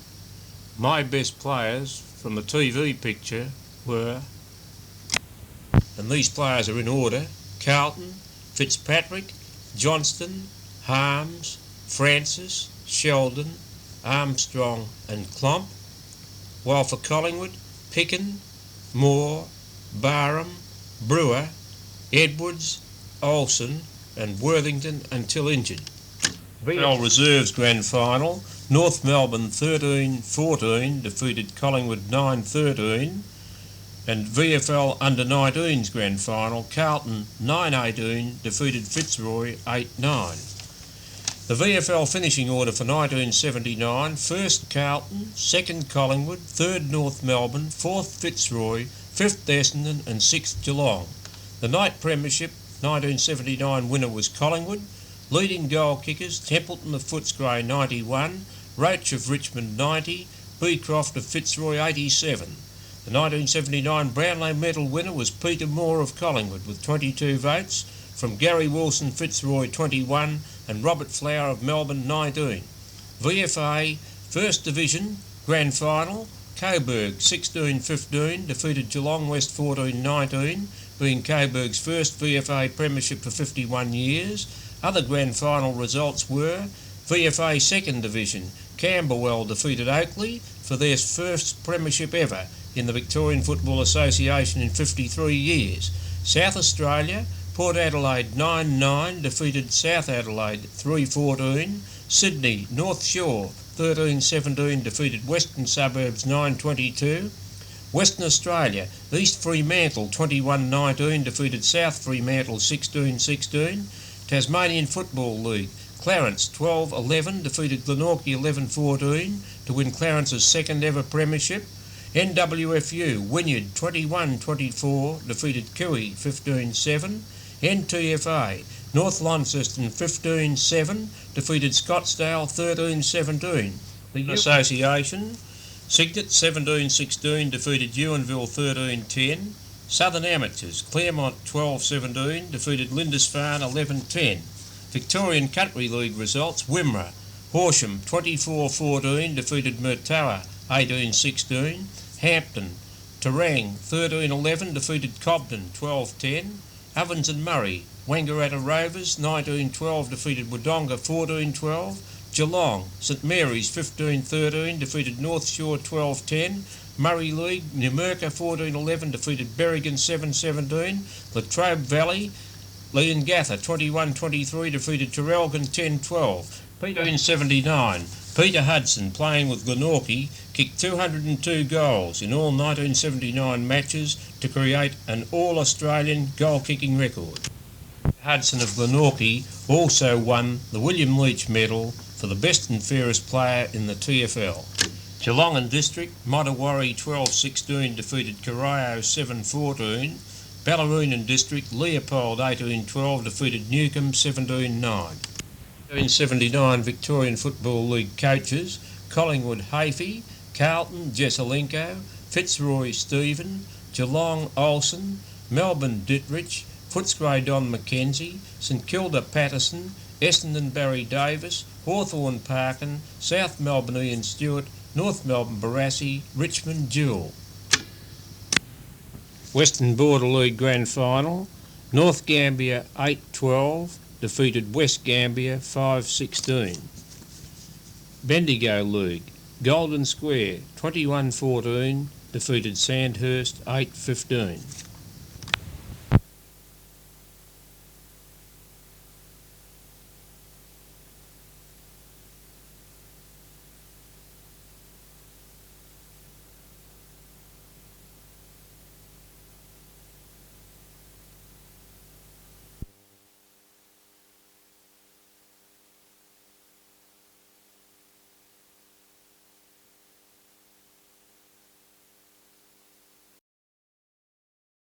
My best players from the TV picture were, and these players are in order, Carlton, Fitzpatrick, Johnston, Harms, Francis, Sheldon, Armstrong and Klomp, while for Collingwood, Picken, Moore, Barham, Brewer, Edwards, Olsen and Worthington until injured. VFL Reserves Grand Final, North Melbourne 13-14 defeated Collingwood 9-13, and VFL Under-19s Grand Final, Carlton 9-18 defeated Fitzroy 8-9. The VFL finishing order for 1979, first Carlton, second Collingwood, third North Melbourne, fourth Fitzroy, fifth Essendon and sixth Geelong. The night premiership 1979 winner was Collingwood. Leading goal kickers, Templeton of Footscray 91, Roach of Richmond 90, Beecroft of Fitzroy 87. The 1979 Brownlow Medal winner was Peter Moore of Collingwood with 22 votes, from Gary Wilson Fitzroy 21 and Robert Flower of Melbourne 19. VFA First Division Grand Final, Coburg 16-15 defeated Geelong West 14-19, being Coburg's first VFA premiership for 51 years. Other grand final results were VFA Second Division, Camberwell defeated Oakley for their first premiership ever in the Victorian Football Association in 53 years. South Australia, Port Adelaide 9-9 defeated South Adelaide 3-14. Sydney, North Shore 13-17 defeated Western Suburbs 9-22. Western Australia, East Fremantle 21-19 defeated South Fremantle 16-16. Tasmanian Football League, Clarence 12-11 defeated Glenorchy 11-14 to win Clarence's second ever premiership. NWFU, Wynyard 21-24 defeated Cooey 15-7. NTFA, North Launceston 15-7 defeated Scottsdale 13-17. The Association, Cygnet 17-16 defeated Ewanville 13-10. Southern Amateurs, Claremont 12-17 defeated Lindisfarne 11-10. Victorian Country League results, Wimmera, Horsham 24-14 defeated Murtoa 18-16. Hampton, Terang 13-11 defeated Cobden 12-10. Ovens and Murray, Wangaratta Rovers 19-12 defeated Wodonga 14-12. Geelong, St Mary's 15-13 defeated North Shore 12-10. Murray League, Numurkah 14-11 defeated Berrigan 7-17. Latrobe Valley, Leongatha 21-23 defeated Traralgon 10-12. Peter in 79. Peter Hudson, playing with Glenorchy, kicked 202 goals in all 1979 matches to create an all-Australian goal-kicking record. Hudson of Glenorchy also won the William Leach Medal for the best and fairest player in the TFL. Geelong and District, Mottawarri 12-16 defeated Corio 7-14. Ballaroon and District, Leopold 18-12 defeated Newcombe 17-9. In 79 Victorian Football League coaches, Collingwood Hafey, Carlton Jesselenko, Fitzroy Stephen, Geelong Olsen, Melbourne Dittrich, Footscray Don McKenzie, St Kilda Patterson, Essendon Barry Davis, Hawthorn Parkin, South Melbourne Ian Stewart, North Melbourne Barassi, Richmond Jewell. Western Border League Grand Final, North Gambia 8-12 defeated West Gambia 5-16. Bendigo League, Golden Square 21-14 defeated Sandhurst 8-15.